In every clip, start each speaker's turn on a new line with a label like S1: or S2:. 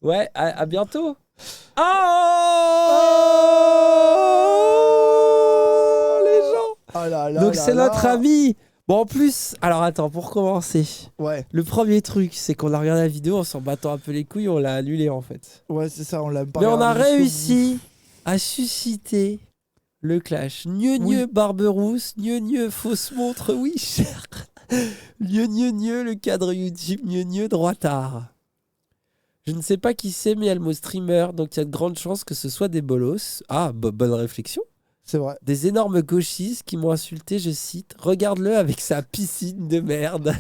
S1: Ouais, à bientôt. Oh les gens.
S2: Oh là là
S1: Donc
S2: là
S1: c'est notre
S2: là.
S1: ami. Bon en plus, alors attends, pour commencer,
S2: Ouais,
S1: le premier truc, c'est qu'on a regardé la vidéo en s'en battant un peu les couilles, on l'a annulé en fait.
S2: ouais, c'est ça, on l'a pas
S1: Mais on a
S2: regardé jusqu'au bout.
S1: réussi à susciter le clash. Gneu
S2: Oui,
S1: Barberousse, gneu fausse montre, oui cher. Gneu le cadre YouTube, gneu droitard. Je ne sais pas qui c'est, mais il y a le mot streamer, donc il y a de grandes chances que ce soit des bolos. Ah, bonne réflexion.
S2: c'est vrai.
S1: Des énormes gauchistes qui m'ont insulté, je cite, regarde-le avec sa piscine de merde.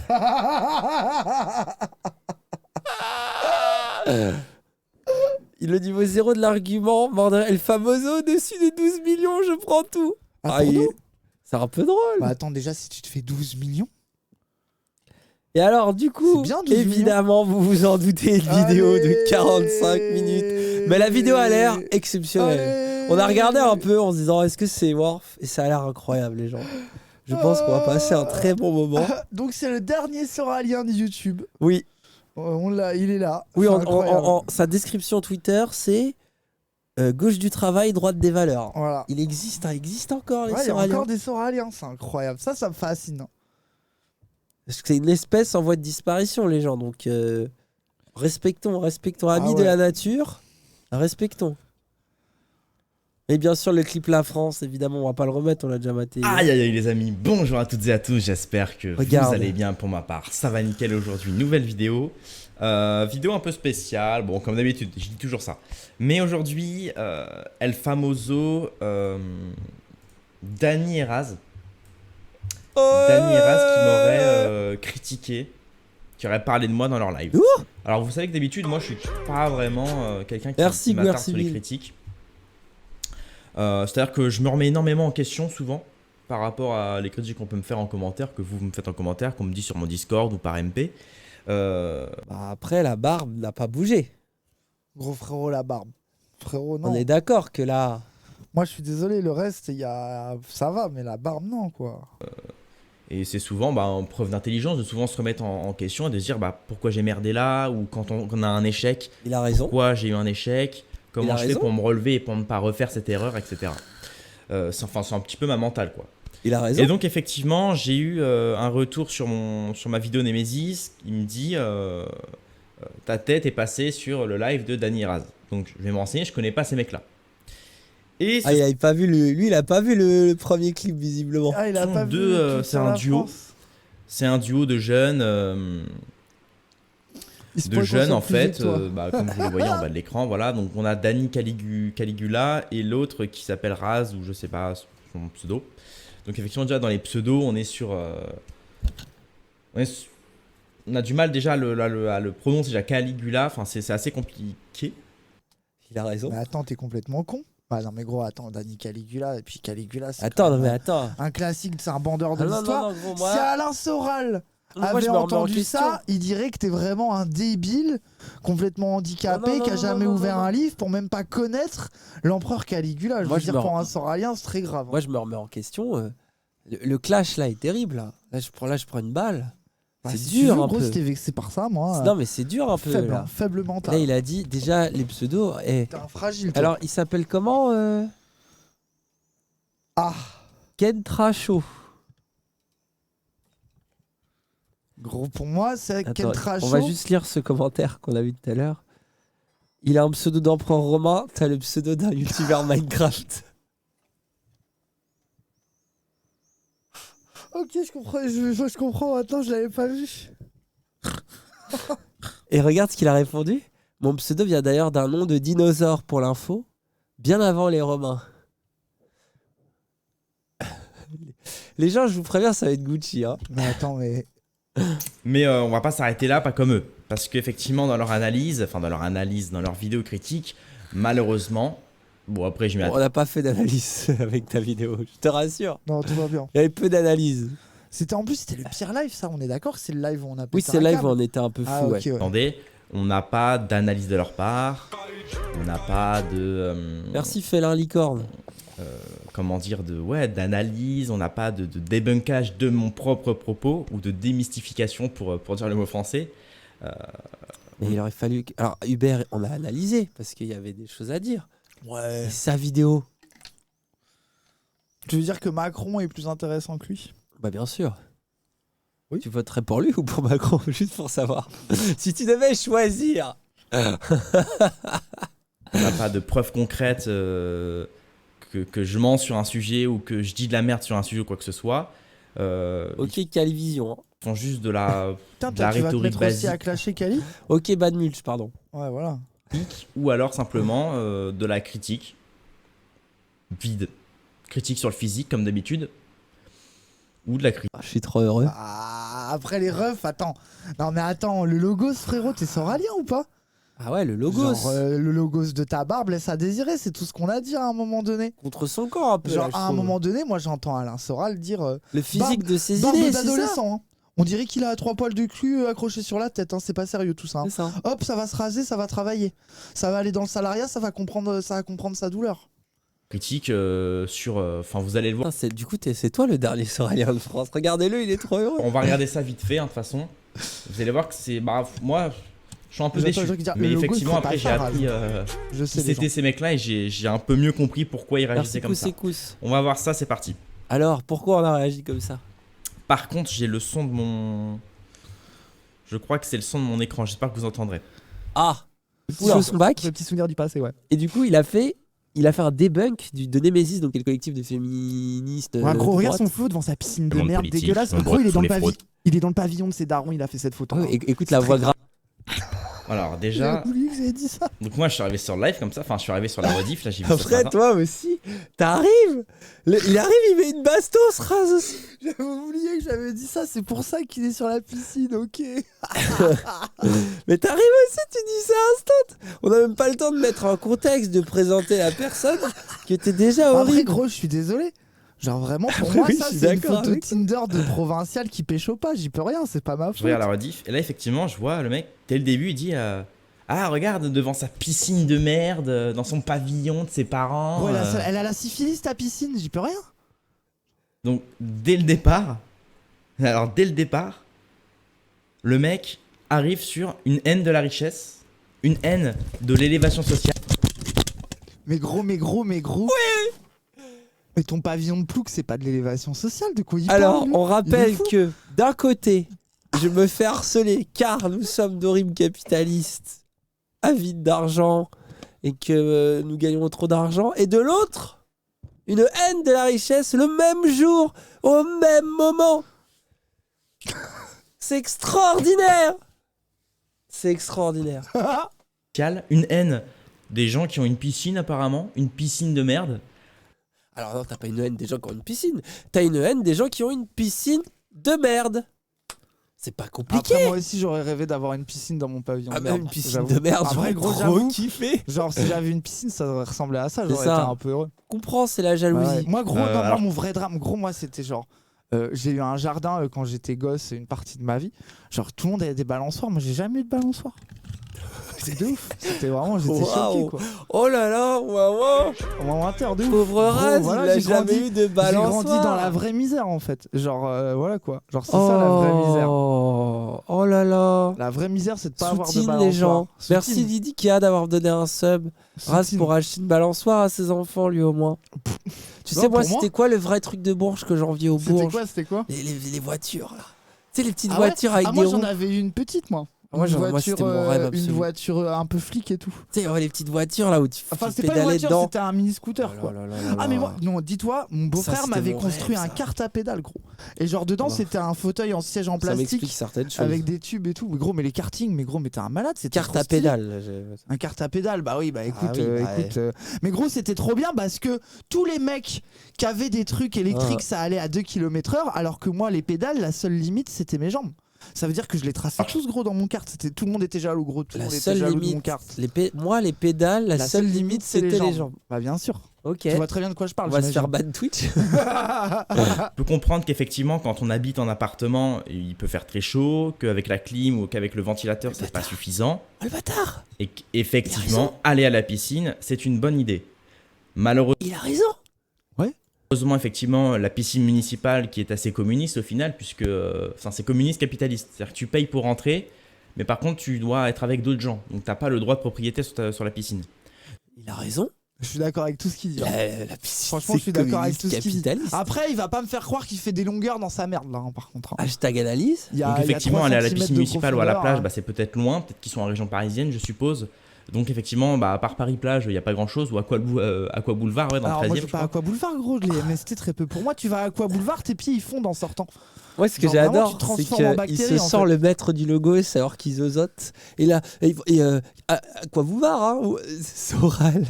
S1: Il le niveau zéro de l'argument, bordel, El Famoso au-dessus de 12 millions, je prends tout.
S2: Ah,
S1: Ah,
S2: pour nous?
S1: c'est un peu
S2: Bah
S1: drôle.
S2: attends, déjà, si tu te fais 12 millions,
S1: Et alors, du
S2: c'est
S1: coup,
S2: bien 12 millions.
S1: évidemment, vous vous en doutez, une vidéo de 45 minutes. Mais la vidéo a l'air exceptionnelle. On a regardé un
S2: Allez.
S1: peu en se disant, est-ce que c'est Worf? Et ça a l'air incroyable, les gens. Je pense qu'on va passer un très bon moment.
S2: Donc c'est le dernier Soralien de YouTube.
S1: Oui,
S2: On l'a, il est là.
S1: oui,
S2: C'est incroyable.
S1: sa description Twitter, c'est gauche du travail, droite des valeurs.
S2: Voilà.
S1: Il existe encore les
S2: Ouais, il y a
S1: Soraliens.
S2: encore des Soraliens, c'est incroyable. Ça me fascine.
S1: Parce que c'est une espèce en voie de disparition, les gens. Donc, respectons.
S2: Ah
S1: Amis de
S2: ouais.
S1: la nature, respectons. Et bien sûr, le clip La France, évidemment, on va pas le remettre, on l'a déjà maté.
S3: Aïe aïe aïe les amis, bonjour à toutes et à tous, j'espère que
S1: Regarde.
S3: vous allez bien pour ma part. Ça va nickel aujourd'hui, nouvelle vidéo. Vidéo un peu spéciale, bon comme d'habitude, je dis toujours ça. Mais aujourd'hui, El Famoso, Dany et Raz. Dany et Raz qui m'auraient critiqué, qui auraient parlé de moi dans leur live.
S1: Ouh.
S3: Alors vous savez que d'habitude, moi je suis pas vraiment quelqu'un
S1: Merci,
S3: qui m'attarde
S1: merci
S3: sur les
S1: Bill.
S3: critiques. C'est-à-dire que je me remets énormément en question souvent par rapport à les critiques qu'on peut me faire en commentaire, que vous me faites en commentaire, qu'on me dit sur mon Discord ou par MP.
S1: Bah, après, la barbe n'a pas bougé.
S2: Gros frérot, la barbe. Frérot, non.
S1: On est d'accord que là.
S2: Moi, je suis désolé, le reste, ça va, mais la barbe, non, quoi.
S3: Et c'est souvent en preuve d'intelligence de souvent se remettre en question et de se dire pourquoi j'ai merdé là, ou quand on a un échec,
S1: Il a raison.
S3: pourquoi j'ai eu un échec,
S1: Il
S3: comment
S1: a
S3: je fais
S1: raison.
S3: pour me relever et pour ne pas refaire cette erreur, etc. C'est un petit peu ma mentale quoi.
S1: Il a raison.
S3: Et donc effectivement, j'ai eu un retour sur ma vidéo Nemesis. Il me dit ta tête est passée sur le live de Dany Raz. Donc je vais me renseigner, je connais pas ces mecs-là. Et
S1: Ah, il a pas vu lui, il a pas vu le premier clip, visiblement.
S2: Ah, il a
S3: sont
S2: pas
S3: deux,
S2: vu. Tout
S3: c'est
S2: sur
S3: un
S2: la
S3: duo.
S2: France.
S3: c'est un duo de jeunes,
S2: Il se pourrait qu'on soit
S3: en
S2: plus vieux
S3: fait,
S2: que toi.
S3: comme vous le voyez en bas de l'écran. Voilà, donc on a Dany Caligula et l'autre qui s'appelle Raz ou je sais pas son pseudo. Donc effectivement déjà dans les pseudos, on est sur on a du mal déjà à le prononcer déjà Caligula, enfin c'est assez compliqué.
S1: Il a raison.
S2: Mais attends, t'es complètement con. Bah non, mais gros, attends, Dany Caligula, et puis Caligula, c'est
S1: Attends,
S2: quand
S1: non
S2: même
S1: mais attends.
S2: un classique, c'est un bandeur de
S1: Ah, non,
S2: l'histoire.
S1: non, gros,
S2: Si
S1: moi,
S2: Alain Soral
S1: moi,
S2: avait
S1: je me remets en
S2: entendu
S1: question.
S2: ça, il dirait que t'es vraiment un débile, complètement handicapé,
S1: Non, non,
S2: qui a
S1: non,
S2: jamais
S1: non,
S2: ouvert
S1: non,
S2: un livre pour même pas connaître l'empereur Caligula. Je
S1: Moi,
S2: veux dire, pour un Soralien, c'est très grave.
S1: Moi, je me remets en question. Le clash là est terrible. Là, je prends une balle.
S2: Bah,
S1: c'est
S2: si
S1: dur
S2: tu veux,
S1: un
S2: gros,
S1: peu.
S2: si t'es vexé par ça, moi.
S1: Non, mais c'est dur un peu
S2: faible,
S1: là.
S2: hein, faible mental.
S1: Là, il a dit déjà les pseudos.
S2: T'es un fragile, toi.
S1: Alors, il s'appelle comment
S2: Ah,
S1: Ken Tracho.
S2: gros, pour moi, c'est
S1: Attends,
S2: quel trash.
S1: on va juste lire ce commentaire qu'on a vu tout à l'heure. Il a un pseudo d'empereur romain. T'as le pseudo d'un youtubeur Minecraft.
S2: Ok, je comprends, je comprends maintenant, je l'avais pas vu.
S1: Et regarde ce qu'il a répondu. Mon pseudo vient d'ailleurs d'un nom de dinosaure pour l'info, bien avant les Romains. Les gens, je vous préviens, ça va être Gucci. Hein.
S2: Mais attends, mais.
S3: Mais on va pas s'arrêter là, pas comme eux. Parce qu'effectivement, dans leur analyse, dans leur vidéo critique, malheureusement, bon après je m'y
S1: On
S3: attends.
S1: n'a pas fait d'analyse avec ta vidéo, je te rassure.
S2: Non, tout va bien.
S1: Il y avait peu d'analyse.
S2: En plus, c'était le pire live, ça, on est d'accord? C'est le live où on a pété
S1: Oui, c'est
S2: un
S1: live où
S2: câble.
S1: on était un peu fou.
S2: Ah, ok,
S1: Ouais.
S2: ouais.
S3: Attendez, on n'a pas d'analyse de leur part, on n'a pas de...
S1: Merci Félin Licorne.
S3: comment dire, d'analyse, on n'a pas de débunkage de mon propre propos ou de démystification pour dire le mot français.
S1: Mais il aurait fallu. Alors, Hubert, on a analysé parce qu'il y avait des choses à dire.
S2: Ouais.
S1: Et sa vidéo,
S2: Tu veux dire que Macron est plus intéressant que lui?
S1: bah bien sûr.
S2: Oui.
S1: Tu voterais pour lui ou pour Macron? Juste pour savoir. Si tu devais choisir.
S3: On n'a pas de preuves concrètes que je mens sur un sujet ou que je dis de la merde sur un sujet ou quoi que ce soit.
S1: Ok, Calivision. Hein.
S3: Ils font juste de la
S2: Putain,
S3: de la
S2: toi, tu vas te
S3: rhétorique
S2: mettre aussi
S3: basique
S2: à clasher Kali?
S1: Ok, Bad Mulch, pardon.
S2: Ouais, voilà.
S3: ou alors simplement de la critique vide. Critique sur le physique comme d'habitude ou de la critique.
S1: Ah, je suis trop heureux.
S2: Ah, après les refs, attends. Non, mais attends, le logos, frérot, t'es soralien ou pas?
S1: Ah ouais, le logos.
S2: Genre, le logos de ta barbe laisse à désirer, c'est tout ce qu'on a dit à un moment donné.
S1: Contre son corps un peu.
S2: Genre,
S1: là, je
S2: à un
S1: trouve.
S2: moment donné, moi j'entends Alain Soral dire
S1: Le physique de ses
S2: barbe
S1: idées, c'est ça.
S2: d'adolescent. Hein. On dirait qu'il a 3 poils de cul accrochés sur la tête, hein. C'est pas sérieux tout ça. Hein.
S1: C'est ça.
S2: Hop, ça va se raser, ça va travailler. Ça va aller dans le salariat, ça va comprendre sa douleur.
S3: Critique sur. Enfin, vous allez le voir.
S1: Putain, du coup, c'est toi le dernier Soralien de France. Regardez-le, il est trop heureux.
S3: On va regarder ça vite fait, hein, de toute façon. Vous allez voir que c'est. Bah, moi, je suis un peu
S2: J'attends,
S3: déçu.
S2: je veux dire,
S3: Mais
S2: le logo,
S3: effectivement,
S2: il faut
S3: après,
S2: pas
S3: j'ai
S2: faire,
S3: appris
S2: Je sais
S3: qui
S2: les
S3: c'était
S2: gens.
S3: ces mecs-là et j'ai un peu mieux compris pourquoi ils réagissaient
S1: Merci
S3: comme ça.
S1: Koussé.
S3: On va voir ça, c'est parti.
S1: Alors, pourquoi on a réagi comme ça?
S3: Par contre, j'ai le son de mon. Je crois que c'est le son de mon écran. J'espère que vous entendrez.
S1: Ah,
S2: Oula,
S1: sous son bac.
S2: Le petit souvenir du passé, ouais.
S1: Et du coup, il a fait un debunk de Nemesis, donc qui est le collectif de féministes.
S2: Ouais, gros, regarde
S1: droite.
S2: son flow devant sa piscine de
S3: Le monde
S2: merde
S3: politique,
S2: dégueulasse.
S3: nombreux
S2: Gros, il est
S3: sont
S2: dans le
S3: les
S2: pavillon.
S3: fraudes.
S2: Il est dans le pavillon de ses darons, il a fait cette photo.
S1: Ouais, écoute la voix grave.
S3: Alors,
S2: J'ai
S3: déjà.
S2: oublié que j'avais dit ça.
S3: Donc, moi, je suis arrivé sur le live comme ça. Enfin, je suis arrivé sur la rediff. Là, j'ai vu ça ce
S1: Après,
S3: matin.
S1: toi aussi, t'arrives. Il arrive, il met une bastos, rase aussi.
S2: J'avais oublié que j'avais dit ça, c'est pour ça qu'il est sur la piscine, ok.
S1: Mais t'arrives aussi, tu dis ça instant. On a même pas le temps de mettre en contexte, de présenter la personne qui était déjà
S2: Après,
S1: horrible.
S2: gros, je suis désolé. Genre vraiment, pour moi,
S1: Oui,
S2: ça,
S1: je suis
S2: c'est une
S1: d'accord
S2: photo
S1: avec
S2: Tinder de provincial qui pécho pas, j'y peux rien, c'est pas ma
S3: Je
S2: faute.
S3: regarde la rediff. Et là, effectivement, je vois le mec, dès le début, il dit ah, regarde, devant sa piscine de merde, dans son pavillon de ses parents.
S2: Gros, elle a la syphilis, ta piscine, j'y peux rien.
S3: Donc, dès le départ, le mec arrive sur une haine de la richesse, une haine de l'élévation sociale.
S2: Mais gros. Oui. Mais ton pavillon de plouc, c'est pas de l'élévation sociale, de quoi il
S1: Alors,
S2: parle, lui
S1: on rappelle
S2: Il est fou.
S1: que d'un côté, je me fais harceler car nous sommes d'horribles capitalistes, avides d'argent et que nous gagnons trop d'argent, et de l'autre, une haine de la richesse le même jour, au même moment. C'est extraordinaire. C'est extraordinaire.
S3: Une haine des gens qui ont une piscine, apparemment, une piscine de merde.
S1: Alors non, t'as pas une haine des gens qui ont une piscine, t'as une haine des gens qui ont une piscine de merde. C'est pas compliqué.
S2: Après, moi aussi, j'aurais rêvé d'avoir une piscine dans mon pavillon.
S1: Ah,
S2: de
S1: même
S2: merde,
S1: une piscine
S2: j'avoue.
S1: de merde,
S2: Ah, vrai,
S1: j'aurais
S2: gros,
S1: trop
S2: j'avoue.
S1: kiffé.
S2: Genre, si j'avais une piscine, ça aurait ressemblé à ça,
S1: C'est
S2: j'aurais
S1: ça.
S2: été un peu heureux.
S1: Comprends, c'est la jalousie.
S2: Ouais. Moi, gros, non, moi,
S3: alors-
S2: mon vrai drame, gros, moi, c'était genre. J'ai eu un jardin quand j'étais gosse, une partie de ma vie. Genre, tout le monde avait des balançoires. Moi, j'ai jamais eu de balançoire. C'est de ouf. C'était vraiment, j'étais
S1: Waouh.
S2: choqué, quoi.
S1: Oh là là, waouh.
S2: Vraiment un terre de ouf.
S1: Pauvre
S2: Gros,
S1: Raz,
S2: voilà,
S1: il a
S2: j'ai
S1: jamais
S2: grandi-
S1: eu de
S2: J'ai
S1: balançoire.
S2: grandi dans la vraie misère, en fait. Genre, voilà, quoi. Genre, c'est ça, la vraie misère.
S1: Oh là là.
S2: La vraie misère, c'est de pas avoir de
S1: Soutine
S2: balançoire.
S1: les gens.
S2: Soutine.
S1: Merci Didikia d'avoir donné un sub. Raz
S2: Soutine.
S1: pour acheter une balançoire à ses enfants, lui au moins. Tu
S2: Non,
S1: sais, moi,
S2: pour moi-
S1: c'était quoi le vrai truc de Bourges que j'enviais au Bourges?
S2: C'était quoi
S1: Les voitures, là. Tu sais, les petites
S2: Ah ouais
S1: voitures avec
S2: Ah,
S1: des
S2: moi,
S1: roues.
S2: j'en avais eu une petite, moi.
S1: Moi, moi, c'était mon rêve
S2: Une
S1: absolu.
S2: voiture un peu flic et tout.
S1: Tu sais, ouais, les petites voitures là où tu,
S2: Enfin,
S1: tu
S2: c'était pas une
S1: pédalais
S2: voiture,
S1: dedans.
S2: c'était un mini scooter,
S1: Oh
S2: quoi.
S1: là là là là
S2: Ah mais
S1: là.
S2: moi, non, dis-toi, mon beau-frère
S1: c'était
S2: m'avait
S1: mon
S2: construit
S1: rêve,
S2: un
S1: ça.
S2: carte à pédale, gros. Et genre dedans,
S1: Oh.
S2: c'était un fauteuil en siège en
S1: Ça m'explique
S2: plastique
S1: certaines choses.
S2: avec des tubes et tout. Mais gros, mais les kartings, mais gros, mais t'es un malade, c'était
S1: Carte
S2: trop
S1: à
S2: stylé.
S1: pédale. là,
S2: Un carte à pédale, bah oui, bah écoute,
S1: oui, bah,
S2: écoute. Mais gros, c'était trop bien parce que tous les mecs qui avaient des trucs électriques,
S1: Ah.
S2: ça allait à 2 km/h, alors que moi, les pédales, la seule limite, c'était mes jambes. Ça veut dire que je les traçais tous, gros, dans mon kart. Tout le monde était jaloux, gros. Tout le
S1: La
S2: monde était
S1: seule
S2: jaloux de mon
S1: limite,
S2: kart.
S1: moi les pédales, la seule limite
S2: c'est
S1: c'était les jambes.
S2: Bah bien sûr.
S1: Ok.
S2: Tu vois très bien de quoi je parle.
S1: On va se
S2: j'imagine.
S1: faire ban Twitch.
S3: Je peux comprendre qu'effectivement, quand on habite en appartement, il peut faire très chaud, qu'avec la clim ou qu'avec le ventilateur, c'est pas suffisant.
S1: Oh le bâtard.
S3: Et
S1: Il a raison.
S3: qu'effectivement, aller à la piscine, c'est une bonne idée. Malheureusement,
S1: Il a raison.
S3: effectivement, la piscine municipale qui est assez communiste au final, puisque c'est communiste capitaliste. C'est-à-dire que tu payes pour rentrer, Mais par contre, tu dois être avec d'autres gens. Donc, t'as pas le droit de propriété sur la piscine.
S1: Il a raison.
S2: Je suis d'accord avec tout ce qu'il dit.
S1: La piscine,
S2: Franchement, je suis d'accord avec tout ce qu'il dit.
S1: capitaliste.
S2: Après, il va pas me faire croire qu'il fait des longueurs dans sa merde, là, hein, par contre. Hein.
S1: Hashtag analyse.
S3: Donc, effectivement, aller à la piscine municipale ou à la plage,
S2: hein.
S3: bah, c'est peut-être loin. Peut-être qu'ils sont en région parisienne, je suppose. Donc, effectivement, bah, à part Paris-Plage, il n'y a pas grand-chose. Ou Aqua Boulevard, ouais, dans
S2: Alors,
S3: le 13e.
S2: moi, je vais pas à Aqua Boulevard, gros. Les MST, très peu pour moi. Tu vas à Aqua Boulevard, tes pieds, ils fondent en sortant.
S1: Moi, ce que
S2: Genre, vraiment,
S1: j'adore,
S2: tu te
S1: c'est
S2: transformes en
S1: qu'il
S2: bactérie,
S1: se
S2: en
S1: sent
S2: fait.
S1: le maître du logo et savoir qu'ils zozotent. Et là, à quoi vous va, hein Soral.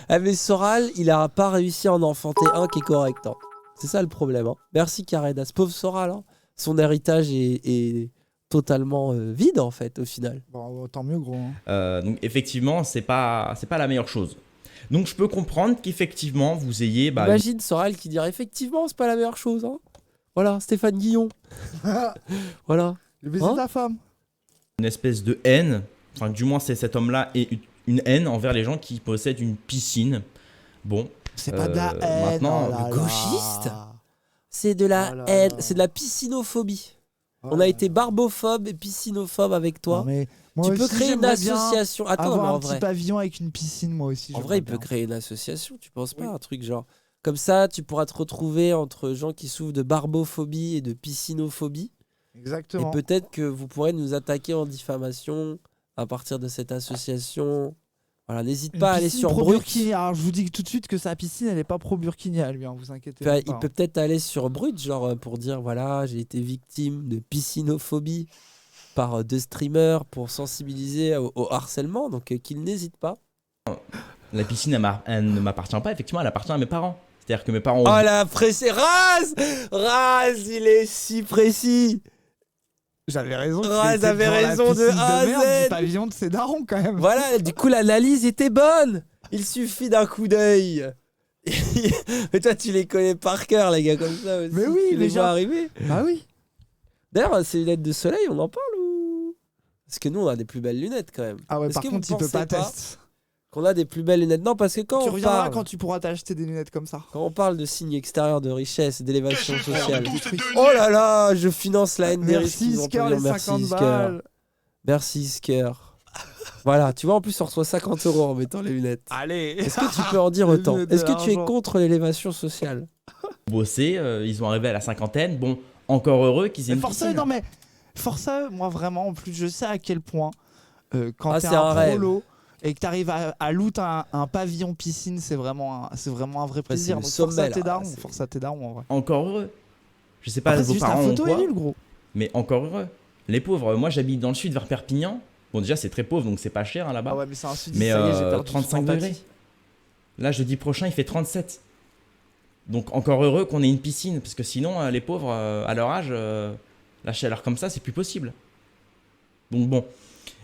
S1: Ah, mais Soral, il a pas réussi à en enfanter un qui est correct. Hein. C'est ça le problème. Hein. Merci Karedas. Pauvre Soral. Hein. Son héritage est totalement vide, en fait, au final.
S2: Bon, tant mieux, gros. Hein.
S3: Donc, effectivement, c'est pas la meilleure chose. Donc, je peux comprendre qu'effectivement, vous ayez. Bah,
S1: Imagine Soral qui dirait effectivement, c'est pas la meilleure chose. Hein. Voilà, Stéphane Guillon. Voilà.
S2: Le baiser
S1: Hein
S2: de ta femme.
S3: une espèce de haine. Enfin, du moins, c'est cet homme-là et une haine envers les gens qui possèdent une piscine. Bon.
S2: C'est pas de la haine.
S3: maintenant,
S2: oh là
S1: le
S2: là.
S1: gauchiste. C'est de la
S2: Oh là
S1: haine,
S2: là.
S1: c'est de la piscinophobie.
S2: Oh
S1: On
S2: là
S1: a
S2: là.
S1: été barbophobe et piscinophobe avec toi.
S2: Non, mais moi
S1: Tu peux
S2: aussi,
S1: créer une
S2: j'aimerais bien
S1: association. Attends, mais
S2: avoir
S1: en
S2: un petit
S1: vrai.
S2: pavillon avec une piscine, moi aussi.
S1: En
S2: j'aimerais
S1: vrai, il peut
S2: bien.
S1: créer une association, tu penses pas?
S2: Oui.
S1: Un truc genre. Comme ça, tu pourras te retrouver entre gens qui souffrent de barbophobie et de piscinophobie.
S2: Exactement.
S1: Et peut-être que vous pourrez nous attaquer en diffamation à partir de cette association. Voilà, n'hésite
S2: Une
S1: pas à aller
S2: piscine
S1: sur
S2: pro
S1: Brut.
S2: Burkini. Alors, je vous dis tout de suite que sa piscine, elle est pas pro Burkini à lui, hein, vous inquiétez pas.
S1: Il peut peut-être aller sur Brut, genre pour dire voilà, j'ai été victime de piscinophobie par deux streamers pour sensibiliser au harcèlement. Donc qu'il n'hésite pas.
S3: La piscine, elle ne m'appartient pas. Effectivement, elle appartient à mes parents. C'est-à-dire que mes parents ont.
S1: Oh la pressé Raz, il est si précis.
S2: J'avais raison.
S1: Ouais,
S2: c'était
S1: t'avais
S2: dans la
S1: raison de
S2: piscine
S1: A à
S2: merde
S1: Z.
S2: du pavillon de ses darons, quand même.
S1: Voilà, du coup l'analyse était bonne. Il suffit d'un coup d'œil. Mais toi tu les connais par cœur les gars comme ça aussi.
S2: Mais oui,
S1: tu les
S2: mais
S1: vois
S2: genre-
S1: arriver.
S2: Bah oui.
S1: D'ailleurs ces lunettes de soleil on en parle ou... Parce que nous on a des plus belles lunettes quand même.
S2: Ah ouais,
S1: Est-ce
S2: par
S1: que
S2: contre,
S1: vous
S2: il peut pas
S1: pensez
S2: tester.
S1: qu'on a des plus belles lunettes? Non parce que quand
S2: Tu
S1: on
S2: reviendras
S1: parle...
S2: quand tu pourras t'acheter des lunettes comme ça.
S1: Quand on parle de signes extérieurs de richesse et d'élévation sociale.
S2: Des trucs.
S1: Oh là là, je finance la haine des riches
S2: Merci
S1: qu'ils ont
S2: Isker,
S1: payé.
S2: les 50
S1: Isker.
S2: balles.
S1: Merci Isker. Voilà, tu vois, en plus on reçoit 50 € en mettant les lunettes.
S2: Allez.
S1: Est-ce que tu peux en dire
S2: Les
S1: autant?
S2: lunettes de
S1: Est-ce que tu es
S2: l'argent.
S1: contre l'élévation sociale?
S3: bossé, ils ont arrivé à la cinquantaine. Bon, encore heureux qu'ils aient
S2: Mais
S3: une
S2: force à eux,
S3: piscine.
S2: non mais force à eux, moi vraiment, en plus, je sais à quel point quand
S1: Ah,
S2: t'es
S1: c'est un
S2: un
S1: rêve.
S2: prolo et que t'arrives à loot un pavillon piscine, c'est vraiment un vrai plaisir.
S1: le
S2: Donc,
S1: sommet,
S2: force à tes
S1: là.
S2: darons,
S1: C'est-
S2: force à tes darons en vrai.
S3: Encore heureux. Je sais pas
S2: Après, c'est
S3: vos
S2: juste la
S3: parents ont
S2: photo
S3: quoi,
S2: est nulle, gros.
S3: mais encore heureux. Les pauvres, moi j'habite dans le sud vers Perpignan. Bon, déjà c'est très pauvre donc c'est pas cher hein, là-bas.
S2: Ah ouais, mais c'est un sud.
S3: Mais
S2: ça y est, j'ai perdu
S3: 35
S2: toute empathie.
S3: degrés. Là, jeudi prochain, il fait 37. Donc encore heureux qu'on ait une piscine, parce que sinon, les pauvres, à leur âge, la chaleur comme ça, c'est plus possible. Donc bon.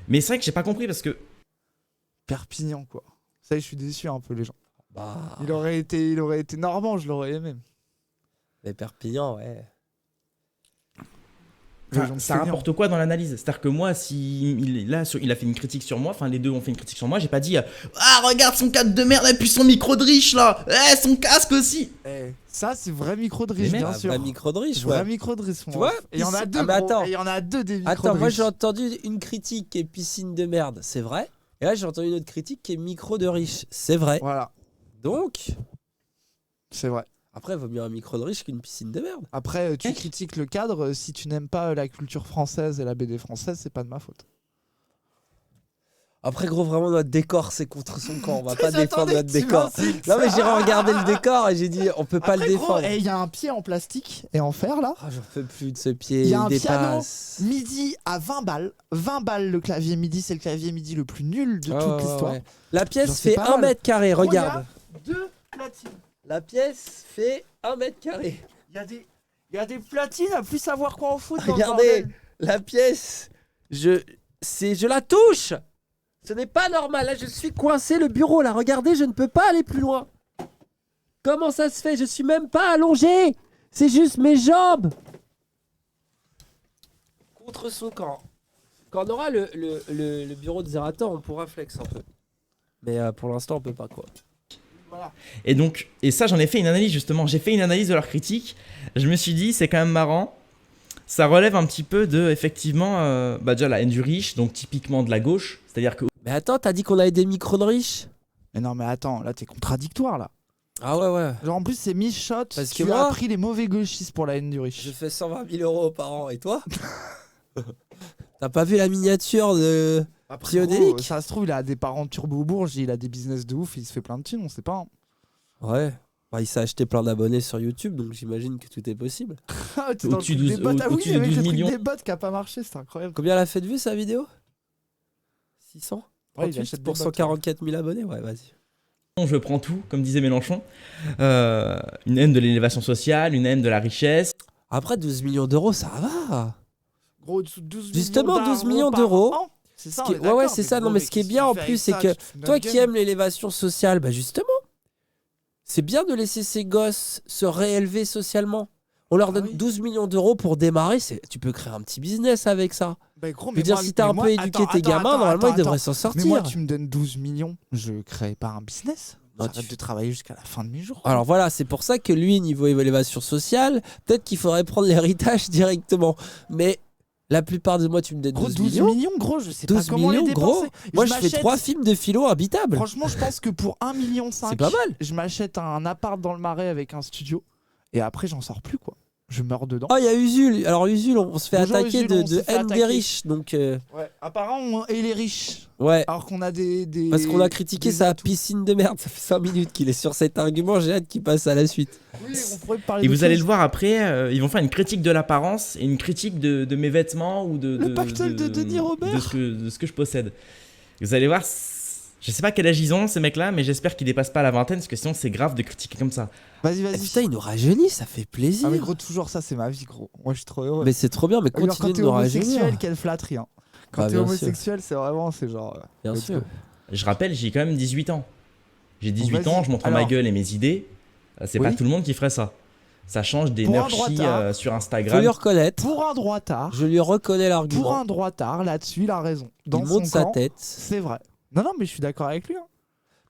S3: Mais c'est vrai que j'ai pas compris parce que
S2: Perpignan, quoi. Ça y est, je suis déçu un peu, les gens.
S1: Bah,
S2: Il aurait été normand, je l'aurais aimé.
S1: les Perpignan, ouais.
S2: Les
S3: enfin,
S2: gens de
S3: ça
S2: feignants.
S3: rapporte quoi dans l'analyse? C'est-à-dire que moi, si il a fait une critique sur moi, enfin les deux ont fait une critique sur moi, j'ai pas dit ah regarde son cadre de merde et puis son micro de riche là, son casque aussi.
S2: Ça, c'est vrai micro de riche,
S3: Les mecs,
S2: bien
S1: Un
S2: sûr.
S1: vrai micro de riche,
S2: Vrai
S1: ouais.
S2: micro de riche.
S1: Tu vois,
S2: Et il y en a
S1: ici-
S2: deux.
S1: Ah, mais
S2: gros.
S1: attends.
S2: Et il y en a deux des micros
S1: Attends,
S2: de
S1: moi
S2: riche.
S1: j'ai entendu une critique qui est piscine de merde, c'est vrai. Et là j'ai entendu une autre critique qui est micro de riche, c'est vrai.
S2: Voilà,
S1: Donc,
S2: c'est vrai.
S1: après, il vaut mieux un micro de riche qu'une piscine de merde.
S2: Après, tu critiques le cadre. Si tu n'aimes pas la culture française et la BD française, c'est pas de ma faute.
S1: Après, gros, vraiment, notre décor, c'est contre son camp. On va pas
S2: J'attendais
S1: défendre notre
S2: que tu
S1: décor.
S2: m'incites.
S1: Non, mais j'ai regardé le décor et j'ai dit, on peut pas
S2: Après,
S1: le
S2: gros,
S1: défendre.
S2: et il y a un pied en plastique et en fer là.
S1: Ah, j'en peux plus de ce pied.
S2: Il y a un
S1: dépasse.
S2: MIDI à 20 balles. 20 balles le clavier MIDI, c'est le clavier MIDI le plus nul de
S1: Ouais,
S2: toute
S1: ouais,
S2: l'histoire.
S1: ouais. La pièce
S2: Genre, c'est
S1: fait
S2: pas
S1: 1
S2: mal.
S1: mètre carré, regarde.
S2: Deux platines.
S1: La pièce fait 1 mètre carré.
S2: Il y a des platines à plus savoir quoi en foutre. dans le
S1: Regardez,
S2: bordel.
S1: la pièce, je la touche. Ce n'est pas normal. Là, je suis coincé le bureau. Là, regardez, je ne peux pas aller plus loin. Comment ça se fait? Je suis même pas allongé. C'est juste mes jambes. Contre son camp. Quand on aura le bureau de Zerator, on pourra flex un peu. Mais pour l'instant, on peut pas quoi.
S2: Voilà.
S3: Et donc, et ça j'en ai fait une analyse justement. J'ai fait une analyse de leur critique. Je me suis dit c'est quand même marrant. ça relève un petit peu de, effectivement, déjà la haine du riche, donc typiquement de la gauche. C'est-à-dire que
S1: Mais attends, t'as dit qu'on avait des micros de riches?
S2: Mais non, mais attends, là, t'es contradictoire, là.
S1: Ah ouais.
S2: Genre, en plus, c'est Michot.
S1: Parce que
S2: Tu
S1: moi-
S2: as pris les mauvais gauchistes pour la haine du riche.
S1: Je fais 120 000 euros par an, et toi? T'as pas vu la miniature de
S2: Après,
S1: Psyodélique?
S2: gros, ça se trouve, il a des parents turbo-bourges, il a des business de ouf, il se fait plein de thunes, on sait pas. Hein.
S1: Ouais. Bah, il s'est acheté plein d'abonnés sur YouTube, donc j'imagine que tout est possible.
S2: Ah, t'es dans le
S3: Au-dessus
S2: truc
S3: de
S2: des
S3: 12
S2: bots. Ah oui,
S3: au-dessus de
S2: avec
S3: 12
S2: le truc
S3: millions.
S2: des bots qui a pas marché, c'est incroyable.
S1: Combien elle a fait de vues, sa vidéo? 600?
S2: Ouais, il
S1: 38
S2: achète des
S1: pour
S2: bots,
S1: 144 000 abonnés? Ouais, vas-y.
S3: je prends tout, comme disait Mélenchon. Une haine de l'élévation sociale, une haine de la richesse.
S1: Après, 12 millions d'euros, ça va.
S2: Gros, 12
S1: Justement,
S2: millions
S1: 12 millions
S2: par
S1: d'euros.
S2: an. C'est ça,
S1: Ce qui
S2: on
S1: est-
S2: est
S1: ouais, ouais,
S2: d'accord,
S1: c'est ça.
S2: gros,
S1: Non, mais ce qui est
S2: qu'est-ce
S1: bien
S2: qu'il
S1: en
S2: fait
S1: plus,
S2: avec
S1: c'est
S2: ça,
S1: que
S2: tu te fous de
S1: toi
S2: notre
S1: qui
S2: gueule.
S1: aimes l'élévation sociale, bah justement, c'est bien de laisser ces gosses se réélever socialement. On leur donne
S2: oui.
S1: 12 millions d'euros pour démarrer. Tu peux créer un petit business avec ça.
S2: Bah, gros,
S1: Je veux dire, si t'as un peu éduqué tes gamins, normalement, ils devraient s'en sortir.
S2: Mais moi, tu me donnes 12 millions, je crée pas un business.
S1: Non,
S2: J'arrête
S1: tu-
S2: de travailler jusqu'à la fin de mes jours.
S1: Alors voilà, c'est pour ça que lui, niveau élévation sociale, peut-être qu'il faudrait prendre l'héritage directement. Mais la plupart de moi, tu me donnes
S2: Gros,
S1: 12
S2: 12
S1: millions.
S2: millions, gros, je sais pas
S1: 12
S2: comment les
S1: millions, gros.
S2: dépenser.
S1: Moi, je fais
S2: m'achète-
S1: 3 films de philo habitables.
S2: Franchement, je pense que pour 1,5 million,
S1: C'est pas mal.
S2: je m'achète un appart dans le Marais avec un studio. Et après, j'en sors plus, quoi. Je meurs dedans.
S1: Ah, il y a Usul. Alors, Usul, on se fait
S2: Bonjour,
S1: attaquer
S2: Usul, on
S1: de
S2: se fait
S1: haine des
S2: attaquer.
S1: riches. Donc,
S2: Ouais. Apparemment, et les riches.
S1: ouais.
S2: Alors qu'on a des.
S1: Parce qu'on a critiqué
S2: des
S1: sa
S2: atouts.
S1: piscine de merde. Ça fait 5 minutes qu'il est sur cet argument. J'ai hâte qu'il passe à la suite.
S2: Oui, on pourrait parler
S3: Et
S2: de
S3: vous allez
S2: choses.
S3: le voir après, ils vont faire une critique de l'apparence et une critique de mes vêtements ou de
S2: Le pactole de Denis Robert.
S3: de ce que je possède. Vous allez voir, je sais pas quel âge ils ont ces mecs-là, mais j'espère qu'ils dépassent pas la vingtaine parce que sinon c'est grave de critiquer comme ça.
S2: Vas-y,
S1: Ah,
S2: vas-y.
S1: putain, il nous rajeunit. Ça fait plaisir.
S2: Ah, mais gros, toujours ça, c'est ma vie, gros. Moi, je suis trop heureux.
S1: Mais c'est trop bien. Mais
S2: Alors,
S1: continue
S2: quand
S1: de
S2: t'es
S1: nous rajeunir.
S2: homosexuel, quelle flatterie. Hein. Quand
S1: Bah,
S2: t'es
S1: bien sûr.
S2: homosexuel, c'est vraiment, c'est genre.
S1: Bien
S2: let's
S1: sûr.
S2: go.
S3: Je rappelle, j'ai quand même 18 ans. J'ai 18
S2: vas-y.
S3: ans, je montre ma
S2: Alors.
S3: gueule et mes idées. C'est pas
S2: Oui.
S3: tout le monde qui ferait ça. Ça change des
S2: Pour un
S3: nurchis
S2: droitard.
S3: sur
S1: Faut
S3: Instagram.
S1: lui reconnaître.
S2: Pour un droitard,
S1: Je lui reconnais
S2: pour
S1: l'argument.
S2: un droitard, là-dessus, il a raison.
S1: Il
S2: Dans
S1: monte
S2: son
S1: sa
S2: camp,
S1: tête.
S2: c'est vrai. Non, non, mais je suis d'accord avec lui. Hein.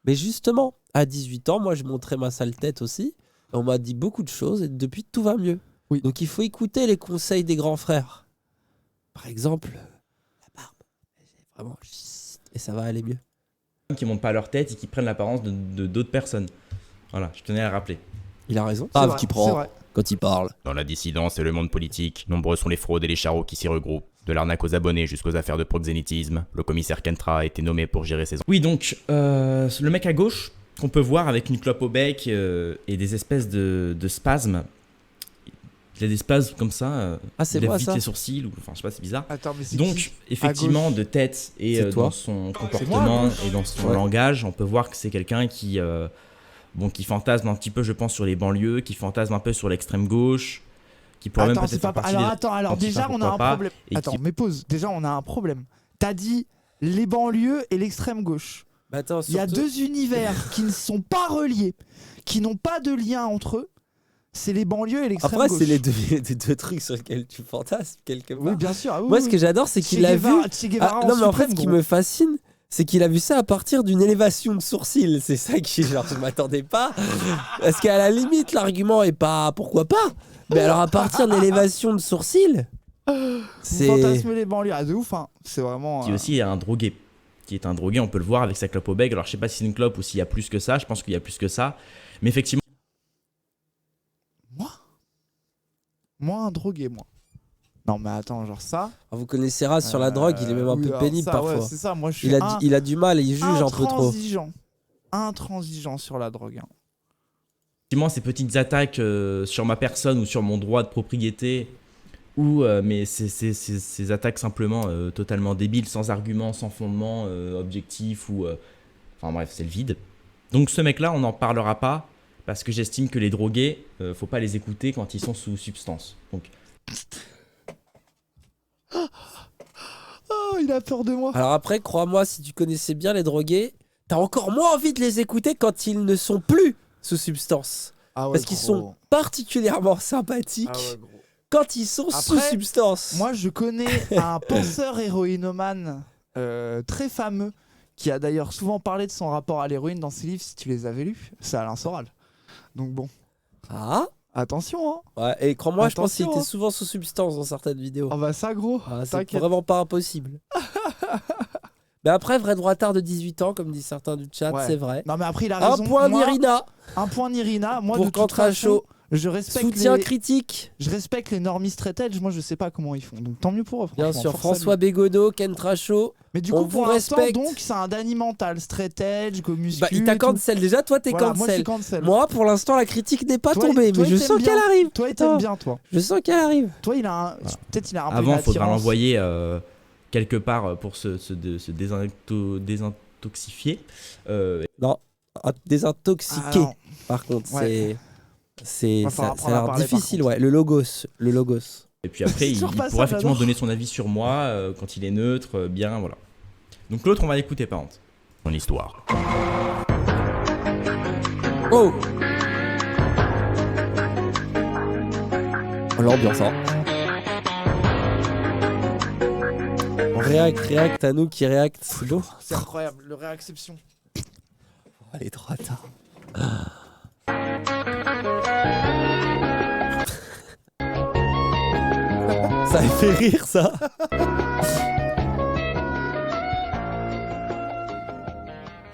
S1: Mais justement, à 18 ans, moi, je montrais ma sale tête aussi. On m'a dit beaucoup de choses et depuis, tout va mieux.
S2: Oui.
S1: Donc, il faut écouter les conseils des grands frères. Par exemple, la barbe. Vraiment, et ça va aller mieux.
S3: Qui montent pas leur tête et qui prennent l'apparence de d'autres personnes. Voilà, je tenais à le rappeler.
S1: Il a raison.
S2: C'est
S1: Grave
S2: vrai,
S1: qui
S2: c'est
S1: prend
S2: vrai.
S1: quand il parle.
S4: Dans la dissidence et le monde politique, nombreux sont les fraudes et les charreaux qui s'y regroupent. De l'arnaque aux abonnés jusqu'aux affaires de proxénétisme, le commissaire Kentra a été nommé pour gérer ces...
S3: Oui, donc, le mec à gauche, qu'on peut voir avec une clope au bec et des espèces de spasmes. Il a des spasmes comme ça.
S1: Ah, c'est
S3: il lève
S1: moi,
S3: vite
S1: ça
S3: les sourcils, ou enfin, je sais pas, c'est bizarre.
S2: Attends, mais c'est
S3: Donc,
S2: qui
S3: effectivement,
S2: gauche
S3: de tête et
S1: C'est toi.
S3: dans son
S2: moi, à
S3: comportement
S2: gauche.
S3: et dans son
S1: Ouais.
S3: langage, on peut voir que c'est quelqu'un qui fantasme un petit peu, je pense, sur les banlieues, qui fantasme un peu sur l'extrême gauche, qui pourrait
S2: Attends,
S3: même
S2: c'est
S3: peut-être
S2: pas.
S3: faire partie
S2: Alors,
S3: des...
S2: attends, alors
S3: Antifa,
S2: déjà, on a
S3: pourquoi
S2: un
S3: pas,
S2: problème.
S3: et
S2: Attends,
S3: qui-
S2: mais pause. Déjà, on a un problème. T'as dit les banlieues et l'extrême gauche.
S1: Bah, attends,
S2: Il y a
S1: surtout-
S2: deux univers qui ne sont pas reliés, qui n'ont pas de lien entre eux. C'est les banlieues et l'extrême
S1: Après,
S2: gauche.
S1: c'est les deux trucs sur lesquels tu fantasmes quelque part.
S2: Oui, bien sûr. Ah, oui,
S1: Moi,
S2: oui.
S1: ce que j'adore, c'est qu'il
S2: Che
S1: l'a vu.
S2: Guevara- Che Guevara
S1: Ah, non, mais en fait,
S2: suprême,
S1: ce qui
S2: gros.
S1: me fascine, c'est qu'il a vu ça à partir d'une élévation de sourcils. C'est ça qui, genre, je m'attendais pas. Parce qu'à la limite, l'argument est pas pourquoi pas. Mais alors, à partir d'une élévation de sourcils,
S2: Vous
S1: c'est.
S2: fantasmez les banlieues. Ah, de ouf, hein. C'est vraiment.
S3: qui aussi est un drogué. Qui est un drogué, on peut le voir avec sa clope au bec. Alors je sais pas si c'est une clope ou s'il y a plus que ça, je pense qu'il y a plus que ça. Mais effectivement,
S2: Moi, un drogué, moi. Non, mais attends, genre ça.
S1: Vous connaissez Raz sur la drogue, il est même un
S2: oui,
S1: peu
S2: alors
S1: pénible
S2: ça,
S1: parfois.
S2: Ouais, c'est ça, moi je suis
S1: Il a du mal et il juge un peu trop.
S2: intransigeant sur la drogue. Hein.
S3: effectivement, ces petites attaques sur ma personne ou sur mon droit de propriété, ou mais ces attaques simplement totalement débiles, sans argument, sans fondement objectif, ou enfin bref, c'est le vide. Donc ce mec-là, on n'en parlera pas parce que j'estime que les drogués, faut pas les écouter quand ils sont sous substance. Donc
S2: Oh, il a peur de moi.
S1: Alors après, crois-moi, si tu connaissais bien les drogués, t'as encore moins envie de les écouter quand ils ne sont plus sous substance.
S2: Ah ouais,
S1: Parce qu'ils
S2: gros.
S1: sont particulièrement sympathiques
S2: Ah ouais, gros.
S1: quand ils sont sous
S2: Après,
S1: substance.
S2: Moi, je connais un penseur héroïnomane très fameux qui a d'ailleurs souvent parlé de son rapport à l'héroïne dans ses livres, si tu les avais lus. C'est Alain Soral. Donc bon.
S1: Ah,
S2: Attention, hein.
S1: Ouais, et crois-moi, je pense qu'il
S2: Attention,
S1: était souvent sous substance dans certaines vidéos.
S2: Ah bah ça, gros.
S1: Ah, c'est
S2: T'inquiète.
S1: vraiment pas impossible. Mais après, vrai droitard de 18 ans, comme disent certains du chat,
S2: Ouais.
S1: c'est vrai.
S2: Non, mais après, il a
S1: Un
S2: raison.
S1: point
S2: Moi,
S1: Nirina
S2: Un point Nirina. Moi,
S1: pour
S2: de toute façon,
S1: Cantracho.
S2: je respecte
S1: Soutien
S2: les...
S1: critique.
S2: Je respecte les normies straight edge. Moi, je sais pas comment ils font. Donc, tant mieux pour eux,
S1: Bien
S2: franchement.
S1: sûr,
S2: Force à lui.
S1: François Bégodeau, Ken Tracho.
S2: Mais du
S1: on
S2: coup,
S1: vous
S2: pour l'instant,
S1: respecte.
S2: donc, c'est un Danny mental. Straight edge, go muscu.
S1: Bah, il t'a
S2: et tout.
S1: cancel. Déjà, toi, t'es
S2: Voilà, moi, je suis
S1: cancel.
S2: cancel.
S1: Moi, pour l'instant, la critique n'est pas
S2: Toi,
S1: tombée.
S2: toi,
S1: Mais je
S2: il t'aime
S1: sens
S2: bien.
S1: qu'elle arrive.
S2: Toi, il
S1: Putain.
S2: t'aime bien, toi.
S1: Je sens qu'elle arrive.
S2: Toi, il a un... Peut-être il a un peu
S3: Avant,
S2: une
S3: il faudra
S2: attirance.
S3: l'envoyer quelque part pour se désintoxifier.
S1: Non, désintoxiqué.
S2: Ah, non.
S1: Par contre,
S2: Ouais.
S1: c'est
S2: Va falloir
S1: ça a
S2: apprendre à
S1: l'air
S2: parler, par
S1: difficile,
S2: contre.
S1: ouais. Le logos.
S3: Et puis après, il
S2: Toujours pas ça,
S3: pourra effectivement
S2: j'adore.
S3: donner son avis sur moi quand il est neutre, bien, voilà. Donc l'autre, on va l'écouter par contre.
S4: Son histoire.
S1: Oh, l'ambiance, hein. React à nous qui réacte. C'est beau.
S2: C'est incroyable, le réacception.
S1: Allez, droitard. Ça me fait rire, ça.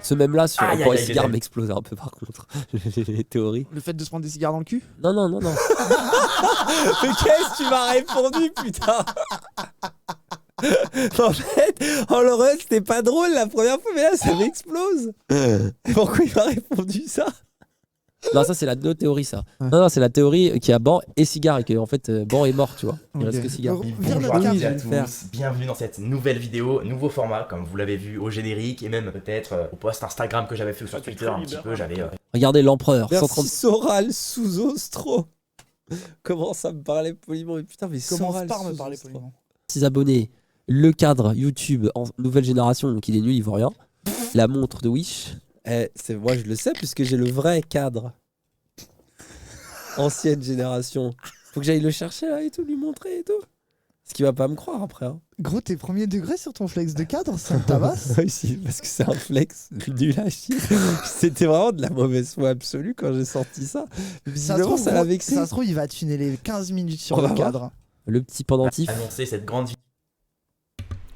S1: Ce même-là sur
S3: Aïe,
S1: pour
S3: aïe,
S1: les
S3: aïe,
S1: cigares
S3: aïe.
S1: m'explose un peu par contre. Les théories.
S2: Le fait de se prendre des cigares dans le cul.
S1: Non. Mais qu'est-ce que tu m'as répondu, putain? En fait, en l'heureux, c'était pas drôle la première fois, mais là, ça m'explose. Pourquoi il m'a répondu ça? Non, ça, c'est la théorie, ça.
S2: Ouais.
S1: Non, c'est la théorie qui a Ban et cigare, et que, en fait, Ban est mort, tu vois. Il
S2: Ok.
S1: reste que cigare.
S2: Vire
S1: Oui,
S2: notre câble.
S1: je vais le faire.
S4: Bienvenue dans cette nouvelle vidéo, nouveau format, comme vous l'avez vu au générique et même peut-être au post Instagram que j'avais fait sur Twitter un petit peu. J'avais
S1: Regardez l'empereur.
S2: Merci.
S1: 130 Soral sous Ostro. Commence à me parler poliment, mais putain, mais
S2: Commence
S1: Soral
S2: par me
S1: sous
S2: parler
S1: Ostro.
S2: poliment.
S1: 6 abonnés. Le cadre YouTube en nouvelle génération, donc il est nul, il vaut rien. La montre de Wish. Moi, je le sais, puisque j'ai le vrai cadre. Ancienne génération. Faut que j'aille le chercher là et tout, lui montrer et tout. Parce qu'il va pas me croire après. Hein.
S2: Gros, t'es premier degré sur ton flex de cadre, ça me tabasse.
S1: Oui, si, parce que c'est un flex nul à chier. C'était vraiment de la mauvaise foi absolue quand j'ai sorti ça. Visiblement, ça l'a
S2: gros,
S1: vexé.
S2: ça se trouve, il va tuner les 15 minutes sur
S1: On
S2: le
S1: va voir.
S2: cadre.
S1: Le petit pendentif.
S4: annoncé cette grande vidéo.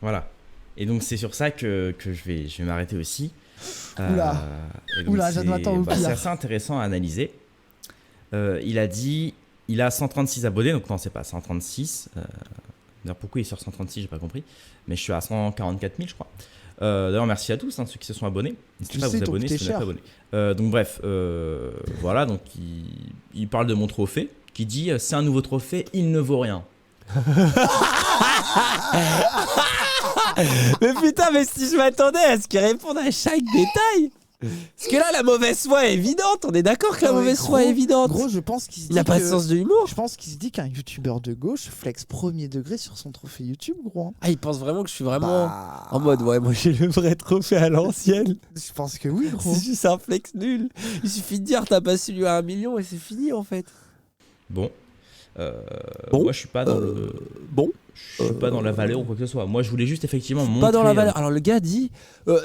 S3: Voilà. Et donc c'est sur ça que je vais m'arrêter aussi.
S2: Oula.
S3: Et donc,
S2: Oula, je m'attends au pire.
S3: c'est assez intéressant à analyser. Il a dit, il a 136 abonnés, donc non, c'est pas 136. D'ailleurs, pourquoi il sort 136, j'ai pas compris. Mais je suis à 144 000, je crois. D'ailleurs, merci à tous, ceux qui se sont abonnés. N'hésitez pas à vous
S2: sais, t'as
S3: abonner
S2: coûté
S3: si vous n'êtes pas
S2: cher.
S3: abonné. Donc bref, voilà, donc il parle de mon trophée, qui dit c'est un nouveau trophée, il ne vaut rien.
S1: Mais putain, mais si je m'attendais à ce qu'il réponde à chaque détail. Parce que là, la mauvaise foi est évidente. On est d'accord que la
S2: Non, mais
S1: mauvaise
S2: gros-
S1: foi est évidente.
S2: Gros, je pense qu'il se
S1: Il n'a
S2: dit
S1: pas
S2: que-
S1: de sens de l'humour.
S2: Je pense qu'il se dit qu'un youtubeur de gauche flex premier degré sur son trophée YouTube, gros. hein.
S1: Ah, il pense vraiment que je suis vraiment
S2: Bah,
S1: en mode, ouais, moi j'ai le vrai trophée à l'ancienne.
S2: Je pense que oui, gros.
S1: C'est juste un flex nul. Il suffit de dire, t'as passé lui à 1 million et c'est fini en fait.
S3: Bon.
S1: Bon.
S3: Moi, je suis pas dans le.
S1: Bon.
S3: Je suis pas dans la valeur ou quoi que ce soit. Moi, je voulais juste effectivement montrer.
S1: Pas dans la valeur. Alors le gars dit,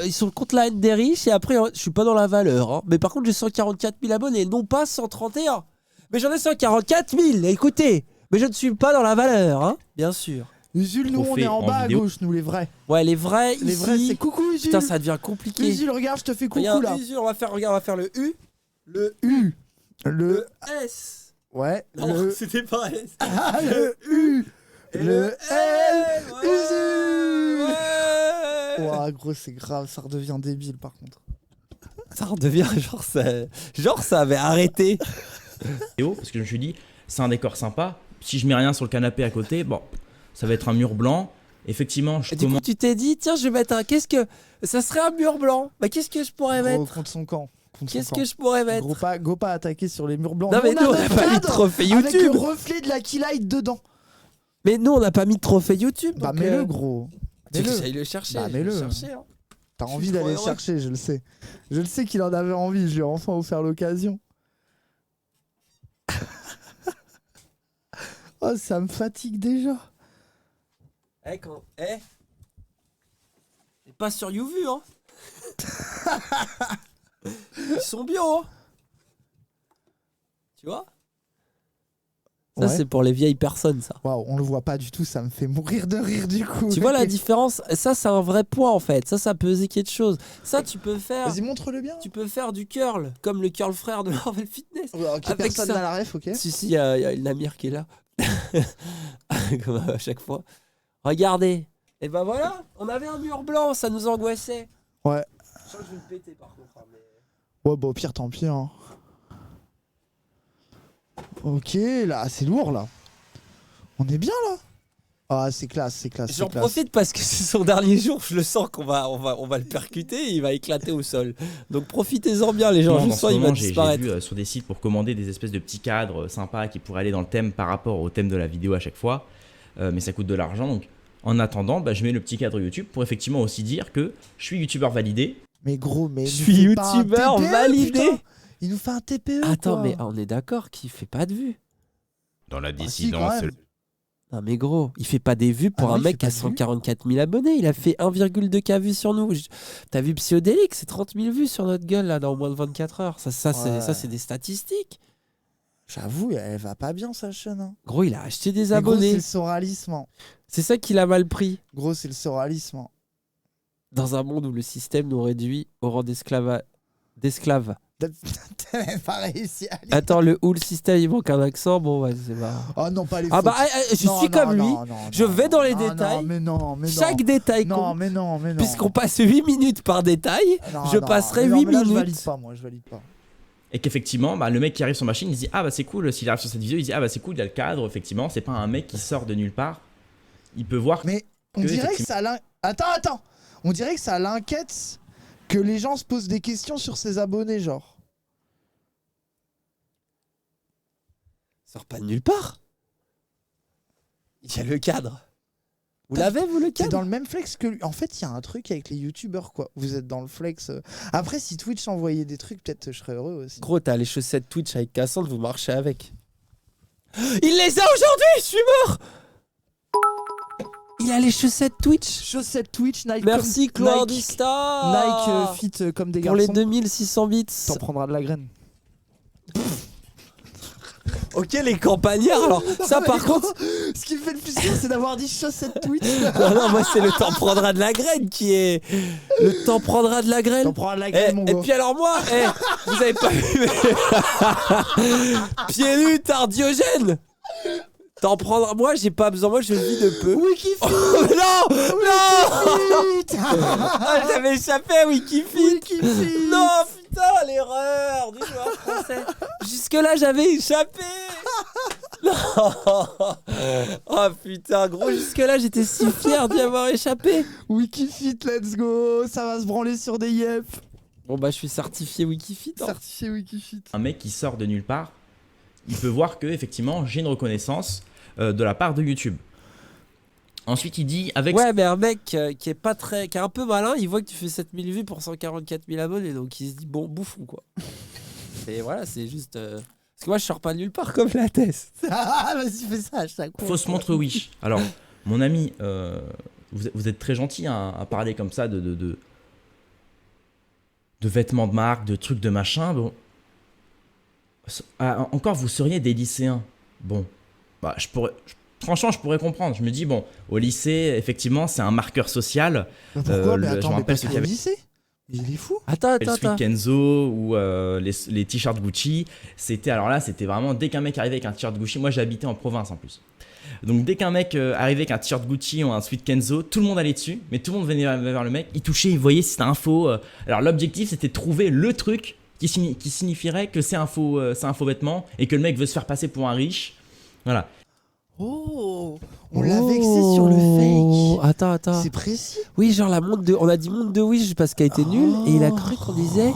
S1: ils sont contre la haine des riches et après, je suis pas dans la valeur. Hein. Mais par contre, j'ai 144 000 abonnés, non pas 131. Mais j'en ai 144 000, écoutez. Mais je ne suis pas dans la valeur, hein. Bien sûr.
S2: Usul, nous on
S3: Trophée
S2: est en
S3: en
S2: bas
S3: vidéo.
S2: à gauche, nous les vrais.
S1: Ouais, les vrais
S2: Les
S1: ici.
S2: vrais, c'est coucou Usul.
S1: Putain, ça devient compliqué.
S2: Usul, regarde, je te fais coucou
S1: Regarde,
S2: là.
S1: Usul, on va faire le U. Le
S2: U.
S1: le
S2: Le.
S1: S.
S2: Ouais.
S1: Non,
S2: Le.
S1: c'était pas S.
S2: Ah, le U.
S1: Et
S2: Le L.
S1: ouais.
S2: Usul.
S1: Ouais.
S2: Ouah, gros, c'est grave, ça redevient débile par contre.
S1: Ça redevient genre ça avait arrêté.
S3: vidéo, parce que je me suis dit, c'est un décor sympa. Si je mets rien sur le canapé à côté, bon, ça va être un mur blanc. Effectivement, je
S1: Et du coup,
S3: commence.
S1: tu t'es dit, tiens, je vais mettre un. Qu'est-ce que. Ça serait un mur blanc. Bah, qu'est-ce que je pourrais
S2: Gros,
S1: mettre
S2: contre son camp.
S1: Qu'est-ce que je pourrais mettre
S2: Go pas attaquer sur les murs blancs.
S1: Non, mais nous, on
S2: a
S1: n'a
S2: notre
S1: pas mis de
S2: cadre
S1: trophée
S2: avec
S1: YouTube.
S2: le reflet de la keylight dedans.
S1: Mais nous, on n'a pas mis de trophée YouTube.
S2: Bah
S1: donc,
S2: mets-le, gros.
S1: Tu veux que
S2: Mets-le.
S1: j'aille le chercher.
S2: Bah,
S1: je vais le
S2: mets-le.
S1: chercher, hein.
S2: T'as
S1: Je suis
S2: envie
S1: trop
S2: d'aller le
S1: heureux.
S2: chercher, je le sais. Je le sais qu'il en avait envie, je lui ai enfin offert l'occasion. Oh, ça me fatigue déjà.
S1: T'es pas sur YouVu, hein. Ils sont bio, hein. Tu vois Ça,
S2: Ouais.
S1: c'est pour les vieilles personnes, ça.
S2: Waouh, on le voit pas du tout, ça me fait mourir de rire du coup.
S1: Tu vois la différence? Ça, c'est un vrai point, en fait. Ça peut zik quelque chose. Ça, tu peux faire...
S2: Vas-y, montre-le bien.
S1: Tu peux faire du curl, comme le curl frère de Marvel Fitness.
S2: Ok,
S1: Avec
S2: personne
S1: ça.
S2: n'a la ref, ok.
S1: Si, il y a une Namir qui est là. Comme à chaque fois. Regardez. Et ben voilà, on avait un mur blanc, ça nous angoissait.
S2: Ouais.
S1: Je sens que je vais me péter par contre. Mais...
S2: Ouais, bah au pire, tant pis. Hein. Ok, là, c'est lourd là. On est bien là. Ah, c'est classe, c'est classe.
S1: J'en
S2: c'est classe.
S1: profite parce que c'est son dernier jour, je le sens qu'on va le percuter et il va éclater au sol. Donc profitez-en bien les gens,
S3: Non,
S1: je
S3: en
S1: sens
S3: ce
S1: il va
S3: moment, j'ai
S1: disparaître.
S3: vu sur des sites pour commander des espèces de petits cadres sympas qui pourraient aller dans le thème par rapport au thème de la vidéo à chaque fois. Mais ça coûte de l'argent. Donc en attendant, bah, je mets le petit cadre YouTube pour effectivement aussi dire que je suis youtubeur validé.
S2: Mais gros, mais.
S1: Je
S2: il nous
S1: suis
S2: fait pas un
S1: youtubeur
S2: TPE,
S1: validé.
S2: putain. Il nous fait un TPE.
S1: Attends,
S2: quoi.
S1: mais on est d'accord qu'il fait pas de vues.
S4: Dans la
S2: Ah, si, quand
S4: dissidence,
S2: même.
S1: Non mais gros, il fait pas des vues pour
S2: Ah non,
S1: un
S2: il
S1: mec
S2: fait
S1: qui a
S2: pas de vues.
S1: 144 000 abonnés. Il a fait 1,2K vues sur nous. T'as vu Psyodélique, c'est 30 000 vues sur notre gueule là dans moins de 24 heures.
S2: Ouais.
S1: C'est des statistiques.
S2: J'avoue, elle va pas bien sa chaîne. Hein.
S1: Gros, il a acheté des
S2: Mais gros, c'est
S1: abonnés.
S2: le soralisme. Hein.
S1: C'est ça qu'il a mal pris.
S2: Gros, c'est le soralisme. Hein.
S1: Dans un monde où le système nous réduit au rang d'esclaves.
S2: T'as même pas réussi à lire.
S1: Attends, le système, il manque un accent. Bon, ouais, c'est pas.
S2: Oh non, pas les
S1: Ah
S2: fautes.
S1: bah, je
S2: Non,
S1: suis
S2: non,
S1: comme lui.
S2: non, non,
S1: Je
S2: non,
S1: vais dans les
S2: non,
S1: détails.
S2: Non, mais non, mais non.
S1: Chaque détail
S2: Non,
S1: compte.
S2: mais non, mais non.
S1: Puisqu'on passe 8 minutes par détail,
S2: Non,
S1: je
S2: non,
S1: passerai
S2: mais non,
S1: 8
S2: mais là,
S1: minutes.
S2: Je valide pas, moi, je valide pas.
S3: Et qu'effectivement, bah, le mec qui arrive sur machine, il se dit ah bah c'est cool, s'il arrive sur cette vidéo, il se dit ah bah c'est cool, il y a le cadre, effectivement, c'est pas un mec qui sort de nulle part. Il peut voir.
S2: Mais on
S3: Que,
S2: dirait que ça Attends. On dirait que ça l'inquiète que les gens se posent des questions sur ses abonnés, genre.
S1: Sort pas de nulle part. Il y a le cadre. Vous
S2: T'as-
S1: l'avez, vous, le
S2: T'es
S1: cadre
S2: dans le même flex que lui. En fait, il y a un truc avec les youtubeurs, quoi. Vous êtes dans le flex. Après, si Twitch envoyait des trucs, peut-être je serais heureux aussi.
S1: Gros, t'as les chaussettes Twitch avec Cassandre, vous marchez avec. Il les a aujourd'hui, je suis mort. Il a les chaussettes Twitch.
S2: Chaussettes Twitch, Nike.
S1: Merci
S2: comme-
S1: Claude
S2: Nike,
S1: Star.
S2: Nike fit comme des
S1: Pour les
S2: garçons.
S1: 2600 bits.
S2: T'en prendras de la graine.
S1: Ok, les campagnards, alors. Ça,
S2: Mais
S1: par
S2: gros,
S1: contre.
S2: ce qui me fait le plus rire, c'est d'avoir dit chaussettes Twitch.
S1: Non, moi, c'est le temps prendra de la graine qui est. Le temps prendra de la graine.
S2: T'en prendras de la
S1: Eh,
S2: graine, mon
S1: et
S2: gars.
S1: puis alors moi, vous avez pas vu mes... Pieds nus, t'as Diogène. T'en prendras... Moi, j'ai pas besoin. Moi, je vis de peu.
S2: Wikifit.
S1: Oh, non. Non. Ah, j'avais échappé à Wikifit.
S2: Wikifit.
S1: Non, putain, l'erreur du joueur français. Jusque-là, j'avais échappé. Non. Oh putain, gros, jusque-là, j'étais si fier d'y avoir échappé.
S2: Wikifit, let's go. Ça va se branler sur des yep.
S1: Bon, bah, je suis certifié Wikifit. Hein.
S2: Certifié Wikifit.
S3: Un mec qui sort de nulle part, il peut voir que effectivement j'ai une reconnaissance de la part de YouTube. Ensuite, il dit avec
S1: Ouais, mais un mec qui est pas très, qui est un peu malin, il voit que tu fais 7000 vues pour 144 000 abonnés, donc il se dit bon, bouffon quoi. Et voilà, c'est juste. Parce que moi, je sors pas de nulle part comme la thèse.
S2: Ah, vas-y, fais ça à chaque fois.
S3: fausse montre Wish. Alors, mon ami, vous êtes très gentil hein, à parler comme ça de vêtements de marque, de trucs de machin. Bon, encore vous seriez des lycéens. Bon, bah franchement, je pourrais comprendre. Je me dis bon, au lycée, effectivement, c'est un marqueur social.
S2: Mais pourquoi Mais
S3: je me
S2: attends, mais
S3: rappelle
S2: parce
S3: ce
S2: qu'il
S3: qu'il y
S2: est au
S3: avait.
S2: lycée. Il est fou.
S1: Attends.
S3: Le sweat Kenzo ou les t-shirts Gucci, c'était alors là c'était vraiment dès qu'un mec arrivait avec un t-shirt Gucci, moi j'habitais en province en plus, donc dès qu'un mec arrivait avec un t-shirt Gucci ou un sweat Kenzo, tout le monde allait dessus, mais tout le monde venait vers le mec, il touchait, il voyait si c'était un faux. Alors l'objectif c'était de trouver le truc qui signifierait que c'est un faux vêtement et que le mec veut se faire passer pour un riche, voilà.
S2: Oh, on l'a vexé sur le fake.
S1: Attends.
S2: C'est précis.
S1: Oui, genre la montre de. On a dit montre de Wish parce qu'elle était nulle et il a cru qu'on disait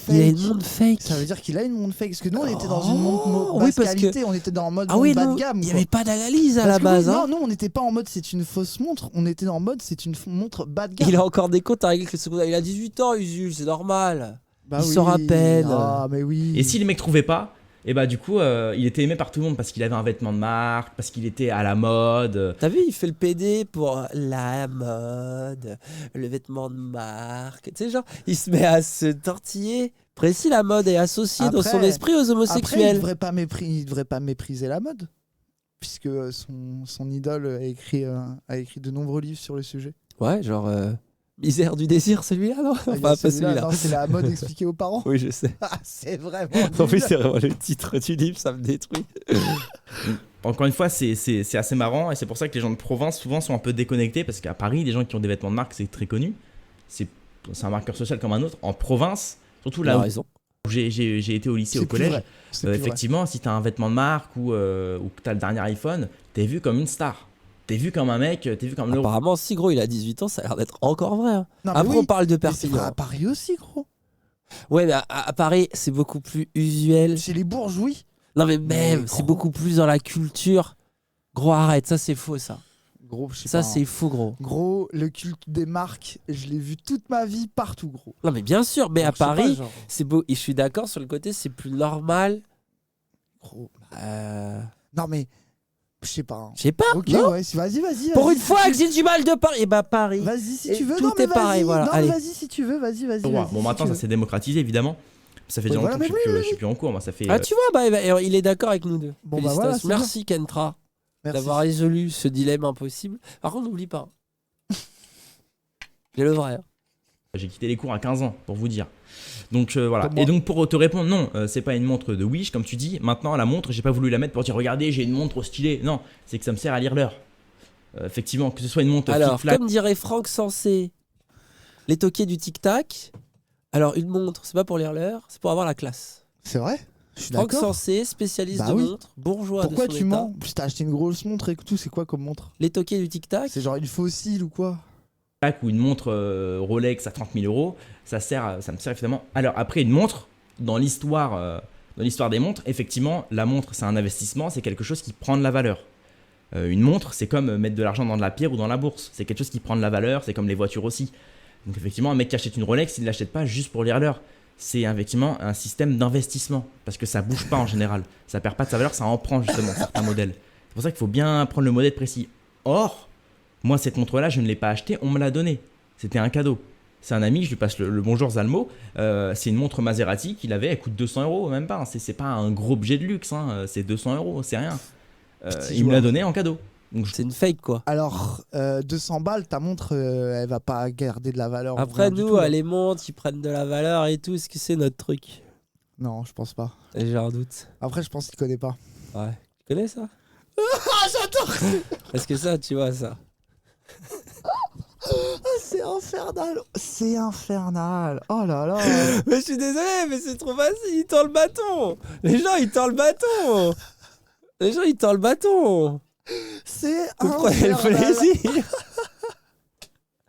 S1: il a une montre fake.
S2: Ça veut dire qu'il a une montre fake. Parce que nous, on était dans une montre
S1: Oui,
S2: basse
S1: parce que-
S2: qualité. On était dans le mode
S1: Ah oui,
S2: bas
S1: non,
S2: de gamme.
S1: il n'y
S2: quoi.
S1: avait pas d'analyse à
S2: Parce
S1: la
S2: que
S1: base.
S2: oui,
S1: hein.
S2: non, nous, on n'était pas en mode c'est une fausse montre. On était en mode c'est une montre bas de gamme.
S1: Il a encore des comptes avec le secondaire. Il a 18 ans, Usul, c'est normal.
S2: Bah
S1: il
S2: oui.
S1: s'en rappelle.
S2: Ah, mais oui.
S3: Et si les mecs trouvaient pas, et bah du coup il était aimé par tout le monde parce qu'il avait un vêtement de marque, parce qu'il était à la mode.
S1: T'as vu, il fait le PD pour la mode, le vêtement de marque. Tu sais, genre, il se met à se tortiller. Précis, la mode est associée dans son
S2: Après-
S1: esprit aux
S2: Après,
S1: homosexuels.
S2: il devrait pas mépriser la mode. puisque son idole a écrit de nombreux livres sur le sujet.
S1: Ouais, genre Misère du désir, celui-là, non?
S2: Ah, il y a
S1: Enfin, pas celui-là.
S2: Non, c'est la mode expliquée aux parents.
S1: Oui, je sais.
S2: Ah, c'est vraiment.
S1: En plus,
S2: nul.
S1: c'est vraiment le titre du livre, ça me détruit.
S3: Encore une fois, c'est assez marrant et c'est pour ça que les gens de province souvent sont un peu déconnectés parce qu'à Paris, les gens qui ont des vêtements de marque, c'est très connu. C'est un marqueur social comme un autre. En province, surtout
S1: Il
S3: là
S1: a
S3: où
S1: raison.
S3: j'ai été au lycée,
S2: C'est
S3: au
S2: plus
S3: collège,
S2: vrai. C'est plus vrai.
S3: effectivement, si t'as un vêtement de marque ou que t'as le dernier iPhone, t'es vu comme une star. T'es vu comme un mec, t'es vu comme le roi.
S1: Apparemment, si gros, il a 18 ans, ça a l'air d'être encore vrai. Hein.
S2: Non, mais
S1: Après,
S2: oui,
S1: on parle de
S2: mais c'est vrai
S1: Perpignan.
S2: à Paris aussi, gros.
S1: Ouais, mais à Paris, c'est beaucoup plus usuel.
S2: Chez les bourgeois.
S1: Non, mais
S2: Mais
S1: même, c'est
S2: gros.
S1: beaucoup plus dans la culture. Gros, arrête, ça c'est faux, ça.
S2: Gros, je sais
S1: Ça
S2: pas.
S1: c'est faux, gros.
S2: Gros, le culte des marques, je l'ai vu toute ma vie partout, gros.
S1: Non, mais bien sûr, mais à
S2: Donc, je sais pas,
S1: Paris,
S2: genre,
S1: c'est beau. Et je suis d'accord sur le côté, c'est plus normal.
S2: gros.
S1: Euh...
S2: Non, mais je sais pas. Hein.
S1: Je sais pas.
S2: Ok,
S1: non
S2: ouais, vas-y.
S1: Pour
S2: vas-y,
S1: une
S2: si
S1: fois
S2: tu-
S1: que j'ai du mal de Paris. Et bah, Paris.
S2: Vas-y si
S1: Et
S2: tu veux.
S1: tout
S2: Non, mais
S1: est pareil,
S2: vas-y.
S1: voilà,
S2: Non, mais
S1: allez.
S2: vas-y si tu veux. Vas-y.
S3: Le roi.
S2: vas-y,
S3: Bon,
S2: si
S3: maintenant,
S2: tu
S3: ça
S2: veux.
S3: s'est démocratisé évidemment. Ça fait
S2: Oui,
S3: déjà
S2: voilà,
S3: longtemps que
S2: mais
S3: je
S2: oui,
S3: suis plus en cours. Moi, ça fait.
S1: Ah, tu vois, bah, il est d'accord avec nous deux.
S2: Bon, bah
S1: Félicitations.
S2: voilà, c'est
S1: Merci, Kentra,
S2: Merci.
S1: d'avoir résolu ce dilemme impossible. Par contre, n'oublie pas. J'ai le vrai. Hein.
S3: J'ai quitté les cours à 15 ans, pour vous dire. Donc voilà.
S2: Comme moi.
S3: Et donc pour te répondre, non, c'est pas une montre de Wish, comme tu dis. Maintenant, la montre, j'ai pas voulu la mettre pour dire, regardez, j'ai une montre trop stylée. Non, c'est que ça me sert à lire l'heure. Effectivement, que ce soit une montre
S1: Alors,
S3: flic-flac.
S1: comme dirait Franck Sensé, les toqués du tic-tac. Alors, une montre, c'est pas pour lire l'heure, c'est pour avoir la classe.
S2: C'est vrai. Je suis
S1: Franck
S2: d'accord.
S1: Sensé, spécialiste
S2: Bah
S1: de
S2: oui.
S1: montres, bourgeois
S2: Pourquoi
S1: de son
S2: tu
S1: état.
S2: mens? Putain, t'as acheté une grosse montre et tout. C'est quoi comme montre?
S1: Les toqués du tic-tac.
S2: C'est genre une fossile ou quoi?
S3: Ou une montre Rolex à 30 000 euros, ça me sert évidemment. Alors après, une montre, dans l'histoire des montres, effectivement, la montre, c'est un investissement, c'est quelque chose qui prend de la valeur. Une montre, c'est comme mettre de l'argent dans de la pierre ou dans la bourse. C'est quelque chose qui prend de la valeur, c'est comme les voitures aussi. Donc effectivement, un mec qui achète une Rolex, il ne l'achète pas juste pour lire l'heure. C'est effectivement un système d'investissement, parce que ça bouge pas en général. Ça perd pas de sa valeur, ça en prend justement certains modèles. C'est pour ça qu'il faut bien prendre le modèle précis. Or, moi, cette montre-là, je ne l'ai pas achetée, on me l'a donnée. C'était un cadeau. C'est un ami, je lui passe le bonjour Zalmo. C'est une montre Maserati qu'il avait, elle coûte 200 euros, même pas. C'est pas un gros objet de luxe, hein. C'est 200 euros, c'est rien.
S2: Petit
S3: Il me l'a
S2: joueur.
S3: donné en cadeau. Donc,
S1: C'est une fake, quoi.
S2: Alors, 200 balles, ta montre, elle va pas garder de la valeur. ou
S1: Après,
S2: rien du
S1: nous,
S2: tout, là.
S1: les montres, ils prennent de la valeur et tout. Est-ce que c'est notre truc?
S2: Non, je pense pas.
S1: J'ai un doute.
S2: Après, je pense qu'il connaît pas.
S1: Ouais. Tu connais ça?
S2: Ah, j'adore.
S1: Parce que ça, tu vois, ça.
S2: C'est infernal. C'est infernal. Oh là là.
S1: Mais je suis désolé, mais c'est trop facile. Ils tendent le bâton. Les gens, ils tendent le bâton. Les gens, ils tendent le bâton.
S2: C'est
S1: Vous prenez le
S2: infernal.
S1: plaisir.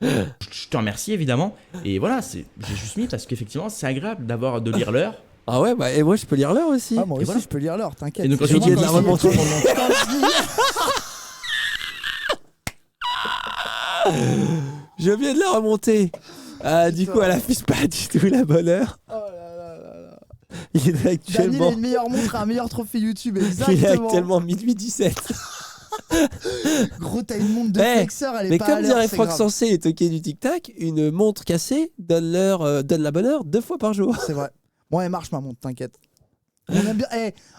S3: je te remercie évidemment. Et voilà, j'ai juste mis parce qu'effectivement, c'est agréable de lire l'heure.
S1: Ah ouais, bah, et moi, je peux lire l'heure aussi.
S2: Ah, moi
S3: Et
S2: aussi,
S3: voilà.
S2: je peux lire l'heure, t'inquiète.
S3: Et donc, quand
S1: J'ai
S3: tu dis
S1: oublié de la
S3: quand
S1: remonter. Je viens de la remonter. Ah, du
S2: Putain.
S1: coup, elle affiche pas du tout la bonne heure.
S2: Oh là là là là.
S1: Il est
S2: Daniel a
S1: actuellement,
S2: une meilleure montre, un meilleur trophée YouTube,
S1: il est
S2: exactement.
S1: actuellement minuit 17.
S2: Gros, t'as une montre de
S1: Eh,
S2: flexeur, elle est
S1: Mais
S2: pas à
S1: comme
S2: l'heure,
S1: dirait
S2: c'est
S1: Franck
S2: grave.
S1: Sensé et toqué du tic-tac, une montre cassée donne la bonne heure 2 fois par jour.
S2: C'est vrai. Bon, elle marche ma montre, t'inquiète. On aime bien,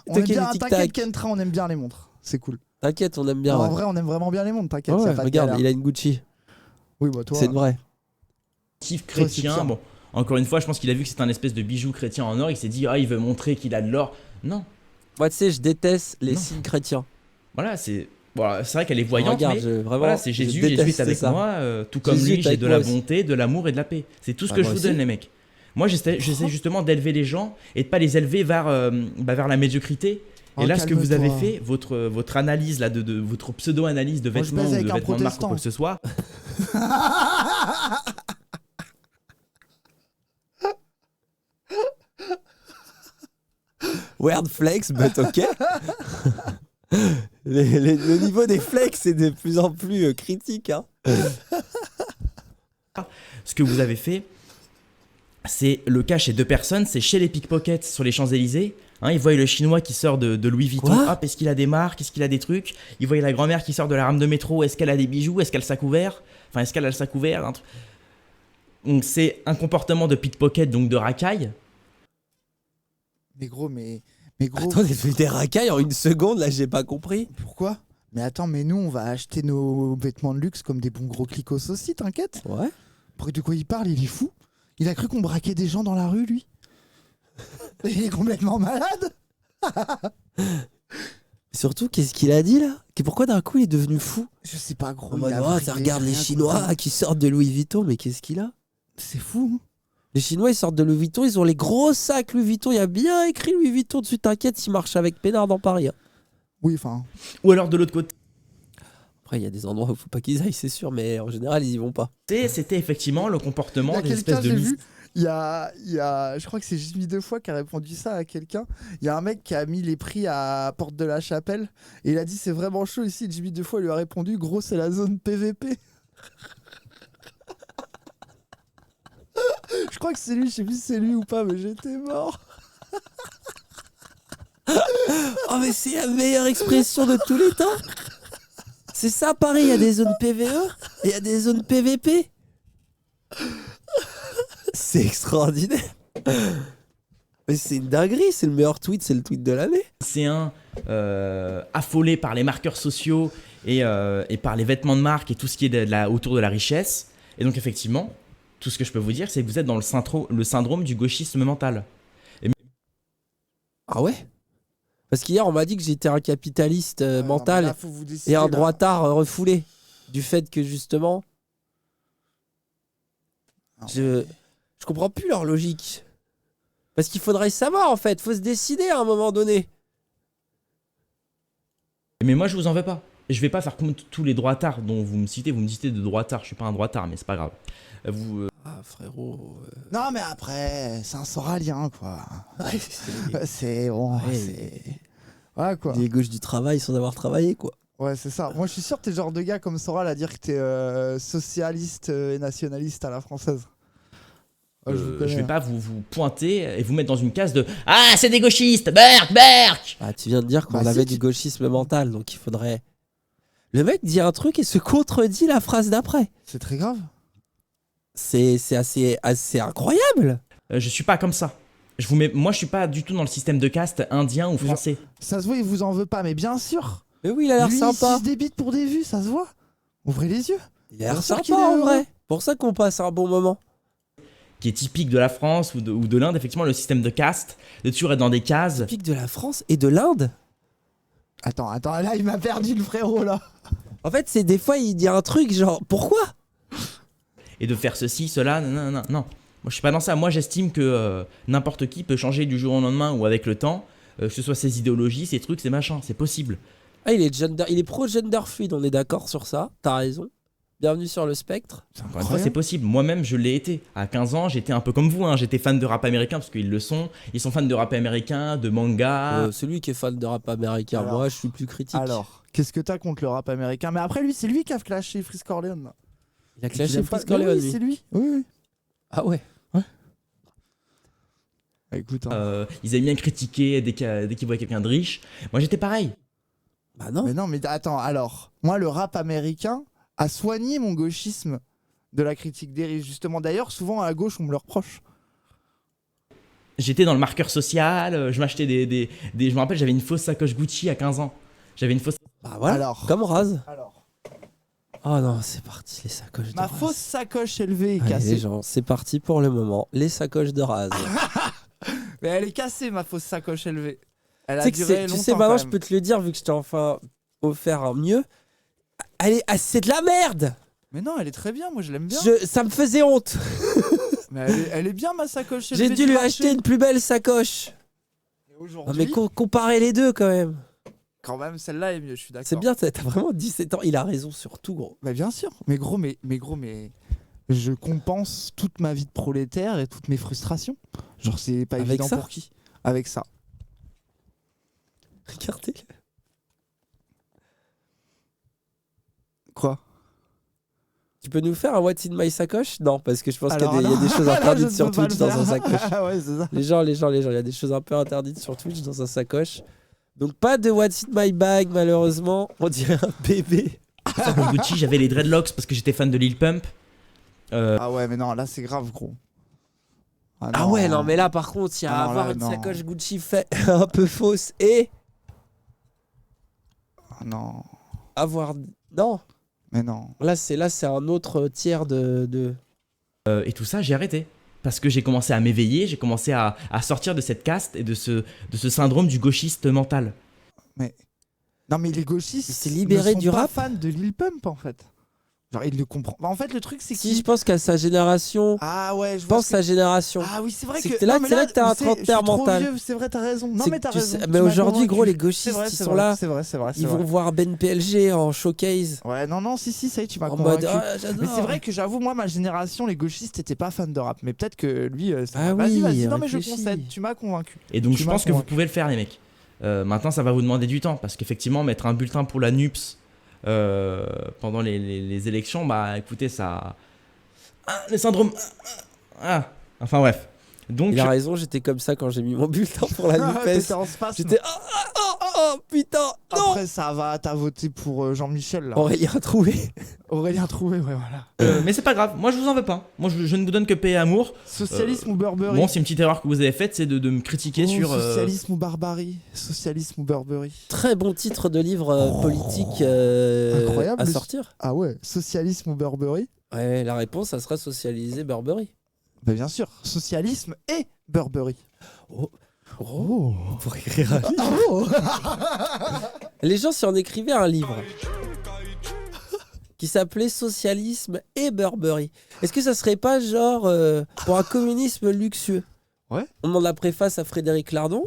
S2: on
S1: Toqué
S2: aime bien,
S1: du tic-tac.
S2: t'inquiète Kentra, on aime bien les montres. C'est cool.
S1: T'inquiète, on aime bien.
S2: En
S1: ouais.
S2: vrai, on aime vraiment bien les montres, t'inquiète.
S1: Ouais,
S2: y a pas de
S1: regarde,
S2: galère.
S1: il a une Gucci.
S2: Oui, bah toi.
S1: C'est une vraie.
S3: Motif
S2: Toi, c'est
S3: chrétien,
S2: pire.
S3: bon, encore une fois, je pense qu'il a vu que c'était un espèce de bijou chrétien en or. Il s'est dit, ah, il veut montrer qu'il a de l'or. Non,
S1: Moi, tu sais, je déteste les
S3: Non.
S1: signes chrétiens.
S3: voilà, c'est vrai qu'elle est voyante,
S1: Regarde,
S3: mais
S1: vraiment,
S3: voilà, c'est
S1: je
S3: Jésus est
S1: déteste
S3: avec
S1: ça.
S3: moi, tout comme
S1: Jésus
S3: lui,
S1: est
S3: j'ai
S1: avec
S3: de
S1: moi
S3: la
S1: aussi.
S3: bonté, de l'amour et de la paix. C'est tout ce
S1: Bah,
S3: que je
S1: moi
S3: vous
S1: aussi.
S3: donne, les mecs. Moi, j'essaie justement d'élever les gens et de pas les élever vers la médiocrité. Et
S2: Oh,
S3: là, ce que vous avez
S2: calme-toi.
S3: fait, votre analyse là, de votre pseudo-analyse de
S2: Moi, je
S3: vêtements
S2: baise
S3: ou
S2: avec
S3: de
S2: un
S3: vêtements de marque ou
S2: protestant.
S3: quoi que ce soit,
S1: Weird flex, but ok. Le niveau des flex est de plus en plus critique. Hein.
S3: ce que vous avez fait, c'est le cas chez deux personnes, c'est chez les pickpockets sur les Champs-Élysées. Hein, ils voient le chinois qui sort de Louis Vuitton,
S1: Quoi
S3: hop, est-ce qu'il a des marques, est-ce qu'il a des trucs. Ils voient la grand-mère qui sort de la rame de métro, est-ce qu'elle a des bijoux, est-ce qu'elle a le sac ouvert. Enfin, est-ce qu'elle a le sac ouvert un truc. Donc c'est un comportement de pickpocket, donc de racaille.
S2: Mais gros, mais Mais gros,
S1: Attends, t'as fait des racailles en une seconde, là, j'ai pas compris.
S2: pourquoi? Mais attends, mais nous, on va acheter nos vêtements de luxe comme des bons gros clicos aussi, t'inquiète.
S1: Ouais.
S2: Après, de quoi il parle? Il est fou. Il a cru qu'on braquait des gens dans la rue, lui. Il est complètement malade.
S1: Surtout, qu'est-ce qu'il a dit, là? Pourquoi d'un coup, il est devenu fou?
S2: Je sais pas, gros.
S1: En
S2: il
S1: mode,
S2: a
S1: oh,
S2: vrillé,
S1: ça regarde les
S2: rien
S1: Chinois
S2: compris.
S1: qui sortent de Louis Vuitton, mais qu'est-ce qu'il a?
S2: C'est fou. Hein.
S1: Les Chinois, ils sortent de Louis Vuitton, ils ont les gros sacs Louis Vuitton. Il y a bien écrit Louis Vuitton dessus, t'inquiète, ils marchent avec Pénard dans Paris. Hein.
S2: Oui, enfin.
S3: Ou alors de l'autre côté,
S1: Après, il y a des endroits où il faut pas qu'ils aillent, c'est sûr, mais en général, ils y vont pas.
S3: c'était effectivement le
S2: Il y
S3: comportement
S2: a
S3: des
S2: quelqu'un,
S3: espèces de
S2: j'ai
S3: listes.
S2: vu. Il y a, je crois que c'est Jimmy Deux-Fois qui a répondu ça à quelqu'un. Il y a un mec qui a mis les prix à Porte de la Chapelle et il a dit c'est vraiment chaud ici. Jimmy Deux-Fois lui a répondu gros, c'est la zone PVP. Je crois que c'est lui, je sais plus si c'est lui ou pas, mais j'étais mort.
S1: Oh, mais c'est la meilleure expression de tous les temps. C'est ça, Paris, il y a des zones PVE et il y a des zones PVP. C'est extraordinaire. Mais c'est une dinguerie, c'est le meilleur tweet, c'est le tweet de l'année.
S3: Lycéens affolés par les marqueurs sociaux et par les vêtements de marque et tout ce qui est autour de la richesse. Et donc effectivement, tout ce que je peux vous dire, c'est que vous êtes dans le syndrome du gauchisme mental.
S1: Ah ouais? Parce qu'hier, on m'a dit que j'étais un capitaliste
S2: Non, mais
S1: mental
S2: là, faut vous décider,
S1: et un
S2: là.
S1: droitard refoulé. Du fait que justement,
S2: Non,
S1: je comprends plus leur logique. Parce qu'il faudrait savoir en fait, faut se décider à un moment donné.
S3: Mais moi, je vous en veux pas. Je vais pas faire comme tous les droitards dont vous me citez de droitard. Je suis pas un droitard, mais c'est pas grave.
S1: Ah frérot.
S2: Non, mais après, c'est un Soralien, quoi.
S1: C'est
S2: C'est bon,
S1: Ouais.
S2: c'est. Ouais, quoi.
S1: des gauches du travail sans avoir travaillé quoi.
S2: Ouais, c'est ça. Moi, je suis sûr que t'es le genre de gars comme Soral à dire que t'es socialiste et nationaliste à la française. Ouais, vous
S3: je
S2: connais,
S3: vais
S2: hein.
S3: pas vous pointer et vous mettre dans une case de ah, c'est des gauchistes, Berk.
S1: Ah, tu viens de dire qu'on
S2: Bah,
S1: avait
S2: si,
S1: du
S2: tu-
S1: gauchisme mental, donc il faudrait. Le mec dit un truc et se contredit la phrase d'après.
S2: C'est très grave.
S1: C'est assez incroyable.
S3: Je suis pas comme ça. Moi, je suis pas du tout dans le système de caste indien ou français.
S2: Ça se voit, il vous en veut pas, mais bien sûr.
S1: Mais oui, il a l'air
S2: Lui,
S1: sympa.
S2: il se débite pour des vues, ça se voit. Ouvrez les yeux.
S1: Il a l'air
S2: Bien sûr
S1: sympa
S2: qu'il est
S1: en
S2: heureux.
S1: vrai. Pour ça qu'on passe un bon moment.
S3: Qui est typique de la France ou de l'Inde, effectivement, le système de caste, de toujours être dans des cases.
S1: Typique de la France et de l'Inde.
S2: Attends, là, il m'a perdu le frérot, là.
S1: En fait, c'est des fois, il dit un truc genre, pourquoi?
S3: Et de faire ceci, cela, non. Moi, je suis pas dans ça. Moi, j'estime que n'importe qui peut changer du jour au lendemain ou avec le temps, que ce soit ses idéologies, ses trucs, ses machins. C'est possible.
S1: Ah, il est pro-gender fluide, on est d'accord sur ça. T'as raison. Bienvenue sur le spectre.
S3: Encore une fois, c'est possible. Moi-même, je l'ai été. À 15 ans, j'étais un peu comme vous. Hein. J'étais fan de rap américain parce qu'ils le sont. Ils sont fans de rap américain, de manga.
S1: Celui qui est fan de rap américain,
S2: Alors-
S1: moi, je suis plus critique.
S2: Alors, qu'est-ce que t'as contre le rap américain? Mais après, lui, c'est lui qui a clashé Freeze Corleone. là.
S1: Il a
S2: Il
S1: clashé
S2: aime pas-
S1: Freeze
S2: Mais
S1: Corleone,
S2: oui,
S1: lui.
S2: c'est lui. Oui.
S1: Ah ouais.
S2: Écoute, hein.
S3: Ils aiment bien critiquer dès qu'ils voient quelqu'un de riche. Moi, j'étais pareil.
S1: Bah non.
S2: Mais non, mais attends, alors, moi, le rap américain a soigné mon gauchisme de la critique des riches. Justement, d'ailleurs, souvent à gauche, on me le reproche.
S3: J'étais dans le marqueur social. Je m'achetais je me rappelle, j'avais une fausse sacoche Gucci à 15 ans. J'avais une fausse.
S1: Bah voilà.
S2: Alors.
S1: Comme Raz.
S2: Alors,
S1: Oh non, c'est parti, les sacoches de
S2: ma
S1: Raz.
S2: fausse sacoche élevée est
S1: Allez,
S2: cassée.
S1: les gens, c'est parti pour le moment. Les sacoches de Raz.
S2: Mais elle est cassée, ma fausse sacoche élevée. Elle a
S1: Tu sais que
S2: duré
S1: c'est-
S2: longtemps.
S1: tu sais, maintenant,
S2: quand
S1: je
S2: même.
S1: peux te le dire, vu que je t'ai enfin offert un mieux. Allez, c'est de la merde.
S2: Mais non, elle est très bien, moi je l'aime bien.
S1: Ça me faisait honte.
S2: Mais elle est bien, ma sacoche élevée.
S1: J'ai dû
S2: du
S1: lui
S2: marché.
S1: acheter une plus belle sacoche.
S2: Et
S1: Non,
S2: aujourd'hui,
S1: mais comparer les deux quand même.
S2: quand même, celle-là est mieux, je suis d'accord.
S1: C'est bien, t'as vraiment 17 ans. Il a raison sur tout, gros.
S2: Bah bien sûr. Mais gros, mais je compense toute ma vie de prolétaire et toutes mes frustrations. Genre, c'est pas
S1: Avec
S2: évident
S1: ça
S2: pour qui? Avec ça.
S1: Regardez.
S2: Quoi?
S1: Tu peux nous faire un What's in my sacoche? Non, parce que je pense qu'il y
S2: Alors
S1: a des
S2: là-
S1: choses
S2: là,
S1: interdites
S2: je
S1: sur
S2: peux pas
S1: Twitch
S2: le
S1: dans un
S2: faire.
S1: sacoche.
S2: Ouais, c'est ça.
S1: Les gens, il y a des choses un peu interdites sur Twitch dans un sacoche. Donc pas de What's in my bag, malheureusement. On dirait un bébé.
S3: Sur mon Gucci, j'avais les dreadlocks parce que j'étais fan de Lil Pump.
S2: Ah ouais, mais non, là c'est grave, gros.
S1: Ah ouais, non, mais là, par contre, il y a
S2: Ah non,
S1: avoir
S2: là,
S1: une
S2: non.
S1: sacoche Gucci fait un peu fausse et
S2: Ah non,
S1: avoir... Non,
S2: mais non.
S1: là, c'est un autre tiers de...
S3: Et tout ça, j'ai arrêté. Parce que j'ai commencé à m'éveiller, j'ai commencé à sortir de cette caste et de ce syndrome du gauchiste mental.
S2: Non, mais les gauchistes
S1: Il s'est libéré
S2: ne sont
S1: du
S2: pas
S1: rap.
S2: fans de Lil Pump, en fait. Genre, ils le comprennent. Bah, en fait, le truc, c'est
S1: Si,
S2: qu'il...
S1: je pense qu'à sa génération...
S2: Ah ouais, je
S1: Je
S2: vois
S1: pense
S2: ce que-
S1: sa génération.
S2: Ah oui, c'est vrai
S1: C'est
S2: que...
S1: que t'es là,
S2: non, mais
S1: c'est vrai que t'as un
S2: je sais, je suis
S1: trentenaire
S2: trop
S1: mental.
S2: vieux, c'est vrai, t'as raison. Non,
S1: C'est
S2: mais
S1: que
S2: t'as
S1: tu
S2: raison.
S1: sais-
S2: tu
S1: mais
S2: m'as
S1: aujourd'hui,
S2: convaincu.
S1: gros, les
S2: C'est
S1: gauchistes,
S2: vrai,
S1: ils
S2: c'est
S1: sont
S2: vrai,
S1: là.
S2: C'est vrai, c'est vrai, c'est
S1: Ils
S2: vrai.
S1: vont voir Ben PLG en showcase.
S2: Ouais, non, si, ça y est, tu m'as
S1: En
S2: convaincu.
S1: mode, ah, j'adore.
S2: Mais c'est vrai que j'avoue, moi, ma génération, les gauchistes n'étaient pas fans de rap. Mais peut-être que lui,
S1: Ah
S2: vas-y,
S1: oui,
S2: non, mais je
S1: réfléchis.
S2: concède, tu m'as convaincu.
S3: Et donc
S2: Tu
S3: je
S2: m'as
S3: pense que vous
S2: convaincu.
S3: pouvez le faire, les mecs. Maintenant, ça va vous demander du temps. Parce qu'effectivement, mettre un bulletin pour la NUPS pendant les élections, bah écoutez, ça... Ah, le syndrome... Enfin bref. Donc,
S1: Il a raison, j'étais comme ça quand j'ai mis mon bulletin pour la
S2: T'étais
S1: NUPES.
S2: en spasme.
S1: J'étais oh putain, non.
S2: Après, ça va, t'as voté pour Jean-Michel, là.
S1: Aurélien Trouvé.
S2: Aurélien Trouvé, ouais, voilà.
S3: mais c'est pas grave. Moi, je vous en veux pas. Moi, je ne vous donne que paix et amour.
S2: Socialisme ou Burberry?
S3: Bon, c'est une petite erreur que vous avez faite, c'est de me critiquer
S2: Oh,
S3: sur...
S2: Socialisme ou barbarie? Socialisme ou Burberry?
S1: Très bon titre de livre politique
S2: Incroyable.
S1: à sortir.
S2: Ah ouais, socialisme ou Burberry?
S1: Ouais, la réponse, ça sera socialiser Burberry.
S2: Bah bien sûr, socialisme et Burberry.
S1: Oh, on pourrait écrire un livre.
S2: Oh.
S1: Les gens, si on écrivait un livre qui s'appelait Socialisme et Burberry, est-ce que ça serait pas genre pour un communisme luxueux?
S2: Ouais.
S1: On demande la préface à Frédéric Lardon.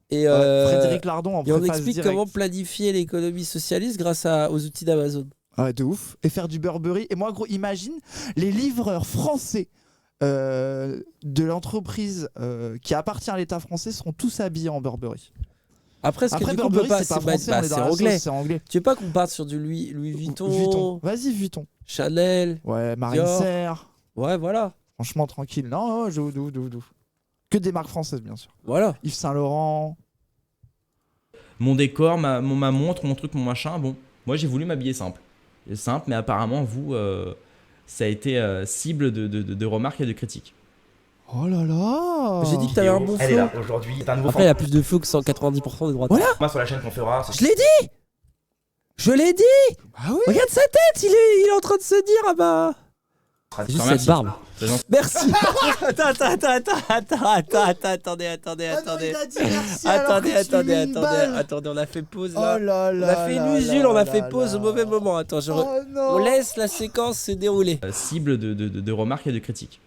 S1: Et,
S2: Frédéric Lardon en
S1: et on
S2: préface
S1: explique
S2: direct.
S1: comment planifier l'économie socialiste grâce aux outils d'Amazon.
S2: Ouais, de ouf. Et faire du Burberry. Et moi, gros, imagine les livreurs français de l'entreprise qui appartient à l'État français seront tous habillés en Burberry.
S1: Après, ce que
S2: Après,
S1: du coup, on peut
S2: Burberry,
S1: pas,
S2: c'est pas français, on est
S1: c'est
S2: dans la sauce,
S1: anglais.
S2: c'est anglais.
S1: Tu veux pas qu'on parte sur du Louis Vuitton,
S2: Vuitton. Vas-y, Vuitton.
S1: Chanel?
S2: Ouais, Marine
S1: Dior.
S2: Serre.
S1: Ouais, voilà.
S2: Franchement, tranquille. Non, je que des marques françaises, bien sûr.
S1: Voilà.
S2: Yves Saint Laurent.
S3: Mon décor, ma montre, mon truc, mon machin. Bon, moi, j'ai voulu m'habiller simple. Simple, mais apparemment, vous, ça a été cible de remarques et de critiques.
S2: Oh là là.
S1: J'ai dit que t'avais un bon
S4: Elle est
S1: flow.
S4: là, aujourd'hui, c'est un nouveau
S1: Après, il a plus de flow que 190% des droits.
S2: Voilà.
S4: format sur la chaîne qu'on fera.
S1: Je l'ai dit. Je l'ai dit.
S2: Ah oui.
S1: Regarde sa tête, il est en train de se dire, ah bah... C'est juste
S3: Merci.
S1: cette barbe.
S3: C'est gentil.
S1: Merci. Attendez. Attendez, on a fait pause là.
S2: Oh là là.
S1: On a fait une usule, on a fait pause au mauvais moment. Attends,
S2: Oh non.
S1: on laisse la séquence se dérouler.
S3: Cible de remarques et de critiques.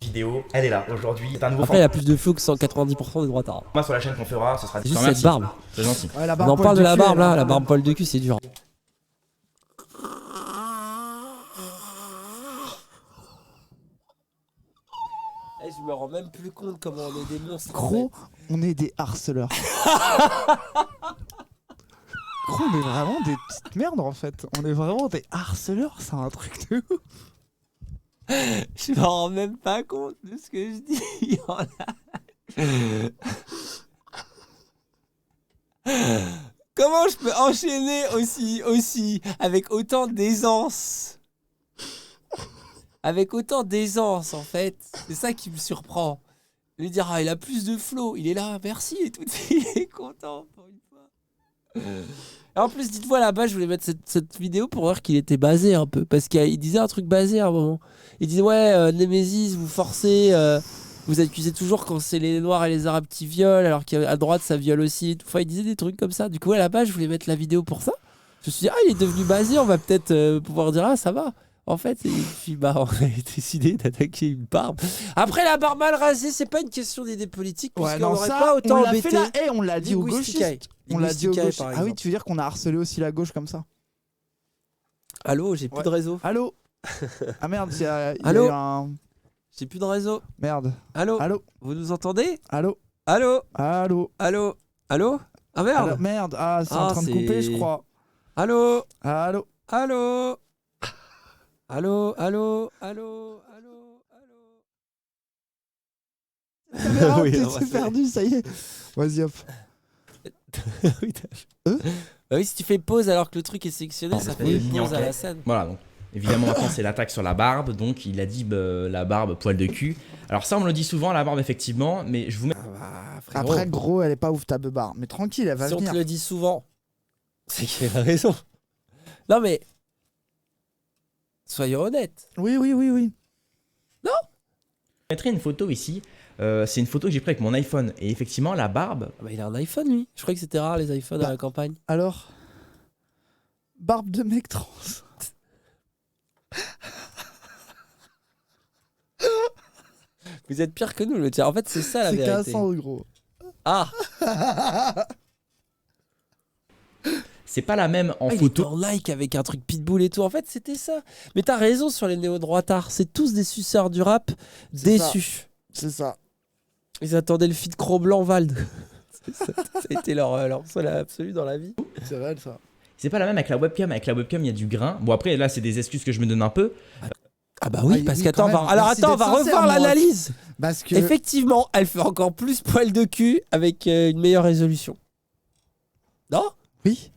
S4: Vidéo, elle est là, aujourd'hui, c'est un nouveau
S1: Après, il a plus de flow que 190% des droits.
S4: format sur la chaîne qu'on fera. Ce sera
S1: C'est juste
S3: Merci.
S1: cette barbe.
S3: C'est gentil.
S2: Ouais, la
S1: On
S2: barbe
S1: en
S2: poil
S1: parle de la
S2: cul,
S1: barbe
S2: elle,
S1: là,
S2: hein.
S1: la barbe poil de cul, c'est dur. Je me rends même plus compte comment on est des monstres.
S2: Gros, on est des harceleurs. Gros, on est vraiment des petites merdes en fait. On est vraiment des harceleurs, c'est un truc de ouf.
S1: Je me rends même pas compte de ce que je dis. Il y en a. Comment je peux enchaîner aussi avec autant d'aisance? Avec autant d'aisance en fait. C'est ça qui me surprend. Lui dire il a plus de flow, il est là, merci et tout. Il est content pour une fois. Et en plus, dites-moi là-bas, je voulais mettre cette vidéo pour voir qu'il était basé un peu. Parce qu'il disait un truc basé à un moment. Il disait ouais, Nemesis, vous forcez, vous accusez toujours quand c'est les Noirs et les Arabes qui violent, alors qu'à droite ça viole aussi. Enfin, il disait des trucs comme ça. Du coup, à la base, je voulais mettre la vidéo pour ça. Je me suis dit, il est devenu basé, on va peut-être pouvoir dire, ça va. En fait, et puis, on a décidé d'attaquer une barbe. Après, la barbe mal rasée, c'est pas une question d'idée politique, puisqu'on n'aurait pas autant
S2: on l'a
S1: embêté.
S2: fait là, et on l'a dit aux gauchistes. On l'a dit aux
S1: Linguisticae,
S2: gauchistes.
S1: par
S2: Ah oui,
S1: exemple.
S2: tu veux dire qu'on a harcelé aussi la gauche comme ça?
S1: Allô, j'ai plus
S2: Ouais.
S1: de réseau.
S2: Allô. Ah merde, il y a
S1: Allô.
S2: eu un...
S1: J'ai plus de réseau.
S2: Merde.
S1: Allô.
S2: Allô.
S1: Vous nous entendez?
S2: Allô.
S1: Allô.
S2: Allô.
S1: Allô. Allô. Ah merde.
S2: Allô. Merde. Ah, c'est en train de couper, je crois.
S1: Allô.
S2: Allô.
S1: Allô. Allô. Allô. Allô. Allô.
S2: Caméra,
S1: Oui,
S2: t'es
S1: non, c'est-
S2: perdu, ça y est. Vas-y, hop.
S1: Oui, bah oui, si tu fais pause alors que le truc est sélectionné, ça fait
S3: Oui.
S1: pause à la scène.
S3: Voilà, donc Évidemment, maintenant, c'est l'attaque sur la barbe. Donc, il a dit la barbe, poil de cul. Alors, ça, on me le dit souvent, la barbe, effectivement. Mais je vous mets.
S1: Ah bah, frérot,
S2: Après, gros, elle est pas ouf ta beubare. Mais tranquille, elle va
S1: si on
S2: venir.
S1: te le dit souvent, c'est qu'il a raison. Non mais, soyons honnêtes.
S2: Oui, oui, oui, oui.
S3: Je mettrai une photo ici. C'est une photo que j'ai prise avec mon iPhone. Et effectivement, la barbe.
S1: Ah bah, il a un iPhone lui. Je croyais que c'était rare les iPhones à la campagne.
S2: Alors, barbe de mec trans.
S1: Vous êtes pire que nous, le tien. En fait, c'est ça la
S2: C'est
S1: vérité.
S2: 1500 gros.
S1: Ah,
S3: C'est pas la même en
S1: il était
S3: photo.
S1: en like avec un truc pitbull et tout. En fait, c'était ça. Mais t'as raison sur les néo-droitards. C'est tous des suceurs du rap
S2: C'est
S1: déçus.
S2: C'est ça.
S1: Ils attendaient le feat Cro-Blanc-Vald. ça a été leur seul absolu dans la vie.
S2: C'est réel ça.
S3: C'est pas la même avec la webcam. Avec la webcam, il y a du grain. Bon, après, là, c'est des excuses que je me donne un peu.
S1: Ah bah oui,
S2: Ah,
S1: parce
S2: oui,
S1: qu'attends,
S2: quand même.
S1: alors
S2: Merci
S1: attends, on
S2: d'être
S1: va
S2: sincère,
S1: revoir
S2: mon ref.
S1: l'analyse.
S2: Parce que.
S1: Effectivement, elle fait encore plus poil de cul avec une meilleure résolution. Non?
S2: Oui.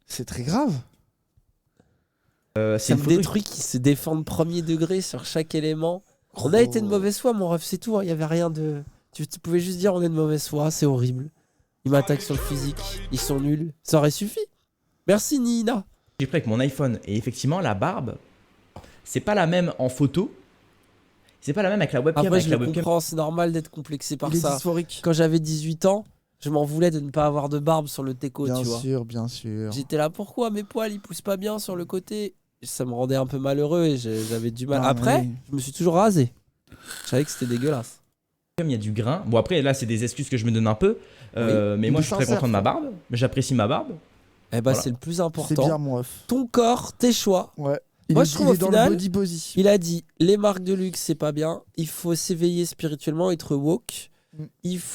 S2: C'est très grave.
S3: C'est
S1: C'est
S3: une photo.
S1: des trucs qui se défendent premier degré sur chaque élément. On
S2: Oh.
S1: a été de mauvaise foi, mon ref, c'est tout. Il y avait rien de. Tu pouvais juste dire on est de mauvaise foi, c'est horrible. Ils m'attaquent sur le physique, ils sont nuls. Ça aurait suffi. Merci Nina.
S3: J'ai pris avec mon iPhone. Et effectivement, la barbe, c'est pas la même en photo. C'est pas la même avec la webcam.
S1: Après,
S3: Avec
S1: je
S3: la
S1: le
S3: webcam.
S1: comprends, c'est normal d'être complexé par
S2: Il est
S1: ça.
S2: dysphorique.
S1: Quand j'avais 18 ans, je m'en voulais de ne pas avoir de barbe sur le teco,
S2: Bien
S1: tu vois.
S2: sûr, bien sûr.
S1: J'étais là, pourquoi mes poils ils poussent pas bien sur le côté? Ça me rendait un peu malheureux et j'avais du mal.
S2: Non,
S1: Après,
S2: mais-
S1: je me suis toujours rasé. Je savais que c'était dégueulasse.
S3: Il y a du grain. Bon, après, là, c'est des excuses que je me donne un peu. Mais
S2: Il
S3: moi,
S2: est
S3: je suis très
S2: sincère,
S3: content de ma barbe. J'apprécie ma barbe.
S1: Eh ben,
S3: Voilà.
S1: c'est le plus
S2: C'est
S1: important.
S2: bien, mon ref.
S1: Ton corps, tes choix.
S2: Ouais.
S1: Moi,
S2: est,
S1: je trouve
S2: il
S1: au
S2: est dans
S1: final,
S2: le body body.
S1: Il a dit les marques de luxe, c'est pas bien. Il faut s'éveiller spirituellement, être woke.
S2: Mm.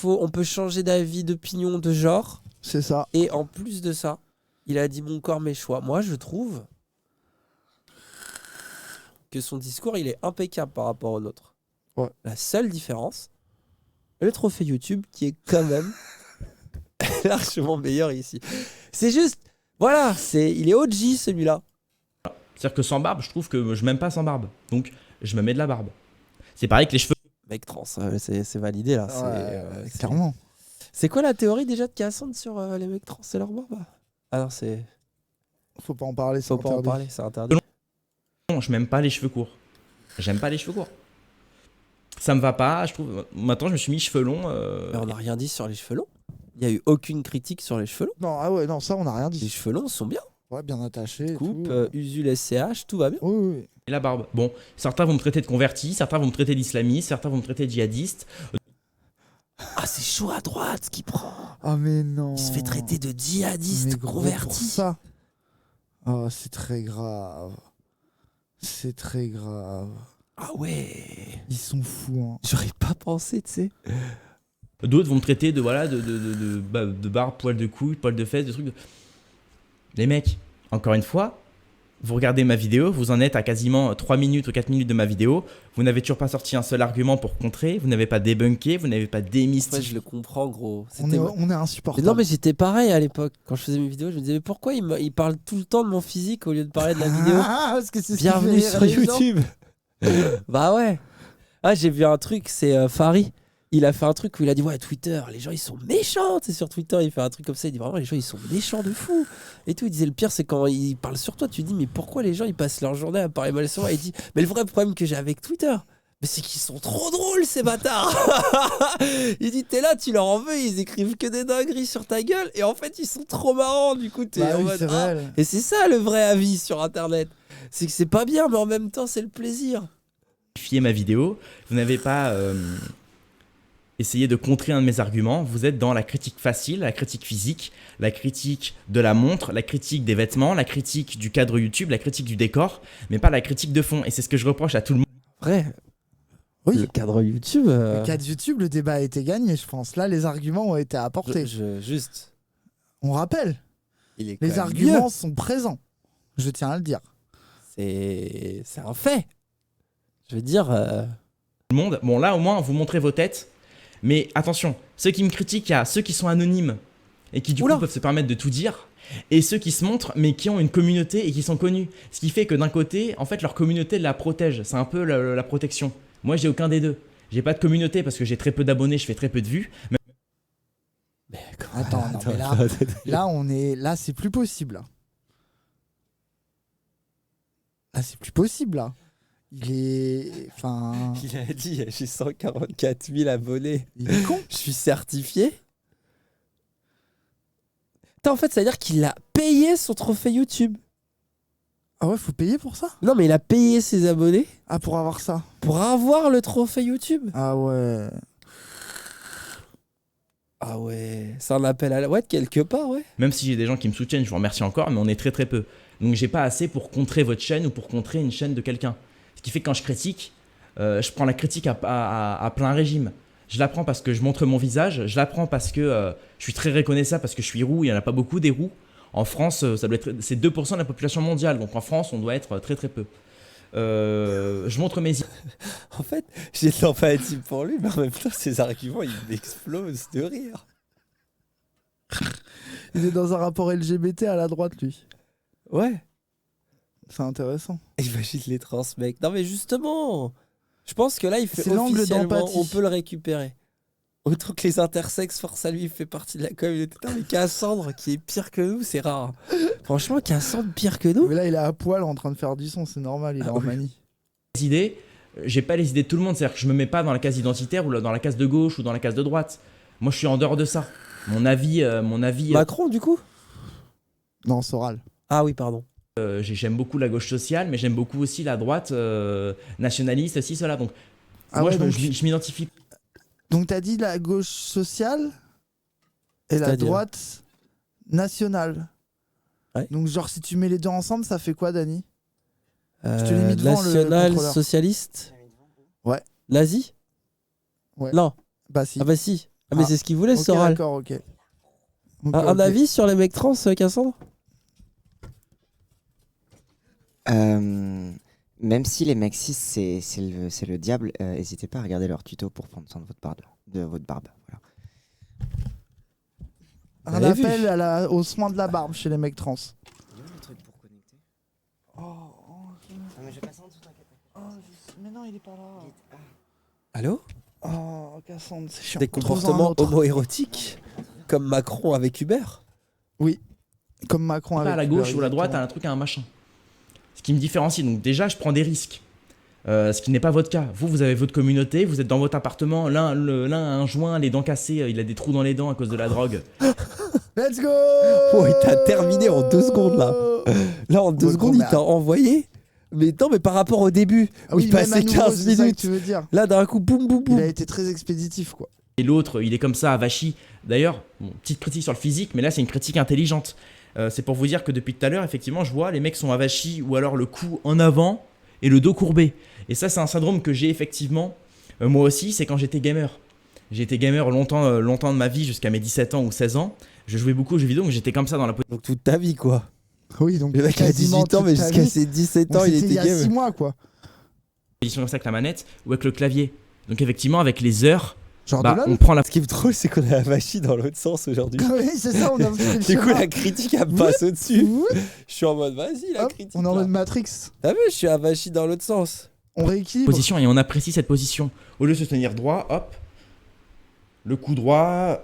S1: On peut changer d'avis, d'opinion, de genre.
S2: C'est ça.
S1: Et en plus de ça, il a dit mon corps, mes choix. Moi, je trouve que son discours, il est impeccable par rapport au nôtre.
S2: Ouais.
S1: La seule différence, le trophée YouTube qui est quand même largement meilleur ici. C'est juste, voilà, il est OG celui-là.
S3: C'est-à-dire que sans barbe, je trouve que je m'aime pas sans barbe. Donc, je me mets de la barbe. C'est pareil que les cheveux.
S1: Mec trans, c'est validé là.
S2: Clairement.
S1: C'est quoi la théorie déjà de Cassandre sur les mecs trans et leur barbe? Ah non,
S2: Faut pas en parler, c'est
S1: faut pas en
S2: interdit.
S1: parler, c'est interdit.
S3: Non, je m'aime pas les cheveux courts. J'aime pas les cheveux courts. Ça me va pas, je trouve. Maintenant, je me suis mis cheveux longs.
S1: Mais on n'a rien dit sur les cheveux longs. Il y a eu aucune critique sur les cheveux longs.
S2: Non, ah ouais, non, ça, on a rien
S1: Les
S2: dit.
S1: cheveux longs sont bien.
S2: Ouais, bien attaché. et
S1: Coupe,
S2: tout.
S1: usul SCH, tout va bien.
S2: Oui, oui, oui.
S3: Et la barbe. Bon, certains vont me traiter de converti, certains vont me traiter d'islamiste, certains vont me traiter de djihadiste.
S1: Ah, c'est chaud à droite ce qu'il prend.
S2: Ah, mais non.
S1: Il se fait traiter de djihadiste
S2: Mais gros, pour
S1: converti.
S2: ça. Oh, c'est très grave. C'est très grave.
S1: Ah ouais.
S2: Ils sont fous, hein.
S1: J'aurais pas pensé, tu sais.
S3: D'autres vont me traiter de voilà de barbe, poil de couille, poil de fesses, de trucs. Les mecs, encore une fois, vous regardez ma vidéo, vous en êtes à quasiment 3 minutes ou 4 minutes de ma vidéo, vous n'avez toujours pas sorti un seul argument pour contrer, vous n'avez pas débunké, vous n'avez pas
S1: Ouais, je
S3: démystifié.
S1: le comprends, gros.
S2: On est, on est
S1: Mais
S2: insupportable.
S1: non, mais j'étais pareil à l'époque. Quand je faisais mes vidéos, je me disais, mais pourquoi il parle tout le temps de mon physique au lieu de parler de la vidéo?
S2: Ah, parce que c'est ce qui
S1: Bienvenue
S2: fait
S1: sur
S2: rire les gens.
S1: YouTube. Bah ouais. Ah, j'ai vu un truc, c'est Fari. Il a fait un truc où il a dit, ouais, Twitter, les gens ils sont méchants. C'est sur Twitter, il fait un truc comme ça. Il dit vraiment, les gens ils sont méchants de fou. Et tout. Il disait, le pire, c'est quand ils parlent sur toi, tu dis, mais pourquoi les gens ils passent leur journée à parler mal sur moi? Il dit, mais le vrai problème que j'ai avec Twitter, mais c'est qu'ils sont trop drôles, ces bâtards. Il dit, t'es là, tu leur en veux, ils écrivent que des dingueries sur ta gueule. Et en fait, ils sont trop marrants. Du coup, t'es
S2: Bah
S1: en
S2: oui,
S1: mode,
S2: c'est
S1: ah.
S2: réel.
S1: Et c'est ça le vrai avis sur Internet. C'est que c'est pas bien, mais en même temps, c'est le plaisir.
S3: Ma vidéo, vous n'avez pas essayé de contrer un de mes arguments, vous êtes dans la critique facile, la critique physique, la critique de la montre, la critique des vêtements, la critique du cadre YouTube, la critique du décor, mais pas la critique de fond. Et c'est ce que je reproche à tout le monde.
S1: Vrai.
S2: Oui.
S1: Le cadre YouTube.
S2: Le cas de YouTube, le débat a été gagné, je pense. Là, les arguments ont été apportés.
S1: Juste.
S2: On rappelle,
S1: Il est quand
S2: les
S1: même
S2: arguments
S1: mieux.
S2: sont présents. Je tiens à le dire.
S1: C'est un fait. Je veux dire.
S3: Tout le monde. Bon, là, au moins, vous montrez vos têtes. Mais attention, ceux qui me critiquent, il y a ceux qui sont anonymes et qui, du
S1: Oula.
S3: coup, peuvent se permettre de tout dire. et ceux qui se montrent mais qui ont une communauté et qui sont connus. Ce qui fait que d'un côté, en fait, leur communauté la protège. C'est un peu la protection. Moi, j'ai aucun des deux. J'ai pas de communauté parce que j'ai très peu d'abonnés, je fais très peu de vues.
S1: Mais comment-
S2: Attends, non, mais là, c'est plus possible. Là, c'est plus possible, là. Il est... Enfin...
S1: Il a dit j'ai 144 000 abonnés.
S2: Il est con.
S1: Je suis certifié. Putain, en fait, ça veut dire qu'il a payé son trophée YouTube.
S2: Ah ouais, faut payer pour ça?
S1: Non, mais il a payé ses abonnés
S2: Ah, pour avoir ça.
S1: pour avoir le trophée YouTube.
S2: Ah ouais.
S1: Ah ouais, c'est un appel à la ouate quelque part, ouais.
S3: Même si j'ai des gens qui me soutiennent, je vous remercie encore, mais on est très très peu. Donc j'ai pas assez pour contrer votre chaîne ou pour contrer une chaîne de quelqu'un. Ce qui fait que quand je critique, je prends la critique à plein régime. Je la prends parce que je montre mon visage, je la prends parce que je suis très reconnaissable, parce que je suis roux, il n'y en a pas beaucoup des roux. En France, c'est 2% de la population mondiale, donc en France, on doit être très très peu. Je montre mes...
S1: En fait, j'ai de l'empathie pour lui, mais en même temps, ses arguments, ils m'explosent de rire.
S2: Il est dans un rapport LGBT à la droite, lui.
S1: Ouais.
S2: C'est intéressant.
S1: Imagine les trans, mec. Non, mais justement, je pense que là, il fait
S2: C'est l'angle
S1: officiellement,
S2: d'empathie.
S1: on peut le récupérer. Autant que les intersexes, force à lui, il fait partie de la communauté. Putain, mais Cassandre, qui est pire que nous, c'est rare. Franchement, Cassandre, pire que nous.
S2: Mais là, il est à poil en train de faire du son, c'est normal, il est en manie.
S3: idées, j'ai pas les idées de tout le monde, c'est-à-dire que je me mets pas dans la case identitaire ou dans la case de gauche ou dans la case de droite. Moi, je suis en dehors de ça. Mon avis,
S1: Macron, du coup?
S2: Non, Soral.
S1: Ah oui, pardon.
S3: j'aime beaucoup la gauche sociale, mais j'aime beaucoup aussi la droite nationaliste, ci, cela. Donc,
S2: Ah
S3: moi,
S2: ouais, donc-
S3: je m'identifie.
S2: Donc t'as dit la gauche sociale et la
S1: C'est-à-dire
S2: droite nationale.
S1: Ouais.
S2: Donc genre si tu mets les deux ensemble, ça fait quoi, Dani? Je te l'ai mis devant, le
S1: National
S2: contrôleur.
S1: socialiste.
S2: Ouais.
S1: Nazi.
S2: Ouais.
S1: Non.
S2: Bah si.
S1: Ah bah si. Ah, mais
S2: Ah.
S1: c'est ce qu'il voulait,
S2: Ok,
S1: Soral.
S2: d'accord, ok. Ok,
S1: Un
S2: ok.
S1: avis sur les mecs trans, Cassandre?
S5: Même si les mecs cis c'est le diable, n'hésitez pas à regarder leur tuto pour prendre soin de votre barbe. Voilà.
S2: Un
S1: Vous avez vu
S2: appel aux soins de la barbe chez les mecs trans. Mais non, il est pas là.
S1: Allô?
S2: Oh, Cassandre, c'est chiant.
S1: Des
S2: Trouve-en un
S1: comportements
S2: autre.
S1: homo-érotiques, comme Macron avec Hubert.
S2: Comme Macron
S3: Pas
S2: avec
S3: à la gauche
S2: Uber,
S3: ou à la droite, à
S2: exactement.
S3: un truc, à un machin. Ce qui me différencie. Donc, déjà, je prends des risques. Ce qui n'est pas votre cas. Vous avez votre communauté, vous êtes dans votre appartement. L'un a un joint, les dents cassées, il a des trous dans les dents à cause de la drogue.
S2: Let's go!
S1: Oh, il t'a terminé en 2 secondes, là. Là, en 2
S2: Ouais,
S1: secondes,
S2: gros,
S1: il t'a envoyé. Mais non, mais par rapport au début,
S2: Ah
S1: où
S2: oui,
S1: il
S2: même à
S1: passait
S2: nouveau,
S1: 15
S2: c'est ça que
S1: minutes.
S2: tu veux dire.
S1: Là, d'un coup, boum, boum,
S2: Il
S1: boum.
S2: a été très expéditif, quoi.
S3: Et l'autre, il est comme ça, avachi. D'ailleurs, bon, petite critique sur le physique, mais là, c'est une critique intelligente. C'est pour vous dire que depuis tout à l'heure, effectivement, je vois les mecs sont avachis ou alors le cou en avant et le dos courbé. Et ça, c'est un syndrome que j'ai effectivement, moi aussi, c'est quand j'étais gamer. J'ai été gamer longtemps de ma vie, jusqu'à mes 17 ans ou 16 ans. Je jouais beaucoup aux jeux vidéo, donc j'étais comme ça dans la position.
S1: Donc, toute ta vie, quoi.
S2: Oui, donc
S1: Le mec a
S2: quasiment
S1: 18 ans,
S2: toute
S1: mais
S2: ta
S1: jusqu'à
S2: vie.
S1: ses 17
S2: Bon,
S1: ans, il
S2: c'était
S1: était
S2: il y a 6
S1: game.
S2: mois, quoi.
S3: Comme ça avec la manette ou avec le clavier. Donc effectivement, avec les heures,
S2: Genre
S3: bah,
S2: de
S3: on
S2: LOL.
S3: prend la
S1: Ce qui est drôle, c'est qu'on a avachi dans l'autre sens aujourd'hui.
S2: Oui, c'est ça, on a fait le
S1: Du coup,
S2: schéma.
S1: la critique, elle passe au-dessus.
S2: Oui.
S1: Je suis en mode, vas-y, la
S2: Hop,
S1: critique.
S2: on est en
S1: là.
S2: mode Matrix.
S1: T'as vu, je suis avachi dans l'autre sens.
S2: On rééquilibre.
S3: position et on apprécie cette position. Au lieu de se tenir droit, hop, le cou droit,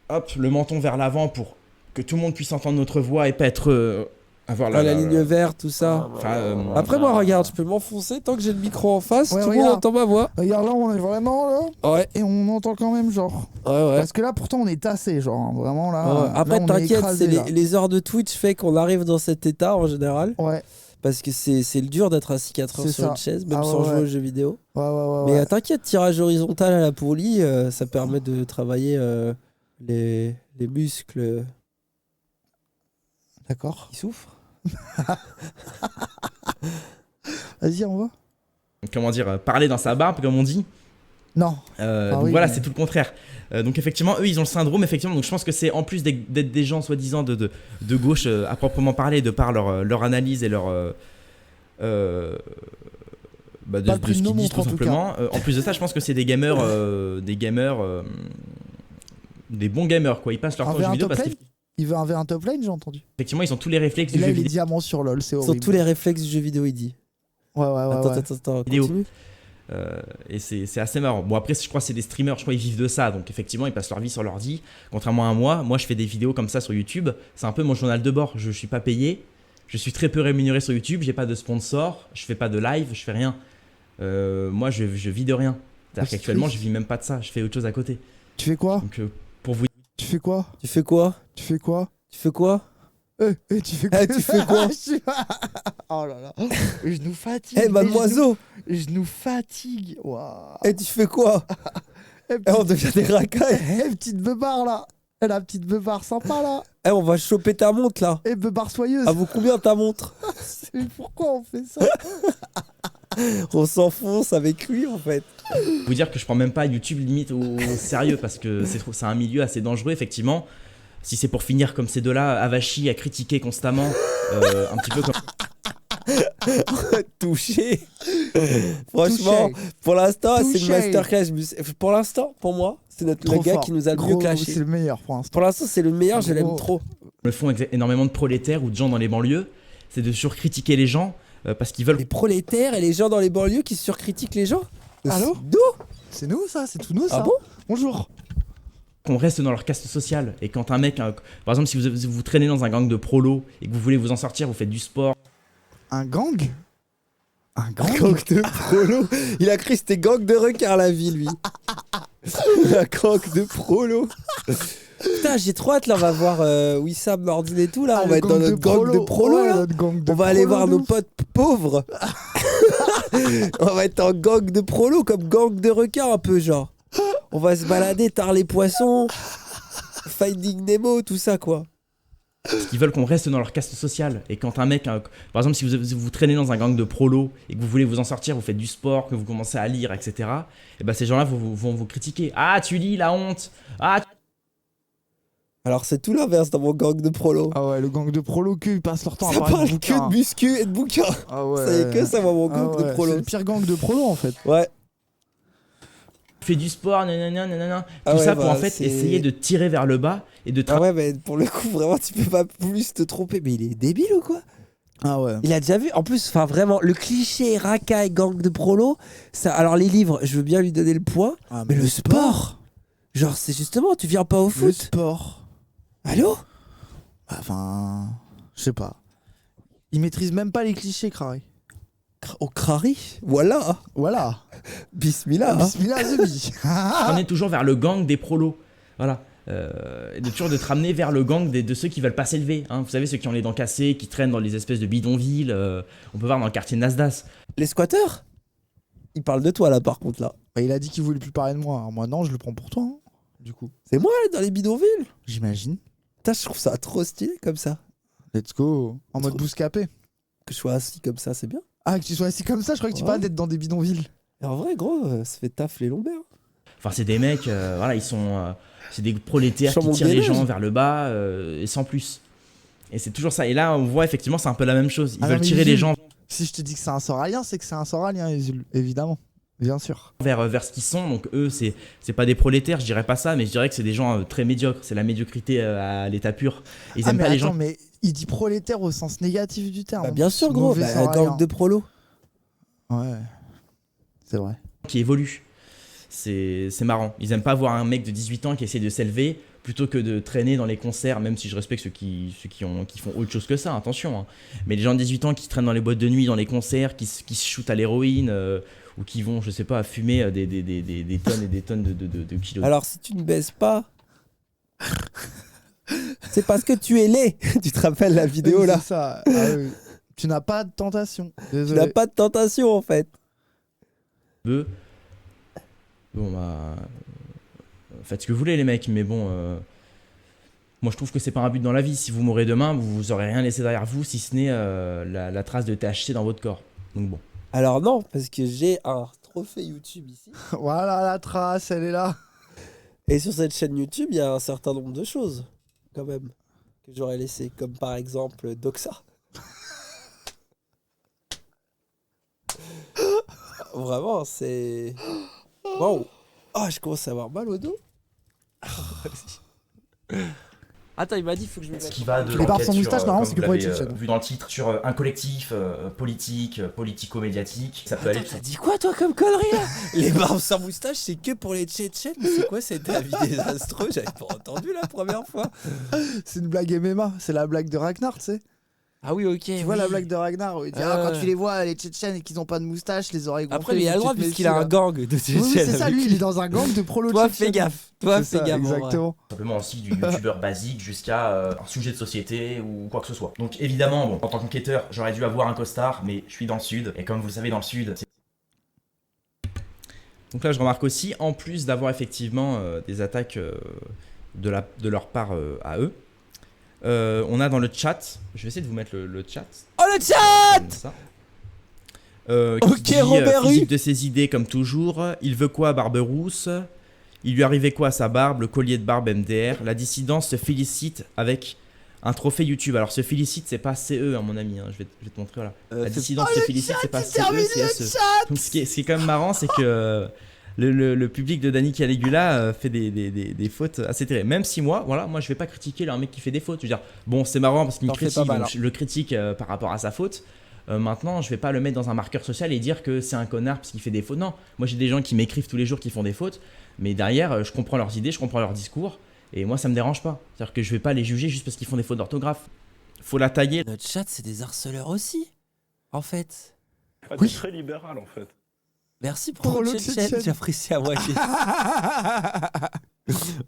S3: hop, le menton vers l'avant pour que tout le monde puisse entendre notre voix et pas être... avoir
S1: La ligne verte, tout ça.
S3: Enfin,
S1: Après, moi, regarde, je peux m'enfoncer tant que j'ai le micro en face.
S2: Ouais,
S1: tout le monde
S2: regarde.
S1: entend ma voix.
S2: Regarde, là, on est vraiment là.
S1: Ouais,
S2: Et on entend quand même, genre.
S1: ouais.
S2: Parce que là, pourtant, on est tassé, genre. Hein, vraiment, là.
S1: Ouais.
S2: là,
S1: Après,
S2: on est
S1: t'inquiète,
S2: écrasé,
S1: c'est
S2: là.
S1: les heures de Twitch fait qu'on arrive dans cet état en général.
S2: Ouais,
S1: Parce que c'est le dur d'être assis 4 heures
S2: C'est
S1: sur
S2: ça.
S1: une chaise, même
S2: Ah
S1: sans
S2: ouais,
S1: jouer
S2: ouais.
S1: aux jeux vidéo.
S2: ouais.
S1: Mais
S2: ouais.
S1: t'inquiète, tirage horizontal à la pourlie, ça permet de travailler les muscles
S2: D'accord.
S1: qui souffrent.
S2: Vas-y, on va.
S3: comment dire, parler dans sa barbe, comme on dit.
S2: Non.
S3: Donc
S2: oui,
S3: voilà,
S2: mais-
S3: c'est tout le contraire. Donc effectivement, eux, ils ont le syndrome, effectivement. Donc je pense que c'est en plus d'être des gens soi-disant de gauche à proprement parler, de par leur analyse et leur bah,
S2: Pas le
S3: de
S2: prix
S3: ce
S2: de nos
S3: qu'ils disent
S2: montres,
S3: tout
S2: en tout
S3: simplement. En plus de ça, je pense que c'est des gamers, des bons gamers quoi. Ils passent leur
S2: On
S3: temps aux
S2: fait
S3: jeux
S2: un
S3: vidéo
S2: top
S3: parce
S2: lane
S3: qu'ils
S2: Il veut un top lane, j'ai entendu.
S3: Effectivement, ils ont tous les réflexes
S2: Et
S3: du
S2: là,
S3: jeu
S2: il est
S3: vidéo.
S2: diamant sur LoL, c'est
S1: Ils ont
S2: horrible.
S1: tous les réflexes du jeu vidéo, il dit.
S2: Ouais.
S1: Attends,
S3: Vidéo.
S1: continue.
S3: Et c'est assez marrant. Bon, après, je crois que c'est des streamers, je crois qu'ils vivent de ça. Donc, effectivement, ils passent leur vie sur l'ordi. Contrairement à moi, je fais des vidéos comme ça sur YouTube. C'est un peu mon journal de bord. Je suis pas payé. Je suis très peu rémunéré sur YouTube. J'ai pas de sponsor. Je fais pas de live. Je fais rien. Moi, je vis de rien. C'est-à-dire qu'actuellement, je vis même pas de ça. Je fais autre chose à côté.
S2: Tu fais quoi?
S3: Donc, pour vous.
S2: Tu fais quoi?
S1: Tu fais quoi?
S2: Tu fais quoi?
S1: Tu fais quoi?
S2: Tu fais quoi?
S1: Tu fais quoi?
S2: Oh là là. Je nous fatigue.
S1: Eh, mademoiselle!
S2: Je nous fatigue. Waouh.
S1: Tu fais quoi? On devient des racailles.
S2: Petite beubare là. La petite beubare sympa là.
S1: On va choper ta montre là.
S2: Beubare soyeuse.
S1: À vous combien ta montre?
S2: Mais pourquoi on fait ça?
S1: On s'enfonce avec lui en fait.
S3: Vous dire que je prends même pas YouTube limite au sérieux parce que c'est un milieu assez dangereux effectivement. Si c'est pour finir comme ces deux-là, avachis à critiquer constamment, un petit peu comme
S1: Touché. Franchement, pour l'instant, c'est une
S2: Touché.
S1: masterclass. Pour l'instant, pour moi, c'est le gars
S2: fort.
S1: qui nous a le mieux
S2: Gros,
S1: clashé.
S2: c'est le meilleur pour l'instant.
S1: Pour l'instant, c'est le meilleur, je l'aime
S2: Gros.
S1: trop.
S3: le font énormément de prolétaires ou de gens dans les banlieues, c'est de surcritiquer les gens parce qu'ils veulent.
S1: Les prolétaires et les gens dans les banlieues qui surcritiquent les gens.
S2: Allô?
S1: D'où?
S2: C'est nous ça, c'est tout nous ça.
S1: Ah bon?
S2: Bonjour.
S3: Qu'on reste dans leur caste sociale. Et quand un mec, par exemple, si vous traînez dans un gang de prolos et que vous voulez vous en sortir, vous faites du sport.
S2: Un gang? Un gang?
S1: Gang de prolo. Il a cru que c'était gang de requins la vie, lui. Un gang de prolo. Putain, j'ai trop hâte là, on va voir Wissam, Nordine et tout là. On va être dans notre gang de prolo là. On va aller voir nos potes pauvres. On va être en gang de prolo comme gang de requins un peu genre. On va se balader, tard les poissons, Finding Nemo, tout ça quoi.
S3: Parce qu'ils veulent qu'on reste dans leur caste sociale. Et quand un mec, par exemple, si vous traînez dans un gang de prolos et que vous voulez vous en sortir, vous faites du sport, que vous commencez à lire, etc. Et ben ces gens-là vont vous critiquer. Ah, tu lis, la honte. Ah,
S1: Alors c'est tout l'inverse dans mon gang de prolo.
S2: Ah ouais, le gang de prolo que ils passent leur temps
S1: Ça
S2: à parler
S1: parle
S2: de
S1: que
S2: bouquins.
S1: de muscu et de bouquins.
S2: Ah ouais.
S1: Ça y est que ça va mon
S2: Ah
S1: gang de
S2: ouais,
S1: prolo.
S2: c'est le pire gang de prolo en fait.
S1: Ouais.
S3: tu fais du sport, nanana, nanana.
S1: Ah
S3: Tout
S1: ouais,
S3: ça pour
S1: bah,
S3: en fait
S1: c'est-
S3: essayer de tirer vers le bas et de
S1: Ah ouais, mais pour le coup, vraiment, tu peux pas plus te tromper. Mais il est débile ou quoi?
S2: Ah ouais.
S1: Il a déjà vu, en plus, enfin vraiment, le cliché racaille gang de prolo, ça, alors les livres, je veux bien lui donner le point,
S2: Ah,
S1: mais le sport, genre c'est justement, tu viens pas au
S2: Le
S1: foot.
S2: sport.
S1: Allô?
S2: Enfin, je sais pas. Il maîtrise même pas les clichés, Crary.
S1: Au crari? Voilà,
S2: Voilà.
S1: bismillah. hein.
S2: Bismillah Zebi.
S3: on est toujours vers le gang des prolos. Voilà. Et toujours de te ramener vers le gang de ceux qui veulent pas s'élever. Hein. Vous savez, ceux qui ont les dents cassées, qui traînent dans les espèces de bidonvilles. On peut voir dans le quartier de Nasdas.
S1: Les squatteurs? Il parle de toi là par contre là.
S2: Bah, il a dit qu'il voulait plus parler de moi. Alors, moi non, je le prends pour toi. Hein, du coup.
S1: C'est moi là, dans les bidonvilles.
S2: J'imagine.
S1: Putain, je trouve ça trop stylé comme ça.
S2: Let's go. En mode
S1: Trop-
S2: bouscapé.
S1: Que je sois assis comme ça, c'est bien.
S2: Ah, que tu sois assis comme ça, je crois que tu
S1: Ouais.
S2: parlais d'être dans des bidonvilles.
S1: Et en vrai, gros, ça fait taf les lombaires.
S3: Enfin, c'est des mecs, voilà, ils sont. C'est des prolétaires
S1: Sur
S3: qui
S1: mon
S3: tirent les
S1: gainage.
S3: gens vers le bas et sans plus. Et c'est toujours ça. Et là, on voit effectivement, c'est un peu la même chose. Ils
S2: Ah non,
S3: veulent
S2: mais
S3: tirer les
S2: Jules,
S3: gens
S2: Si je te dis que c'est un soralien, c'est que c'est un soralien, Isul, évidemment. Bien sûr.
S3: vers ce qu'ils sont. Donc, eux, c'est pas des prolétaires, je dirais pas ça, mais je dirais que c'est des gens très médiocres. C'est la médiocrité à l'état pur. Ils
S2: Ah,
S3: aiment
S2: mais
S3: pas les
S2: attends,
S3: gens
S2: mais il dit prolétaire au sens négatif du terme.
S1: Bah, bien sûr, gros,
S2: Mauvais
S1: bah,
S2: soralien.
S1: gang de prolo.
S2: Ouais. C'est vrai.
S3: qui évoluent. C'est marrant. Ils aiment pas voir un mec de 18 ans qui essaie de s'élever plutôt que de traîner dans les concerts, même si je respecte ceux qui font autre chose que ça, attention. Hein. Mais les gens de 18 ans qui traînent dans les boîtes de nuit, dans les concerts, qui se shootent à l'héroïne, ou qui vont, je sais pas, fumer des tonnes et des tonnes de kilos.
S1: Alors, si tu ne baisses pas, c'est parce que tu es laid. Tu te rappelles la vidéo
S2: Oui,
S1: là?
S2: c'est ça. Ah oui. Tu n'as pas de tentation.
S1: Tu
S2: Désolé.
S1: n'as pas de tentation en fait.
S3: Bon, bah. Faites ce que vous voulez, les mecs, mais bon. Moi, je trouve que c'est pas un but dans la vie. Si vous mourrez demain, vous aurez rien laissé derrière vous, si ce n'est la trace de THC dans votre corps. Donc bon.
S1: Alors, non, parce que j'ai un trophée YouTube ici.
S2: Voilà la trace, elle est là.
S1: Et sur cette chaîne YouTube, il y a un certain nombre de choses, quand même, que j'aurais laissé. Comme par exemple Doxa. Vraiment, c'est. Waouh! Ah, je commence à avoir mal au dos. Attends, il m'a dit, faut que je me
S3: Ce
S1: mette.
S3: qui va de
S2: Les barbes
S3: l'enquête
S2: sans
S3: sur,
S2: moustache, normalement,
S3: comme
S2: c'est que
S3: vous
S2: pour les
S3: l'avez,
S2: Tchétchènes.
S3: vu dans le titre, sur un collectif politique, politico-médiatique. Ça peut aller.
S1: Attends, t'as dit quoi toi comme connerie là? Les barbes sans moustache, c'est que pour les Tchétchènes? C'est quoi cet avis désastreux? J'avais pas entendu la première fois.
S2: C'est une blague MMA, c'est la blague de Ragnar, tu sais.
S1: Ah oui, ok.
S2: Tu vois la blague de Ragnar où il dit quand tu les vois, les Tchétchènes et qu'ils ont pas de moustache, les oreilles gonflées.
S1: Après, il a le droit puisqu'il a un gang de Tchétchènes.
S2: Oui, c'est ça,
S1: avec
S2: lui, il est dans un gang de prolo
S1: Toi,
S2: tchétchènes.
S1: fais gaffe. Toi,
S2: C'est
S1: fais
S2: ça,
S1: gaffe. en vrai.
S2: exactement.
S3: Simplement aussi du youtubeur basique jusqu'à un sujet de société ou quoi que ce soit. Donc évidemment, bon, en tant qu'enquêteur, j'aurais dû avoir un costard, mais je suis dans le sud. Et comme vous le savez, dans le sud, donc là, je remarque aussi, en plus d'avoir effectivement des attaques de leur part à eux, on a dans le chat, je vais essayer de vous mettre le chat.
S1: Oh le chat!
S3: Comme ça.
S1: Ok,
S3: Qui dit,
S1: Robert
S3: physique
S1: Rue.
S3: de ses idées comme toujours. Il veut quoi, Barberousse? Il lui arrivait quoi à sa barbe? Le collier de barbe MDR. La dissidence se félicite avec un trophée YouTube. Alors se félicite, c'est pas CE à mon ami, hein. Je vais te montrer, voilà. La dissidence se félicite, c'est pas CE, c'est SE. Donc ce qui est quand même marrant, c'est que le public de Dani Caligula fait des fautes assez terribles. Même si moi je vais pas critiquer un mec qui fait des fautes. Je veux dire, bon, c'est marrant parce qu'il me
S1: T'en fais
S3: critique,
S1: pas mal,
S3: donc je le critique par rapport à sa faute. Maintenant, je vais pas le mettre dans un marqueur social et dire que c'est un connard parce qu'il fait des fautes. Non, moi j'ai des gens qui m'écrivent tous les jours qui font des fautes, mais derrière, je comprends leurs idées, je comprends leur discours, et moi ça me dérange pas. C'est-à-dire que je vais pas les juger juste parce qu'ils font des fautes d'orthographe. Faut la tailler.
S1: Notre chat, c'est des harceleurs aussi, en fait.
S6: Oui. Très libéral en fait.
S1: Merci pour
S2: Prolo
S1: le
S2: Tchétchène.
S1: chat, j'apprécie à moitié.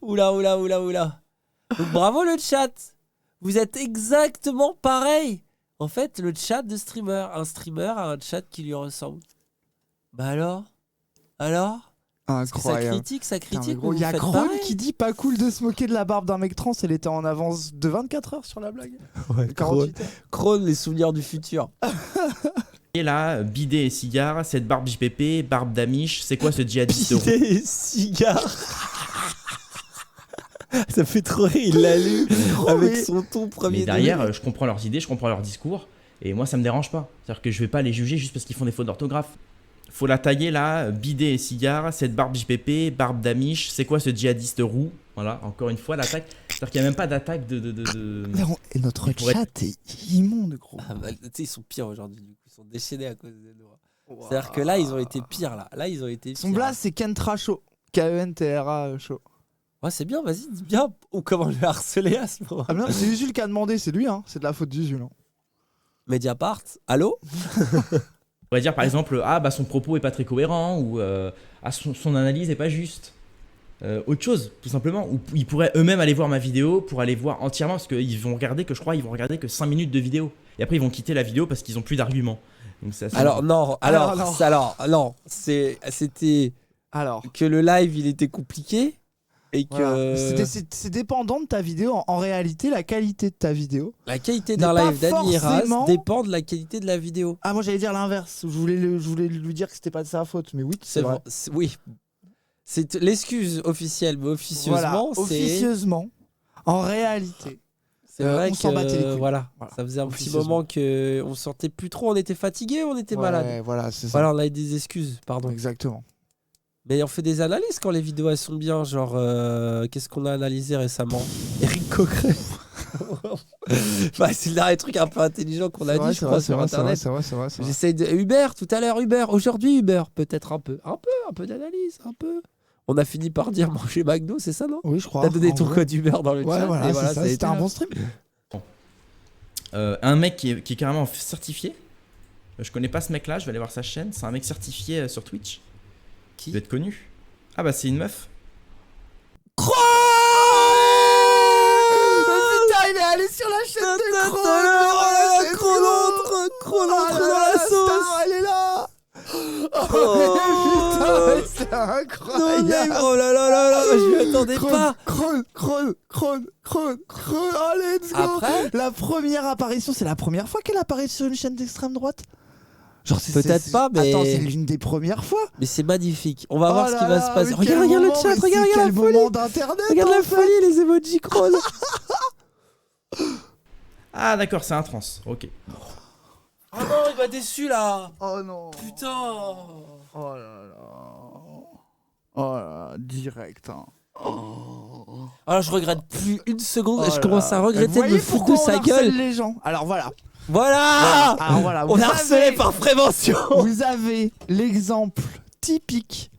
S1: Oula. Donc bravo le chat. Vous êtes exactement pareil. En fait, le chat de streamer. Un streamer a un chat qui lui ressemble. Bah alors? Parce que ça
S2: Incroyable.
S1: critique,
S2: Putain, mais
S1: mais
S2: gros,
S1: vous
S2: il y a
S1: faites
S2: Kron
S1: pareil.
S2: qui dit pas cool de se moquer de la barbe d'un mec trans, elle était en avance de 24 heures sur la blague.
S1: Ouais,
S2: 48 heures.
S1: Krone, les souvenirs du futur.
S3: Et là, bidet et cigare, cette barbe JPP, barbe d'Amish, c'est quoi ce djihadiste roux?
S1: Des cigares. Ça fait trop rire, il l'a lu avec
S2: mais-
S1: son ton premier
S3: Mais derrière,
S1: degré.
S3: je comprends leurs idées, je comprends leur discours, et moi ça me dérange pas. C'est-à-dire que je vais pas les juger juste parce qu'ils font des fautes d'orthographe. Faut la tailler là, bidet et cigare, cette barbe JPP, barbe d'Amish, c'est quoi ce djihadiste roux? Voilà, encore une fois l'attaque. C'est-à-dire qu'il n'y a même pas d'attaque de...
S2: Et notre
S3: Il pourrait-
S2: chat est immonde, gros.
S1: Ah bah, tu sais, ils sont pires aujourd'hui, du coup. Ils sont déchaînés à cause de nous. C'est-à-dire que là, ils ont été pires, là. Là, ils ont été pires.
S2: Son blaze, c'est Kentra Show. K-E-N-T-R-A Show.
S1: Ouais, c'est bien, vas-y, dis bien. Ou comment le harceler à ce moment.
S2: Ah, mais non, c'est Usul qui a demandé, c'est lui, hein. C'est de la faute d'Usul. Hein.
S1: Mediapart, allô?
S3: On pourrait dire par exemple, ah bah son propos est pas très cohérent, ou ah, son analyse est pas juste. Autre chose, tout simplement. Ou ils pourraient eux-mêmes aller voir ma vidéo pour aller voir entièrement, parce qu'ils vont regarder que 5 minutes de vidéo. Et après ils vont quitter la vidéo parce qu'ils ont plus d'arguments. Donc c'est assez
S1: Alors, non, non. C'était
S2: Alors,
S1: que le live, il était compliqué. Et que
S2: voilà. C'est dépendant de ta vidéo. En réalité, la qualité de ta vidéo.
S1: la qualité
S2: n'est
S1: d'un
S2: pas
S1: live d'Annie Raz
S2: forcément-
S1: dépend de la qualité de la vidéo.
S2: Ah, moi j'allais dire l'inverse. Je voulais lui dire que c'était pas de sa faute, mais oui, c'est vrai.
S1: Oui. C'est l'excuse officielle, mais officieusement,
S2: Voilà, officieusement, en réalité.
S1: c'est vrai
S2: on s'en battait les
S1: que
S2: couilles.
S1: voilà,
S2: Voilà,
S1: ça faisait un petit
S2: officieusement.
S1: moment que on sortait plus trop, on était fatigué, on était malade.
S2: Ouais, voilà, c'est ça.
S1: Voilà, on a eu des excuses, pardon.
S2: Exactement.
S1: Mais on fait des analyses quand les vidéos elles sont bien, genre qu'est-ce qu'on a analysé récemment? Eric Coquerel. Bah, c'est le dernier truc un peu intelligent qu'on a dit, je crois, sur internet.
S2: C'est vrai.
S1: J'essaye de Uber tout à l'heure, Uber aujourd'hui, Uber peut-être un peu d'analyse, un peu. On a fini par dire manger McDo, c'est ça, non?
S2: Oui, je crois.
S1: T'as donné
S2: en
S1: ton
S2: gros.
S1: code Uber dans le
S2: Ouais,
S1: chat.
S2: voilà,
S1: et
S2: c'est ça.
S1: ça a été
S2: C'était un
S1: là.
S2: bon stream.
S3: Un mec qui est carrément certifié. Je connais pas ce mec là, je vais aller voir sa chaîne. C'est un mec certifié sur Twitch.
S1: Qui?
S3: Il doit être connu. Ah bah c'est une meuf.
S2: Putain, il est allé sur la chaîne de Kron.
S1: dans la sauce.
S2: Elle est là.
S1: Oh.
S2: Putain, c'est
S1: Non, mais
S2: incroyable.
S1: oh là, je m'y attendais pas.
S2: Kron. Oh, let's go.
S1: Après,
S2: La première apparition, c'est la première fois qu'elle apparaît sur une chaîne d'extrême droite. Genre,
S1: Peut-être pas, mais-
S2: Attends, c'est l'une des premières fois.
S1: mais c'est magnifique. On va voir
S2: Oh
S1: ce
S2: là
S1: qui va
S2: là,
S1: se passer.
S2: mais quel
S1: Regarde le
S2: moment,
S1: chat,
S2: mais
S1: regarde
S2: c'est
S1: la
S2: quel
S1: folie.
S2: moment d'internet.
S1: Regarde la
S2: en fait.
S1: folie, les emojis Kron.
S3: Ah d'accord, c'est un trans. Ok.
S1: Oh non, il m'a déçu là.
S2: Oh non.
S1: Putain.
S2: Oh là là. Oh là là, direct. Hein. Oh.
S1: Alors je regrette plus une seconde et
S2: Oh
S1: je
S2: là
S1: commence
S2: là.
S1: à regretter de
S2: Voyez
S1: me foutre de
S2: pourquoi
S1: sa
S2: on harcèle
S1: gueule.
S2: les gens. Alors voilà.
S1: Voilà.
S2: Alors voilà.
S1: On
S2: vous
S1: a harcelé
S2: avez-
S1: par prévention.
S2: Vous avez l'exemple typique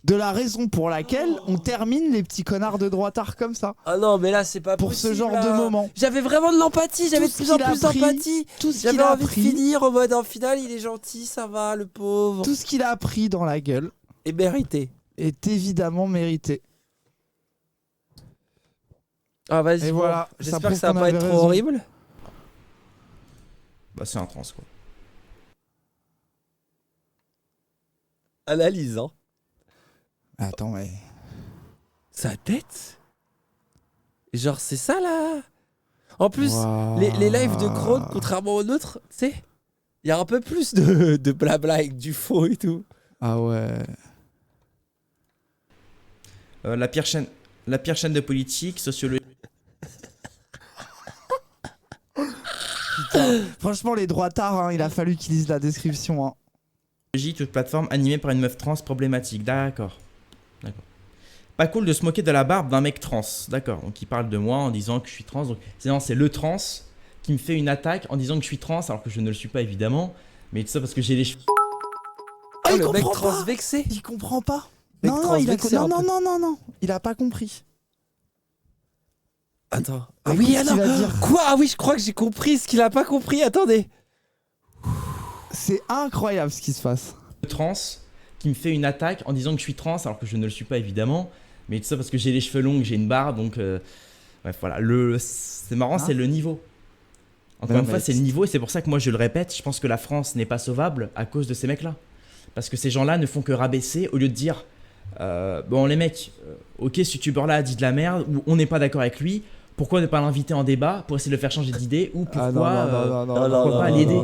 S2: de la raison pour laquelle on termine les petits connards de droitards comme ça.
S1: Ah non, mais là c'est pas
S2: Pour
S1: possible.
S2: ce genre
S1: là.
S2: de moment.
S1: J'avais vraiment de l'empathie, j'avais de
S2: ce
S1: plus en
S2: qu'il a
S1: plus
S2: appris,
S1: d'empathie.
S2: Tout ce
S1: J'avais
S2: qu'il a
S1: envie de
S2: appris,
S1: finir en mode en finale, il est gentil, ça va, le pauvre.
S2: tout ce qu'il a appris dans la gueule
S1: Et mérité.
S2: est évidemment mérité.
S1: Ah vas-y,
S2: Et
S1: bon.
S2: voilà, ça
S1: J'espère
S2: prouve
S1: que ça va
S2: qu'on
S1: pas
S2: avait
S1: être trop
S2: raison.
S1: horrible.
S3: Bah, c'est un trans, quoi.
S1: Analysant.
S2: Attends, mais.
S1: Sa tête. Genre c'est ça là. En plus,
S2: Waouh.
S1: les lives de Krone, contrairement aux nôtres, tu sais, il y a un peu plus de blabla avec du faux et tout.
S2: Ah ouais.
S3: La pire chaîne de politique, sociologie,
S2: Putain. Franchement, les droitards, hein, il a fallu qu'ils lisent la description. Hein.
S3: toute plateforme animée par une meuf trans problématique. D'accord. Pas cool de se moquer de la barbe d'un mec trans. D'accord. Donc il parle de moi en disant que je suis trans. Donc c'est le trans qui me fait une attaque en disant que je suis trans alors que je ne le suis pas évidemment. Mais tout ça parce que j'ai les cheveux.
S1: Oh,
S2: il
S1: le mec
S2: comprend pas.
S1: transvexé.
S2: Il comprend pas.
S1: Mec
S2: Non, non, il a...
S1: transvexé un
S2: non,
S1: peu.
S2: non, non, non, non. Il a pas compris.
S1: Attends.
S2: Mais
S1: Ah oui,
S2: qu'est-ce
S1: ah
S2: qu'il
S1: non.
S2: va dire
S1: Quoi? Ah oui, je crois que j'ai compris ce qu'il a pas compris. Attendez.
S2: C'est incroyable ce qui se passe.
S3: Trans qui me fait une attaque en disant que je suis trans alors que je ne le suis pas évidemment. Mais tout ça parce que j'ai les cheveux longs, que j'ai une barbe. Donc bref, voilà. C'est marrant,
S2: Hein
S3: c'est le niveau. Encore
S2: Non,
S3: une fois,
S2: mais
S3: c'est le niveau et c'est pour ça que moi je le répète, je pense que la France n'est pas sauvable à cause de ces mecs-là. Parce que ces gens-là ne font que rabaisser au lieu de dire bon les mecs, ok ce youtubeur-là a dit de la merde ou on n'est pas d'accord avec lui, pourquoi ne pas l'inviter en débat pour essayer de le faire changer d'idée ou pourquoi pourquoi pas l'aider.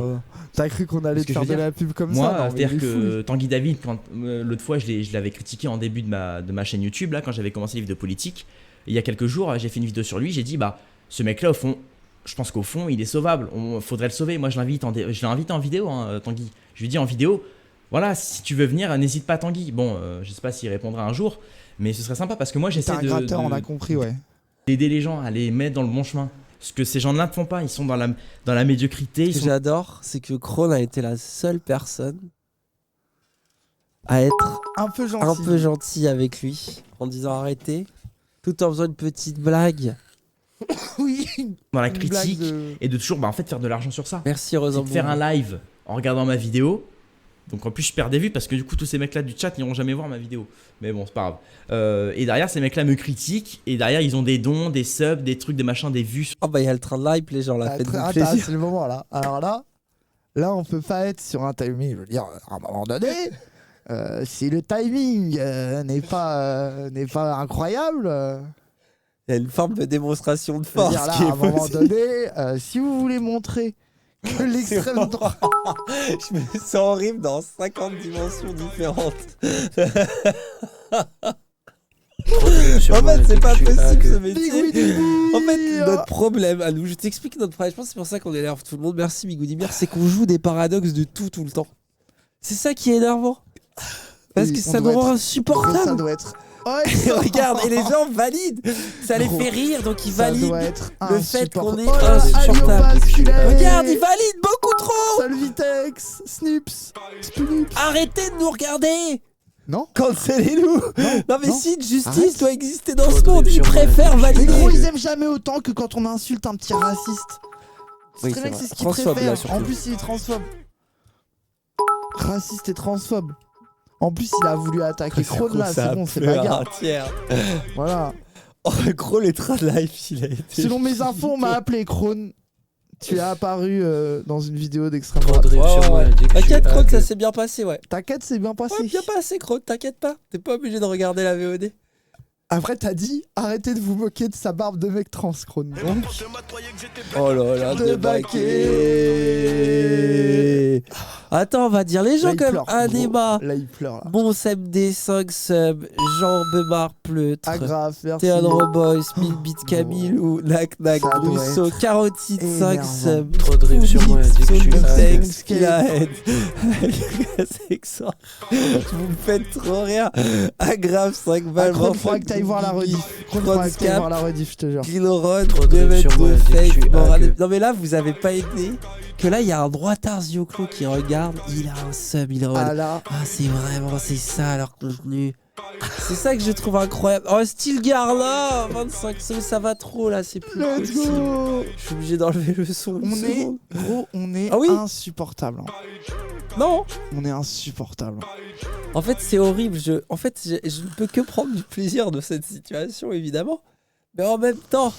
S2: T'as cru qu'on allait
S3: Parce
S2: te
S3: que
S2: faire
S3: je veux
S2: de
S3: dire,
S2: la pub comme
S3: moi,
S2: ça? Non, mais
S3: c'est-à-dire
S2: il est fou, lui.
S3: que Tanguy David, quand l'autre fois je l'avais critiqué en début de ma chaîne YouTube, là, quand j'avais commencé les vidéos politiques, il y a quelques jours, j'ai fait une vidéo sur lui, j'ai dit bah ce mec-là au fond, je pense qu'au fond il est sauvable, faudrait le sauver. Moi je l'ai invité en vidéo, hein, Tanguy. Je lui ai dit en vidéo, voilà, si tu veux venir, n'hésite pas Tanguy. Bon, je sais pas s'il répondra un jour, mais ce serait sympa parce que moi
S2: T'es
S3: j'essaie
S2: un gratteur, on a compris, ouais.
S3: d'aider les gens à les mettre dans le bon chemin. Ce que ces gens-là ne font pas, ils sont dans la médiocrité.
S1: Ce que j'adore, c'est que Krone a été la seule personne à être
S2: Un peu gentil.
S1: un peu gentil avec lui en disant arrêtez, tout en faisant une petite blague.
S2: Oui.
S3: dans la
S2: Une blague
S3: critique
S2: de-
S3: et de toujours en fait faire de l'argent sur ça.
S1: Merci
S3: C'est de
S1: Rosamond.
S3: faire un live en regardant ma vidéo. Donc en plus je perds des vues parce que du coup tous ces mecs là du chat n'iront jamais voir ma vidéo. Mais bon c'est pas grave. Et derrière ces mecs là me critiquent et derrière ils ont des dons, des subs, des trucs, des machins, des vues.
S1: Oh bah il y a le train de live, les gens là,
S2: Ah,
S1: faites-vous
S2: attends,
S1: plaisir.
S2: c'est le moment là. Alors là, on peut pas être sur un timing. Je veux dire, à un moment donné, si le timing n'est pas incroyable,
S1: Il y a une forme de démonstration de
S2: je veux
S1: force
S2: dire, là,
S1: qui
S2: à
S1: est
S2: un moment
S1: possible.
S2: donné, si vous voulez montrer que l'extrême droite,
S1: Je me sens horrible dans 50 dimensions différentes. En fait, c'est pas possible ce métier. En fait, notre problème à nous, je t'explique notre problème. Je pense que c'est pour ça qu'on énerve tout le monde. Merci Migoudimir, c'est qu'on joue des paradoxes de tout le temps. C'est ça qui est énervant. Parce
S2: Oui,
S1: que
S2: on
S1: ça nous
S2: doit
S1: rend
S2: ça
S1: insupportable.
S2: doit être.
S1: Et regarde, et les gens valident. Ça les
S2: Gros,
S1: fait rire, donc ils
S2: Ça
S1: valident
S2: doit être
S1: le fait qu'on est
S2: insupportable. Oh là,
S1: insupportable.
S2: Alliobasculaire.
S1: Regarde, ils valident beaucoup trop.
S2: Solvitex, Snips, Spunups.
S1: Arrêtez de nous regarder.
S2: Non.
S1: Cancellez-nous. Non mais
S2: non.
S1: si, justice
S2: Arrête.
S1: doit exister dans ce monde. Ils préfèrent
S2: Mais
S1: valider.
S2: gros, ils aiment jamais autant que quand on insulte un petit raciste.
S1: Oui,
S2: C'est
S1: c'est
S2: vrai que
S1: vrai.
S2: c'est ce qu'ils
S1: Transphobe,
S2: préfèrent.
S1: là, surtout.
S2: En plus, il est transphobe. Raciste et transphobe. En plus, il a voulu attaquer Krone là, c'est bon, c'est bagarre.
S1: Tiers.
S2: Voilà.
S1: Oh, gros, les trains de live, il a été.
S2: Selon mes infos, on m'a appelé Krone. Tu es apparu dans une vidéo d'extrême droite.
S1: T'inquiète, Krone, ça s'est bien passé, ouais.
S2: T'inquiète, c'est bien passé.
S1: Ouais, bien passé, Krone, t'inquiète pas. T'es pas obligé de regarder la VOD.
S2: Après, t'as dit arrêtez de vous moquer de sa barbe de mec trans, Krone. Donc,
S1: Oh là là,
S2: De
S1: de baquet. Attends, on va dire les gens
S2: Là, il
S1: comme
S2: pleure,
S1: Anema,
S2: Là, il pleure. Là.
S1: Bon SMD 5 subs, Jean Bemar Pleutre,
S2: Agraf, merci.
S1: Théodore Boys, 1000 bits Camille, Nac Nac,
S2: Ça doit
S1: Rousseau,
S2: être
S1: Carotide 5
S2: énervant.
S1: subs,
S7: Trop de rives sur moi, elle dit que je suis
S1: Solitex,
S2: hack.
S1: Kilahead, vous me faites trop rire. Agraf 5 balles,
S2: Macron, il faudra que t'ailles voir la rediff. Il faudra que t'ailles voir la rediff, je te jure.
S1: Gilrod,
S7: Trop de rives sur moi, elle dit que je suis hack.
S1: Non mais là vous avez pas aidé que là il y a un droitard Zioclo qui regarde, il a un sub, il est en mode,
S2: Ah là,
S1: c'est ça leur contenu. C'est ça que je trouve incroyable. Oh Stilgar là, 25 subs, ça va trop là, c'est plus
S2: let's
S1: possible.
S2: go.
S1: Je suis obligé d'enlever le son. une
S2: On est,
S1: seconde.
S2: gros, on est
S1: Ah oui
S2: insupportable. hein.
S1: Non.
S2: On est insupportable.
S1: En fait c'est horrible. Je ne peux que prendre du plaisir de cette situation évidemment, mais en même temps.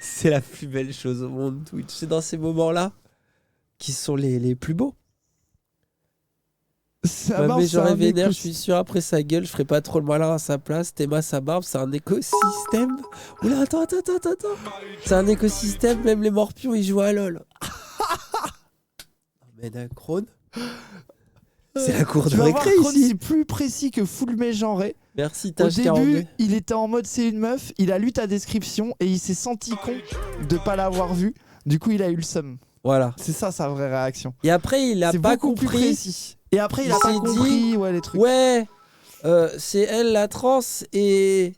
S1: C'est la plus belle chose au monde, Twitch. C'est dans ces moments-là qui sont les plus beaux.
S2: Ça
S1: Ouais,
S2: marche,
S1: mais
S2: c'est
S1: j'aurais
S2: un
S1: vénère, je
S2: éco-
S1: suis sûr, après sa gueule, je ferai pas trop le malin à sa place. Théma, sa barbe, c'est un écosystème. Oula, attends. C'est un écosystème, même les morpions, ils jouent à LoL. Mais Dacron, c'est la cour
S2: Tu
S1: de
S2: vas voir,
S1: récré
S2: Kron,
S1: ici.
S2: c'est plus précis que full mégenré.
S1: Merci,
S2: Au
S1: tâche
S2: début,
S1: 42.
S2: il était en mode c'est une meuf, il a lu ta description et il s'est senti con de pas l'avoir vue. Du coup, il a eu le seum.
S1: Voilà.
S2: C'est ça sa vraie réaction.
S1: Et après, il a
S2: C'est
S1: pas
S2: beaucoup plus
S1: compris.
S2: précis. Et après, il
S1: Il
S2: a pas
S1: s'est
S2: compris ouais, les trucs.
S1: Ouais, c'est elle la trans et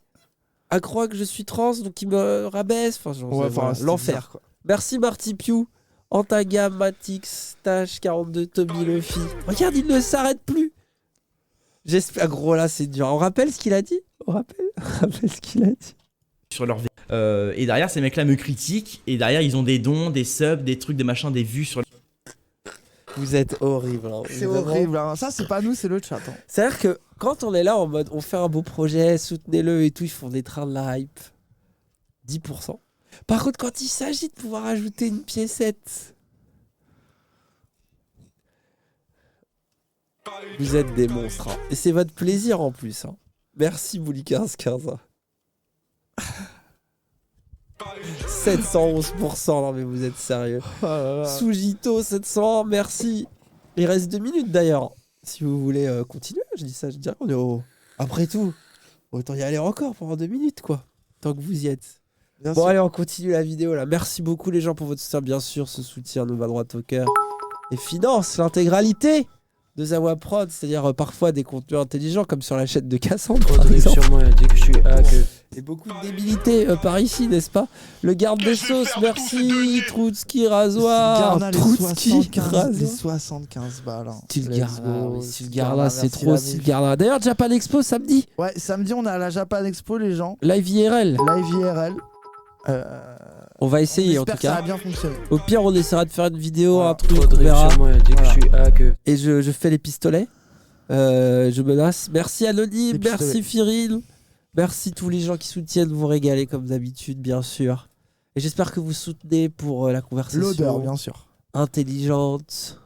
S1: elle croit que je suis trans, donc il me rabaisse. Enfin, genre,
S2: Ouais,
S1: voilà,
S2: c'était
S1: l'enfer.
S2: bizarre, quoi.
S1: Merci Marty Pew, Antaga, Matix, Tash 42, Tommy Luffy. Regarde, il ne s'arrête plus. J'espère, gros, là, c'est dur. On rappelle ce qu'il a dit. On rappelle ce qu'il a dit.
S3: Sur leur vie. Et derrière, ces mecs-là me critiquent. Et derrière, ils ont des dons, des subs, des trucs, des machins, des vues sur.
S1: Vous êtes horrible. Hein.
S2: C'est
S1: Vraiment.
S2: horrible. hein. Ça, c'est pas nous, c'est le chat. hein.
S1: C'est-à-dire que quand on est là en mode on fait un beau projet, soutenez-le et tout, ils font des trains de la hype. 10%. Par contre, quand il s'agit de pouvoir ajouter une piécette, vous êtes des monstres. hein. Et c'est votre plaisir en plus. hein. Merci Bouli1515. 711%, non mais vous êtes sérieux.
S2: Oh là là.
S1: Soujito 700, merci. Il reste 2 minutes d'ailleurs. Si vous voulez continuer, je dis ça, je dirais qu'on est au... Après tout, autant y aller encore pendant 2 minutes quoi. Tant que vous y êtes.
S2: Bien
S1: Bon
S2: sûr.
S1: allez, on continue la vidéo là. Merci beaucoup les gens pour votre soutien, bien sûr. Ce soutien nous va droit au cœur. Et finance l'intégralité de Zawa Prod, c'est-à-dire parfois des contenus intelligents comme sur la chaîne de Cassandre
S7: Trop
S1: par
S7: de rives
S1: exemple.
S7: sur moi, elle dit que je suis hack.
S1: Et beaucoup de débilité par ici, n'est-ce pas? Le garde des sauces, merci. Troutski Rasoir.
S2: Garda, les
S1: Troutski
S2: 75, les
S1: Rasoir.
S2: 75 balles. hein.
S1: Stilgarda,
S2: Let's go.
S1: Stilgarda, c'est
S2: merci
S1: trop
S2: la mif.
S1: Stilgarda. D'ailleurs, Japan Expo samedi,
S2: Ouais, samedi, on est à la Japan Expo, les gens.
S1: live IRL.
S2: Live IRL.
S1: On va essayer en
S2: J'espère
S1: tout
S2: que ça
S1: cas.
S2: a bien fonctionné.
S1: Au pire, on essaiera de faire une vidéo,
S2: Voilà.
S1: un truc,
S7: Trop de
S1: on
S7: rives
S1: verra.
S7: sur moi, elle dit que je suis hack.
S1: Et je fais les pistolets. Je menace. Merci Anonyme,
S2: Les pistolets.
S1: merci Firil. Merci tous les gens qui soutiennent, vous régaler comme d'habitude, bien sûr. Et j'espère que vous soutenez pour la conversation
S2: L'odeur, bien sûr.
S1: intelligente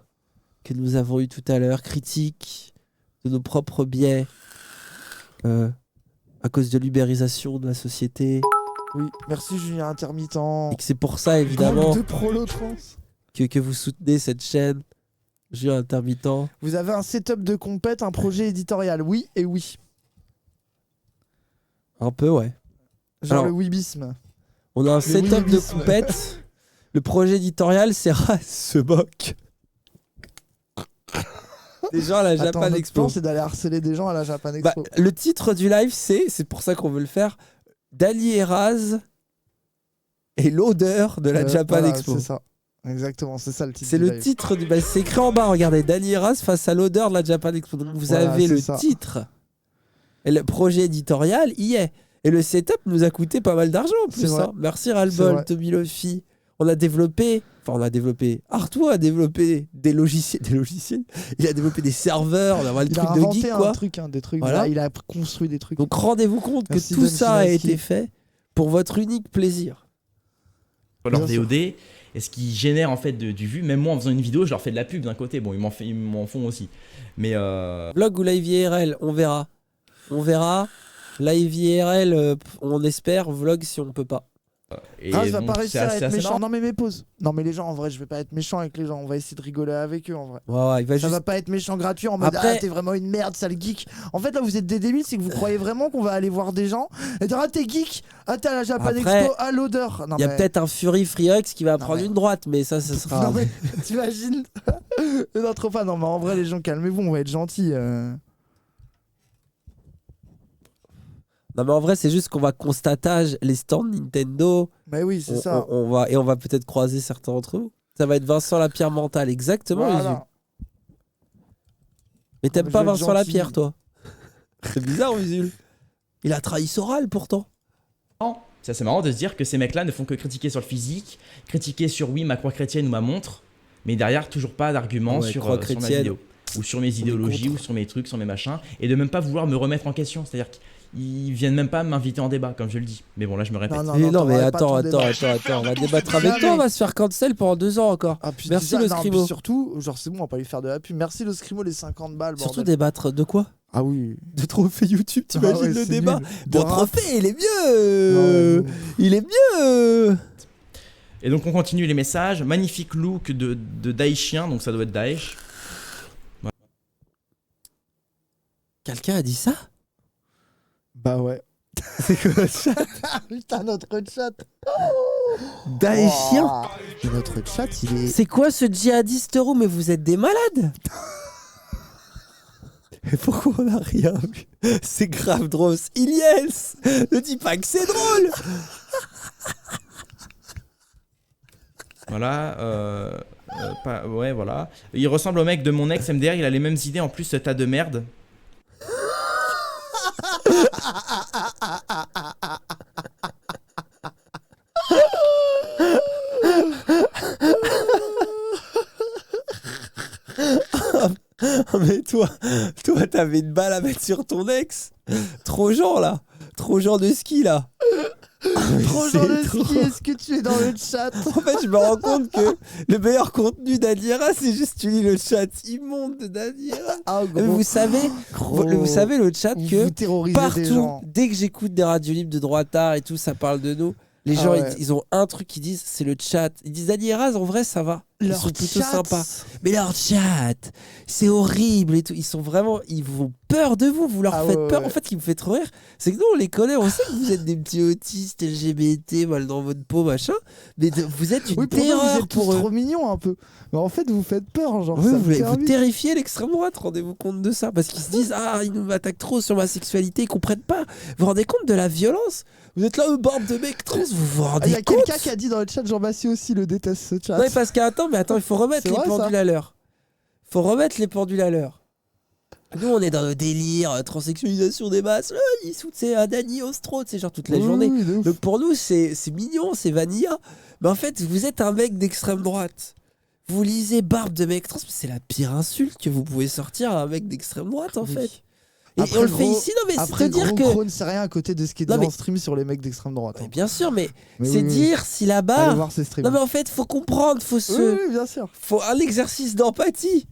S1: que nous avons eue tout à l'heure, critique de nos propres biais à cause de l'ubérisation de la société.
S2: Oui, merci Julien Intermittent.
S1: Et que c'est pour ça, évidemment,
S2: Gang de prolo trans.
S1: que vous soutenez cette chaîne. Jeu intermittent.
S2: Vous avez un setup de compète, un projet éditorial, oui et oui.
S1: Un peu, ouais.
S2: Genre
S1: Alors,
S2: le Wibisme.
S1: On a un setup de
S2: wibisme.
S1: compète. Le projet éditorial, c'est Raz se moque. Des gens à la
S2: Attends,
S1: Japan
S2: notre
S1: Expo.
S2: plan, c'est d'aller harceler des gens à la Japan
S1: Bah,
S2: Expo.
S1: le titre du live, c'est pour ça qu'on veut le faire, Dali et Raz et l'odeur de la Japan
S2: Voilà,
S1: Expo.
S2: C'est ça. Exactement, c'est ça le titre.
S1: C'est
S2: du
S1: le
S2: live.
S1: titre du. Bah, c'est écrit en bas, regardez. Dali et Raz face à l'odeur de la Japan Expo. Donc vous
S2: Voilà,
S1: avez
S2: c'est
S1: le
S2: ça.
S1: titre. Et le projet éditorial y est. Et le setup nous a coûté pas mal d'argent en
S2: C'est
S1: plus.
S2: vrai.
S1: hein. Merci
S2: C'est
S1: Ralbol,
S2: vrai.
S1: Tommy Luffy. On a développé. Artois a développé des logiciels. Il a développé des serveurs. On a le
S2: Il
S1: truc
S2: a
S1: de
S2: inventé
S1: geek,
S2: un
S1: quoi.
S2: truc, des trucs.
S1: Voilà.
S2: Il a construit des trucs.
S1: Donc rendez-vous compte
S2: Merci,
S1: que tout
S2: Don
S1: ça a
S2: Finaki.
S1: été fait pour votre unique plaisir.
S3: Sur leur
S2: Bien sûr.
S3: VOD. Et ce qui génère en fait du vue. Même moi, en faisant une vidéo, je leur fais de la pub d'un côté. Bon, ils m'en font aussi. Mais
S1: Vlog ou live IRL, on verra. Live IRL, on espère. Vlog si on peut pas.
S3: Et
S2: Ah, ça va
S3: bon,
S2: pas
S3: c'est
S2: réussir à
S3: assez-
S2: être
S3: assez
S2: méchant.
S3: marrant.
S2: Non, mais pause. Non, mais les gens, en vrai, je vais pas être méchant avec les gens. On va essayer de rigoler avec eux, en vrai.
S1: Ouais, il va
S2: Ça
S1: juste.
S2: va pas être méchant gratuit en mode
S1: Après-
S2: ah t'es vraiment une merde sale geek. En fait là vous êtes des débiles, c'est que vous croyez vraiment qu'on va aller voir des gens et dire ah t'es geek, ah t'es à la Japan
S1: Après,
S2: Expo, à l'odeur. Non
S1: Il y a
S2: mais
S1: peut-être un Fury Freeox qui va
S2: Non,
S1: prendre
S2: mais-
S1: une droite, mais ça, ce sera.
S2: non mais t'imagines. Non trop pas, non mais en vrai les gens calmez-vous, on va être gentils.
S1: Non, mais en vrai, c'est juste qu'on va constatage les stands Nintendo.
S2: Mais oui c'est ça.
S1: On va, et on va peut-être croiser certains d'entre vous. Ça va être Vincent Lapierre mental, exactement.
S2: Voilà.
S1: Usul. Mais t'aimes
S2: Je
S1: pas
S2: vais être
S1: Vincent
S2: gentil.
S1: Lapierre, toi? C'est bizarre, Usul. Il a trahi Soral pourtant.
S3: C'est assez marrant de se dire que ces mecs-là ne font que critiquer sur le physique, critiquer sur oui ma croix chrétienne ou ma montre, mais derrière toujours pas d'argument
S1: Ouais,
S3: sur,
S1: croix
S3: sur ma
S1: chrétienne.
S3: vidéo. Ou sur mes idéologies, ou sur mes trucs, sur mes machins, et de même pas vouloir me remettre en question. C'est-à-dire qu'ils viennent même pas m'inviter en débat, comme je le dis. Mais bon, là je me répète.
S2: Non,
S1: Mais non, mais
S2: t'auras pas
S1: attends,
S2: ton débat.
S1: on va débattre avec
S2: Non,
S1: toi, on
S2: mais-
S1: va se faire cancel pendant 2 ans encore.
S2: Ah, puis
S1: Merci,
S2: déjà,
S1: le
S2: non,
S1: scrimo.
S2: puis surtout, genre c'est bon, on va pas lui faire de la pub. Merci le scrimo les 50 balles.
S1: Surtout
S2: bordel.
S1: débattre de quoi?
S2: Ah oui.
S1: De trophée YouTube, t'imagines
S2: Ah ouais,
S1: le
S2: c'est
S1: débat?
S2: nul.
S1: Bon,
S2: De rap.
S1: trophée, il est
S2: Non,
S1: mieux.
S2: mais
S1: Il est mieux.
S3: Et donc on continue les messages. Magnifique look de Daeshien, donc ça doit être Daesh.
S1: Quelqu'un a dit ça?
S2: Bah ouais.
S1: C'est quoi le chat?
S2: Putain notre chat.
S1: Daeshien?
S2: Oh. Et notre chat il est.
S1: C'est quoi ce djihadiste roux? Mais vous êtes des malades. Et pourquoi on n'a rien vu? C'est grave drôle. Ilyes, ne dis pas que c'est drôle.
S3: Voilà. Ouais, voilà. Il ressemble au mec de mon ex MDR, il a les mêmes idées en plus, ce tas de merde.
S1: Mais toi, t'avais une balle à mettre sur ton ex. Trop genre là. Trop genre de ski là.
S2: Trop
S1: C'est
S2: genre de
S1: trop.
S2: ski, est-ce que tu es dans le chat?
S1: En fait, je me rends compte que le meilleur contenu d'Adira, c'est juste tu lis le chat immonde d'Adira.
S2: Ah
S1: Mais
S2: gros.
S1: vous savez, vous savez le chat que
S2: Vous terrorisez des
S1: partout,
S2: gens.
S1: dès que j'écoute des radios libres de droitard et tout, ça parle de nous. Les
S2: Ah
S1: gens,
S2: ouais.
S1: ils ont un truc qu'ils disent, c'est le chat. Ils disent Dani et Raz, en vrai, ça va. Ils
S2: Leur
S1: sont plutôt
S2: chat.
S1: sympas. Mais leur chat, c'est horrible et tout. Ils sont vraiment, ils vous peur de vous. Vous leur
S2: Ah
S1: faites
S2: ouais,
S1: peur.
S2: ouais.
S1: En fait, ce qui me fait trop rire, c'est que nous, on les connaît. On sait que vous êtes des petits autistes, LGBT, mal dans votre peau, machin. Mais vous êtes une
S2: Oui, pour nous, vous
S1: terreur
S2: êtes tous
S1: pour eux.
S2: trop mignons un peu. Mais en fait, vous faites peur, genre.
S1: Oui,
S2: ça me
S1: vous
S2: termine.
S1: terrifiez l'extrême droite, rendez-vous compte de ça. Parce qu'ils se disent, ah, ils nous attaquent trop sur ma sexualité, ils comprennent pas. Vous vous rendez compte de la violence? Vous êtes là, bande de mecs trans, vous vous
S2: Ah,
S1: rendez
S2: il y a
S1: compte?
S2: quelqu'un qui a dit dans le chat, Jean-Bastien aussi le déteste ce chat.
S1: Non, mais parce qu'attends, il faut remettre
S2: C'est
S1: les
S2: vrai, ça
S1: pendules à l'heure. Faut remettre les pendules à l'heure. Nous, on est dans le délire, transsexualisation des masses, ils soutiennent Dany Ostro, c'est genre toute la
S2: Oui,
S1: journée.
S2: oui, de ouf.
S1: Donc pour nous, c'est mignon, c'est vanilla. Mais en fait, vous êtes un mec d'extrême droite. Vous lisez barbe de mec trans, mais c'est la pire insulte que vous pouvez sortir à un mec d'extrême droite, en
S2: Oui.
S1: fait. Et
S2: Après,
S1: on le
S2: gros-
S1: fait ici, non mais c'est
S2: Après,
S1: te dire
S2: gros
S1: que...
S2: Crone, c'est rien à côté de ce qui est dit
S1: Non, mais-
S2: en stream sur les mecs d'extrême droite.
S1: Mais
S2: hein.
S1: bien sûr, mais
S2: Mais
S1: c'est
S2: oui, oui.
S1: dire si là-bas...
S2: Allez voir ces streams.
S1: Non mais en fait, faut comprendre, faut se...
S2: Oui, oui, bien sûr.
S1: faut un exercice d'empathie.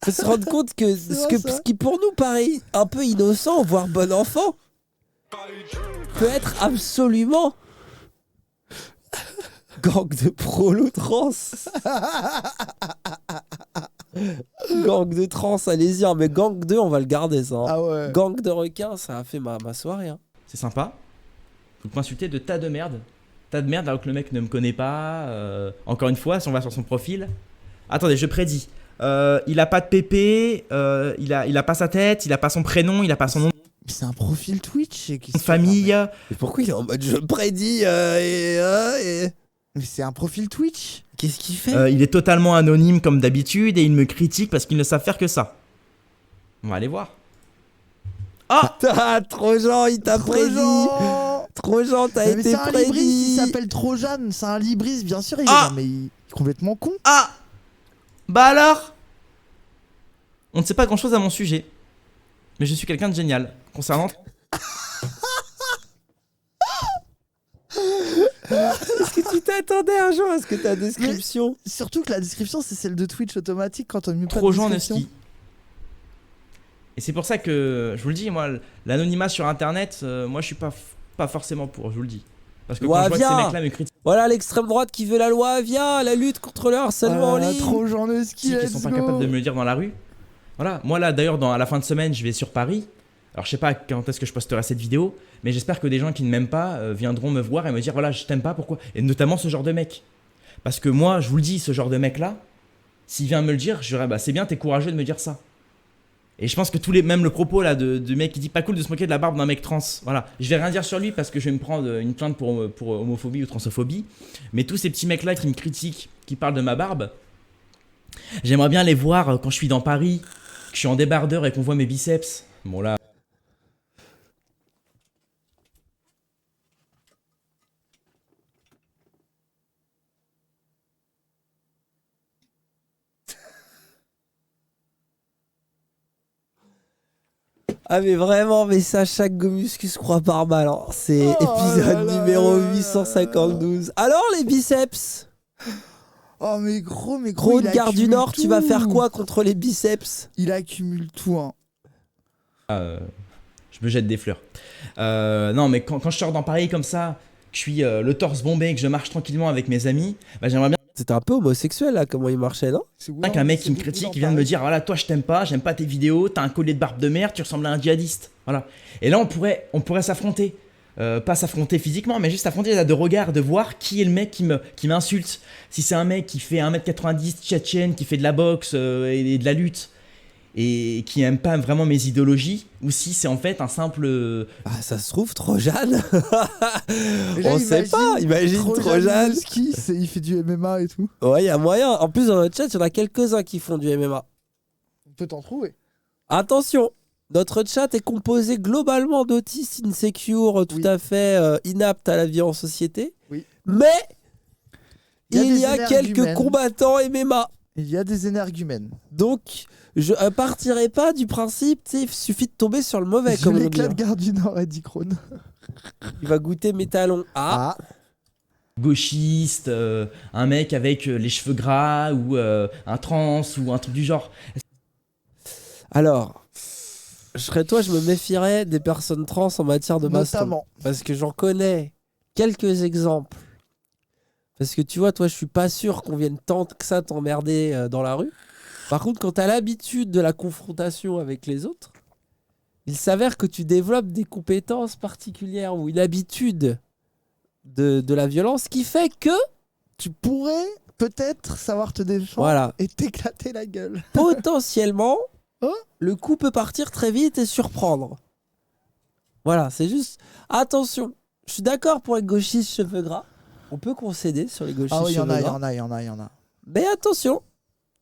S1: Faut se rendre compte que
S2: vrai, ça.
S1: ce qui pour nous paraît un peu innocent, voire bon enfant, peut être absolument gang de prolo trans. Gang de trans, allez-y, hein, mais gang 2, on va le garder ça. hein.
S2: Ah ouais.
S1: Gang de requins, ça a fait ma soirée. hein.
S3: C'est sympa. Faut m'insulter de tas de merde. Tas de merde alors que le mec ne me connaît pas. Encore une fois, si on va sur son profil. Attendez, je prédis. Il a pas de pépé, il a pas sa tête, il a pas son prénom, il a pas son nom
S2: Mais c'est un profil Twitch. Et
S3: de famille.
S1: Mais pourquoi il est en mode je prédis
S2: Mais c'est un profil Twitch.
S1: Qu'est-ce qu'il fait
S3: Il est totalement anonyme comme d'habitude et il me critique parce qu'ils ne savent faire que ça. On va aller voir. Ah,
S1: Ah, Trojan, il t'a prédit.
S2: Trojan.
S1: Trojan, t'as
S2: Mais
S1: été
S2: c'est un Libris,
S1: prédit.
S2: il s'appelle Trojan. C'est un Libris, bien sûr. Il est
S3: Ah.
S2: non, mais il est complètement con.
S3: ah. Bah alors. On ne sait pas grand-chose à mon sujet. Mais je suis quelqu'un de génial. Concernant...
S1: Est-ce que tu t'attendais un jour à ce que ta description...
S2: Surtout que la description, c'est celle de Twitch automatique quand on ne met pas de
S3: Trojan
S2: description.
S3: Neski. Et c'est pour ça que, je vous le dis, moi, l'anonymat sur internet, moi je suis pas forcément pour, je vous le dis. Parce que
S1: Loi
S3: quand je vois que ces
S1: Avia.
S3: mecs-là me critiquent,
S1: Voilà l'extrême droite qui veut la loi Avia, la lutte contre le harcèlement en ligne.
S2: Trop genre de ski,
S3: qui
S2: let's
S3: sont pas
S2: go.
S3: capables de me le dire dans la rue. Voilà, moi là d'ailleurs à la fin de semaine je vais sur Paris. Alors je sais pas quand est-ce que je posterai cette vidéo, mais j'espère que des gens qui ne m'aiment pas viendront me voir et me dire voilà je t'aime pas, pourquoi. Et notamment ce genre de mec. Parce que moi je vous le dis, ce genre de mec là, s'il vient me le dire, je dirais bah c'est bien, t'es courageux de me dire ça. Et je pense que même le propos là de mec qui dit pas cool de se moquer de la barbe d'un mec trans, voilà, je vais rien dire sur lui parce que je vais me prendre une plainte pour homophobie ou transophobie, mais tous ces petits mecs là qui me critiquent, qui parlent de ma barbe, j'aimerais bien les voir quand je suis dans Paris, que je suis en débardeur et qu'on voit mes biceps. Bon là.
S1: Ah mais vraiment, mais ça, chaque Gomus qui se croit par balle. Hein. C'est
S2: Oh
S1: épisode
S2: là là
S1: numéro
S2: là
S1: 852. Alors les biceps?
S2: Oh mais gros,
S1: Gros de
S2: il
S1: Gare du
S2: accumule
S1: Nord, tu vas
S2: tout.
S1: faire quoi contre les biceps?
S2: Il accumule tout, hein.
S3: Je me jette des fleurs. Non, mais quand je sors dans Paris comme ça, que je suis le torse bombé, que je marche tranquillement avec mes amis, bah, j'aimerais bien
S1: C'était un peu homosexuel là, comment il marchait, non?
S3: qu'un mec qui me critique, qui vient de me dire voilà, toi je t'aime pas, j'aime pas tes vidéos, t'as un collier de barbe de merde, tu ressembles à un djihadiste. Voilà. Et là, on pourrait s'affronter. Pas s'affronter physiquement, mais juste s'affronter là, de regard, de voir qui est le mec qui m'insulte. Si c'est un mec qui fait 1m90 tchétchène, qui fait de la boxe et de la lutte, et qui aime pas vraiment mes idéologies, ou si c'est en fait un simple...
S1: Ah, ça se trouve, Trojan.
S2: Déjà,
S1: On sait pas, imagine Trojan.
S2: Ski, il fait du MMA et tout.
S1: Ouais, il y a moyen. En plus, dans notre chat, il y en a quelques-uns qui font du MMA.
S2: On peut t'en trouver.
S1: Attention, notre chat est composé globalement d'autistes insecure, tout
S2: Oui.
S1: à fait inaptes à la vie en société.
S2: Oui.
S1: Mais
S2: Il y a
S1: il
S2: des
S1: y a quelques
S2: énergumènes.
S1: combattants MMA.
S2: Il y a des énergumènes.
S1: Donc, je partirai pas du principe, tu sais, il suffit de tomber sur le mauvais,
S2: Je
S1: comme on dit.
S2: l'éclate
S1: Hein.
S2: Gare du Nord, Eddie Krohn.
S1: Il va goûter mes talons. Ah,
S3: gauchiste, un mec avec les cheveux gras, ou un trans, ou un truc du genre.
S1: alors, je serais toi, je me méfierais des personnes trans en matière de baston.
S2: Notamment.
S1: Parce que j'en connais quelques exemples. Parce que tu vois, toi, je suis pas sûr qu'on vienne tant que ça t'emmerder dans la rue. Par contre, quand t'as l'habitude de la confrontation avec les autres, il s'avère que tu développes des compétences particulières ou une habitude de la violence qui fait que,
S2: Tu pourrais peut-être savoir te défendre
S1: voilà,
S2: et t'éclater la gueule.
S1: potentiellement,
S2: Oh.
S1: le coup peut partir très vite et surprendre. Voilà, c'est juste... Attention, je suis d'accord pour les gauchistes cheveux gras. On peut concéder sur les gauchistes
S2: Ah oui, il y en
S1: cheveux
S2: a, il y
S1: gras.
S2: en a, il y en a, il y en a.
S1: Mais attention,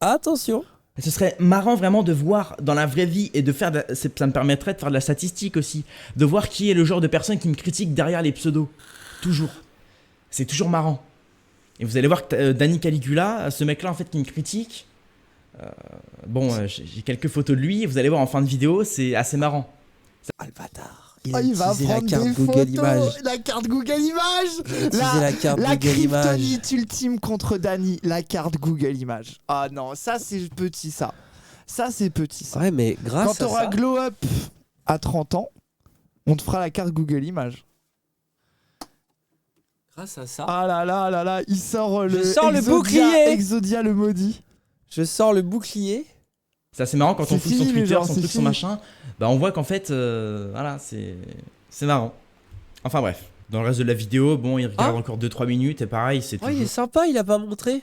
S1: attention.
S3: Ce serait marrant vraiment de voir dans la vraie vie et de faire, ça me permettrait de faire de la statistique aussi, de voir qui est le genre de personne qui me critique derrière les pseudos. Toujours. C'est toujours marrant. Et vous allez voir que Danny Caligula, ce mec-là en fait qui me critique, j'ai quelques photos de lui, et vous allez voir en fin de vidéo, c'est assez marrant.
S1: Ah le bâtard.
S2: Il va
S1: utilisé la
S2: prendre
S1: carte
S2: des
S1: Google
S2: photos.
S1: Images.
S2: La carte Google Images.
S1: Il a utilisé la carte
S2: La
S1: Google Images.
S2: kryptonite ultime contre Dany, la carte Google Images. Ah non, ça c'est petit ça. Ça c'est petit ça.
S1: Ouais, mais grâce
S2: Quand t'auras
S1: à ça...
S2: glow up à 30 ans, on te fera la carte Google Images.
S1: Grâce à ça...
S2: Ah là là là là, il sort
S1: Je
S2: le
S1: sors le
S2: Exodia,
S1: bouclier.
S2: Exodia le maudit.
S1: Je sors le bouclier.
S3: C'est assez marrant quand
S2: C'est
S3: on fouille son
S2: fini,
S3: Twitter,
S2: genre,
S3: son
S2: c'est
S3: truc, son
S2: fini.
S3: machin, bah on voit qu'en fait, voilà, c'est marrant. Enfin bref, dans le reste de la vidéo, bon, il regarde
S1: Ah.
S3: encore 2-3 minutes et pareil, c'est
S1: Oh, il est
S3: toujours...
S1: sympa, il a pas montré.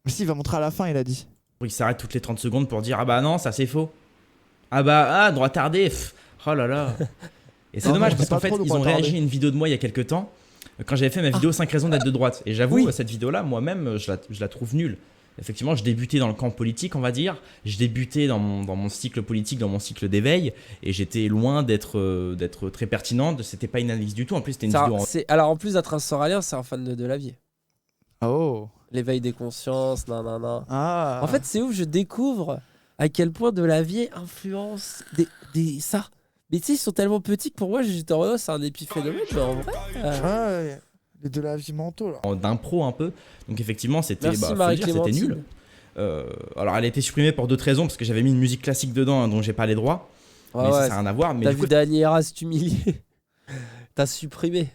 S2: Mais si, il va montrer à la fin, il a dit.
S3: Il s'arrête toutes les 30 secondes pour dire ah bah non, ça c'est faux. Ah bah, droit tardé, oh là là. Et c'est
S2: Non,
S3: dommage
S2: non,
S3: parce
S2: c'est
S3: qu'en
S2: pas
S3: fait,
S2: trop
S3: ils ont
S2: droit tardé.
S3: réagi à une vidéo de moi il y a quelques temps, quand j'avais fait ma vidéo 5 raisons d'être de droite. Et j'avoue,
S1: Oui.
S3: cette vidéo-là, moi-même, je la trouve nulle. Effectivement, je débutais dans le camp politique, on va dire. Je débutais dans mon cycle politique, dans mon cycle d'éveil. Et j'étais loin d'être très pertinente. C'était pas une analyse du tout. En plus, c'était une vidéo en...
S1: Alors en plus d'être un soralien, c'est un fan de Delavier.
S2: Oh.
S1: L'éveil des consciences, nanana.
S2: Ah.
S1: En fait, c'est ouf, je découvre à quel point Delavier influence ça. Mais tu sais, ils sont tellement petits que pour moi, j'étais en mode, oh, c'est un épiphénomène, mais en vrai...
S2: Ouais, les de la vie mentaux là.
S3: d'impro un peu. Donc effectivement, c'était
S1: Merci
S3: faut le dire,
S1: Marie-Clémentine.
S3: c'était nul. Alors elle a été supprimée pour d'autres raisons parce que j'avais mis une musique classique dedans hein, dont j'ai pas les droits.
S1: Ouais,
S3: mais ça
S1: ouais,
S3: n'a rien à voir. Mais
S1: t'as
S3: du
S1: vu
S3: coup,
S1: Dany Eras t'humilier. T'as supprimé.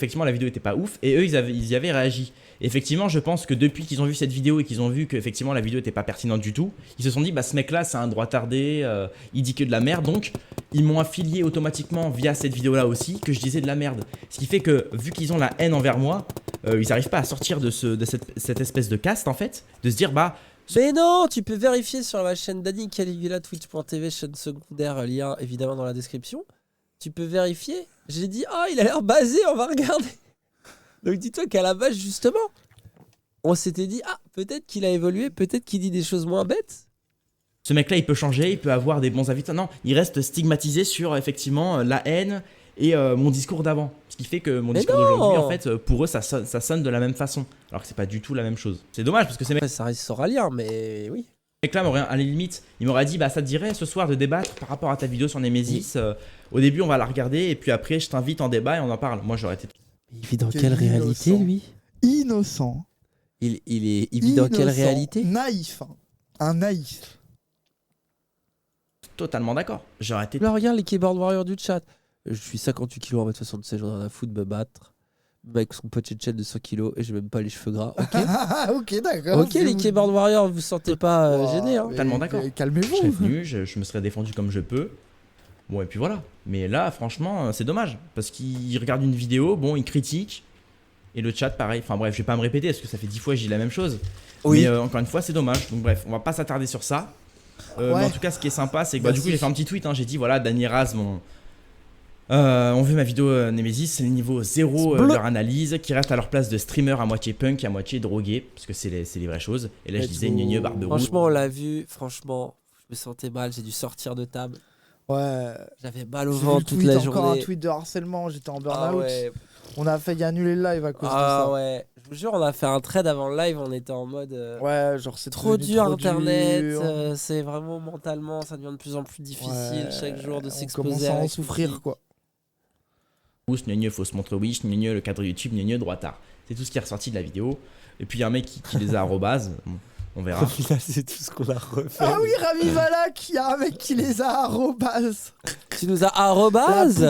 S3: Effectivement, la vidéo était pas ouf et eux, ils y avaient réagi. Et effectivement, je pense que depuis qu'ils ont vu cette vidéo et qu'ils ont vu qu'effectivement la vidéo était pas pertinente du tout, ils se sont dit, bah ce mec-là, c'est un droit tardé, il dit que de la merde. Donc, ils m'ont affilié automatiquement via cette vidéo-là aussi que je disais de la merde. Ce qui fait que, vu qu'ils ont la haine envers moi, ils n'arrivent pas à sortir de cette espèce de caste en fait, de se dire, bah.
S1: Mais non, tu peux vérifier sur ma chaîne Dany Caligula, twitch.tv, chaîne secondaire, lien évidemment dans la description. Tu peux vérifier. J'ai dit, ah, il a l'air basé, on va regarder. Donc dis-toi qu'à la base, justement, on s'était dit, ah, peut-être qu'il a évolué, peut-être qu'il dit des choses moins bêtes.
S3: Ce mec-là, il peut changer, il peut avoir des bons avis. Non, il reste stigmatisé sur effectivement la haine et mon discours d'avant. Ce qui fait que mon discours d'aujourd'hui, en fait, pour eux, ça sonne de la même façon. Alors que c'est pas du tout la même chose. C'est dommage parce que ces mecs.
S1: Ça reste soralien, mais oui.
S3: Là, à la limite, il m'aurait dit, bah ça te dirait ce soir de débattre par rapport à ta vidéo sur Nemesis. Au début, on va la regarder et puis après, je t'invite en débat et on en parle. Moi, j'aurais été.
S1: Il vit dans quelle réalité, lui?
S2: Innocent.
S1: Il vit dans quelle réalité?
S2: Naïf. Un naïf.
S3: Totalement d'accord. J'aurais été.
S1: Là, regarde les keyboard warriors du chat. Je suis 58 kg en mètre 76, j'en ai un fou de me battre. Avec son pote tchétchène de 100 kg et j'ai même pas les cheveux gras. Ok,
S2: ok, d'accord.
S1: Ok, les keyboard warriors, vous sentez pas gênés. Hein.
S3: Totalement d'accord.
S2: Calmez-vous.
S3: Je serais venu, je me serais défendu comme je peux. Bon, et puis voilà. Mais là, franchement, c'est dommage. Parce qu'il regarde une vidéo, bon, il critique. Et le chat, pareil. Enfin bref, je vais pas me répéter parce que ça fait 10 fois que je dis la même chose.
S1: Oui.
S3: Mais encore une fois, c'est dommage. Donc bref, on va pas s'attarder sur ça. Mais en tout cas, ce qui est sympa, c'est que du coup, j'ai fait un petit tweet. Hein, j'ai dit, voilà, Dany Raz, on veut ma vidéo Nemesis, c'est le niveau 0 de leur analyse, qui reste à leur place de streamer à moitié punk et à moitié drogué, parce que c'est les vraies choses. Et là, je disais, gneu barbe rouge.
S1: Franchement, on l'a vu, franchement, je me sentais mal, j'ai dû sortir de table.
S2: Ouais.
S1: J'avais mal au ventre toute la journée.
S2: Encore un tweet de harcèlement, j'étais en burn-out.
S1: Ah ouais.
S2: On a failli annuler le live à cause de ça.
S1: Ah ouais. Je vous jure, on a fait un trade avant le live, on était en mode.
S2: Ouais, genre c'est
S1: trop dur internet, c'est vraiment mentalement, ça devient de plus en plus difficile chaque jour de s'exposer à
S2: en souffrir quoi.
S3: Gneu fausse montre wish, gneu le cadre YouTube, gneu droitard. C'est tout ce qui est ressorti de la vidéo. Et puis il y a un mec qui les a arrobase. On verra.
S1: Là, c'est tout ce qu'on a refait.
S2: Ah oui, Rami Valak, il y a un mec qui les a arrobase.
S1: Tu nous as arrobase?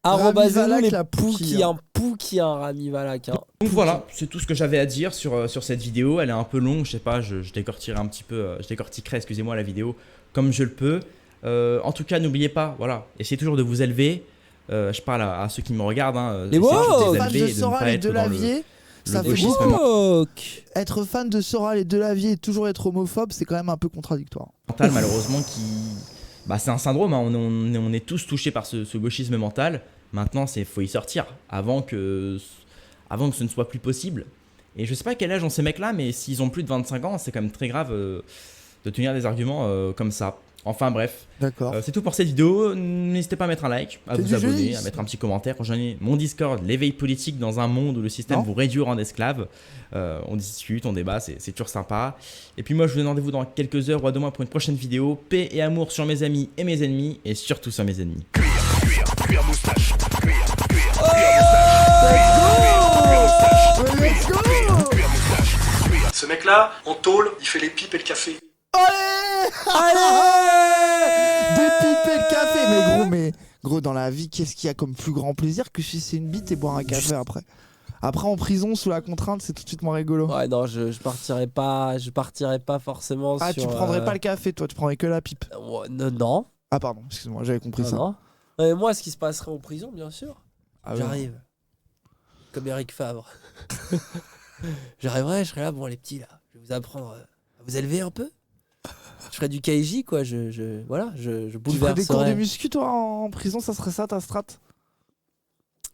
S1: Arrobase
S2: la
S1: Pouki, un Pouki, un Rami Valak. Hein.
S3: Donc voilà, c'est tout ce que j'avais à dire sur cette vidéo. Elle est un peu longue, je sais pas, je décortiquerai un petit peu, je décortiquerai, excusez-moi, la vidéo comme je le peux. En tout cas, n'oubliez pas, voilà, essayez toujours de vous élever. Je parle à ceux qui me regardent. Hein,
S1: les woke,
S2: fan de Soral et Delavier, ça fait
S1: woke.
S2: Être fan de Soral et Delavier et toujours être homophobe, c'est quand même un peu contradictoire.
S3: Mental, malheureusement, c'est un syndrome. Hein. On est tous touchés par ce gauchisme mental. Maintenant, faut y sortir avant que ce ne soit plus possible. Et je sais pas à quel âge ont ces mecs-là, mais s'ils ont plus de 25 ans, c'est quand même très grave de tenir des arguments comme ça. Enfin bref, c'est tout pour cette vidéo. N'hésitez pas à mettre un like, à vous abonner, à mettre un petit commentaire, rejoignez mon Discord, l'éveil politique dans un monde où le système vous réduit au rang d'esclave. On discute, on débat, c'est toujours sympa. Et puis moi je vous donne rendez-vous dans quelques heures ou à demain pour une prochaine vidéo. Paix et amour sur mes amis et mes ennemis, et surtout sur mes ennemis.
S8: Cuir moustache, Ce mec là, en tôle, il fait les pipes et le café.
S2: Allez des pipes et le café. Mais gros, dans la vie, qu'est-ce qu'il y a comme plus grand plaisir que sucer une bite et boire un café après en prison, sous la contrainte, c'est tout de suite moins rigolo.
S1: Ouais, non, je partirais pas forcément sur...
S2: Ah, tu prendrais pas le café, toi, tu prendrais que la pipe.
S1: Non.
S2: Ah pardon, excuse-moi, j'avais compris ça.
S1: Non. Mais moi, ce qui se passerait en prison, bien sûr, j'arrive. Comme Eric Favre. J'arriverai, je serai là, bon les petits, là, je vais vous apprendre à vous élever un peu. Je ferais du KJ, quoi, je bouleverserais.
S2: Tu ferais des cours de muscu, toi, en prison, ça serait ça, ta strat?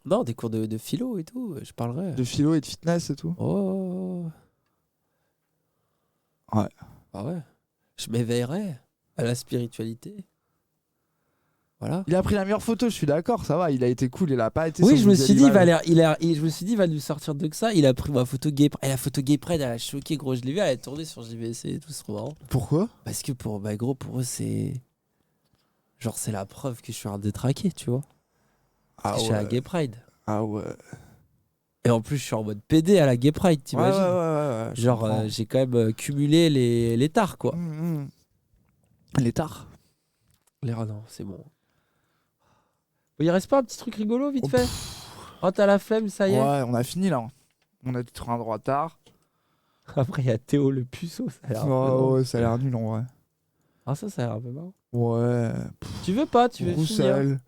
S1: Non, des cours de philo et tout, je parlerais.
S2: De philo et de fitness et tout.
S1: Oh.
S2: Ouais.
S1: Ah ouais. Je m'éveillerais à la spiritualité. Voilà.
S2: Il a pris la meilleure photo, je suis d'accord, ça va, il a été cool, il a pas été.
S1: Oui, je me suis dit, il va nous sortir de ça. Il a pris ma photo Gay Pride. Et la photo Gay Pride, elle a choqué, gros. Je l'ai vu, elle a tourné sur JVC et tout, c'est trop marrant.
S2: Pourquoi?
S1: Parce que pour eux, c'est. Genre, c'est la preuve que je suis un détraqué, tu vois. Je suis à la Gay Pride.
S2: Ah ouais.
S1: Et en plus, je suis en mode PD à la Gay Pride, t'imagines?
S2: Ouais.
S1: Genre, j'ai quand même cumulé les tares, quoi.
S2: Les tares.
S1: Non, c'est bon. Il reste pas un petit truc rigolo, vite fait? Oh, t'as la flemme, ça y est.
S2: Ouais, on a fini là. On a du train droitard.
S1: Après, il y a Théo le puceau. Ça a l'air un peu
S2: Ouais,
S1: drôle.
S2: ouais, ça a l'air nul en vrai.
S1: Ah, ça a l'air un peu marrant.
S2: Ouais.
S1: Tu veux pas, tu veux finir.
S2: Roussel.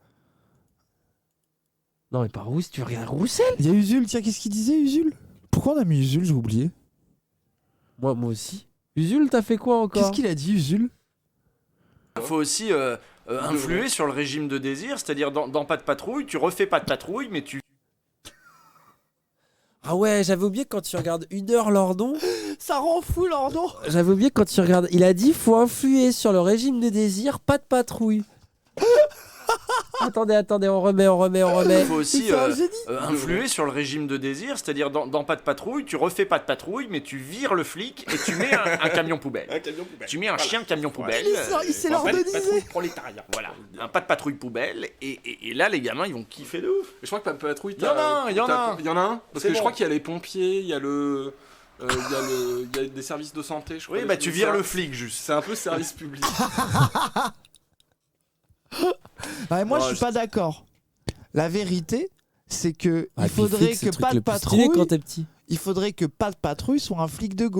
S1: Non, mais pas Roussel, tu regardes Roussel.
S2: Il y a Usul, tiens, qu'est-ce qu'il disait Usul? Pourquoi on a mis Usul? J'ai oublié.
S1: Moi aussi. Usul, t'as fait quoi encore?
S2: Qu'est-ce qu'il a dit Usul?
S9: Il faut aussi influer sur le régime de désir, c'est-à-dire dans Pas de patrouille, tu refais Pas de patrouille, mais tu...
S1: Ah ouais, j'avais oublié quand tu regardes 1 heure Lordon.
S2: Ça rend fou, Lordon.
S1: J'avais oublié quand tu regardes. Il a dit faut influer sur le régime de désir, pas de patrouille. attendez, on remet.
S9: Il faut aussi
S2: C'est un génie.
S9: influer sur le régime de désir, c'est-à-dire dans Pas de patrouille, tu refais Pas de patrouille, mais tu vires le flic et tu mets un camion poubelle. Tu mets un chien camion poubelle.
S2: Il s'est l'organisé.
S9: Prolétariat. Voilà, un Pas de patrouille poubelle, et là les gamins ils vont kiffer de ouf.
S6: Je crois que Pas de patrouille,
S9: Il y en a un.
S6: Il y en a un. Parce
S9: C'est
S6: que je
S9: bon.
S6: crois qu'il y a les pompiers, il y a il y a des services de santé, je crois.
S9: Oui, bah tu vires le flic juste.
S6: C'est un peu service public.
S2: Ouais, moi,
S6: Ouais,
S2: je suis pas d'accord. La vérité, c'est que
S1: Ah,
S2: il faudrait que Pas de patrouille.
S1: quand t'es petit.
S2: Il faudrait que Pas de patrouille soit un flic de gauche.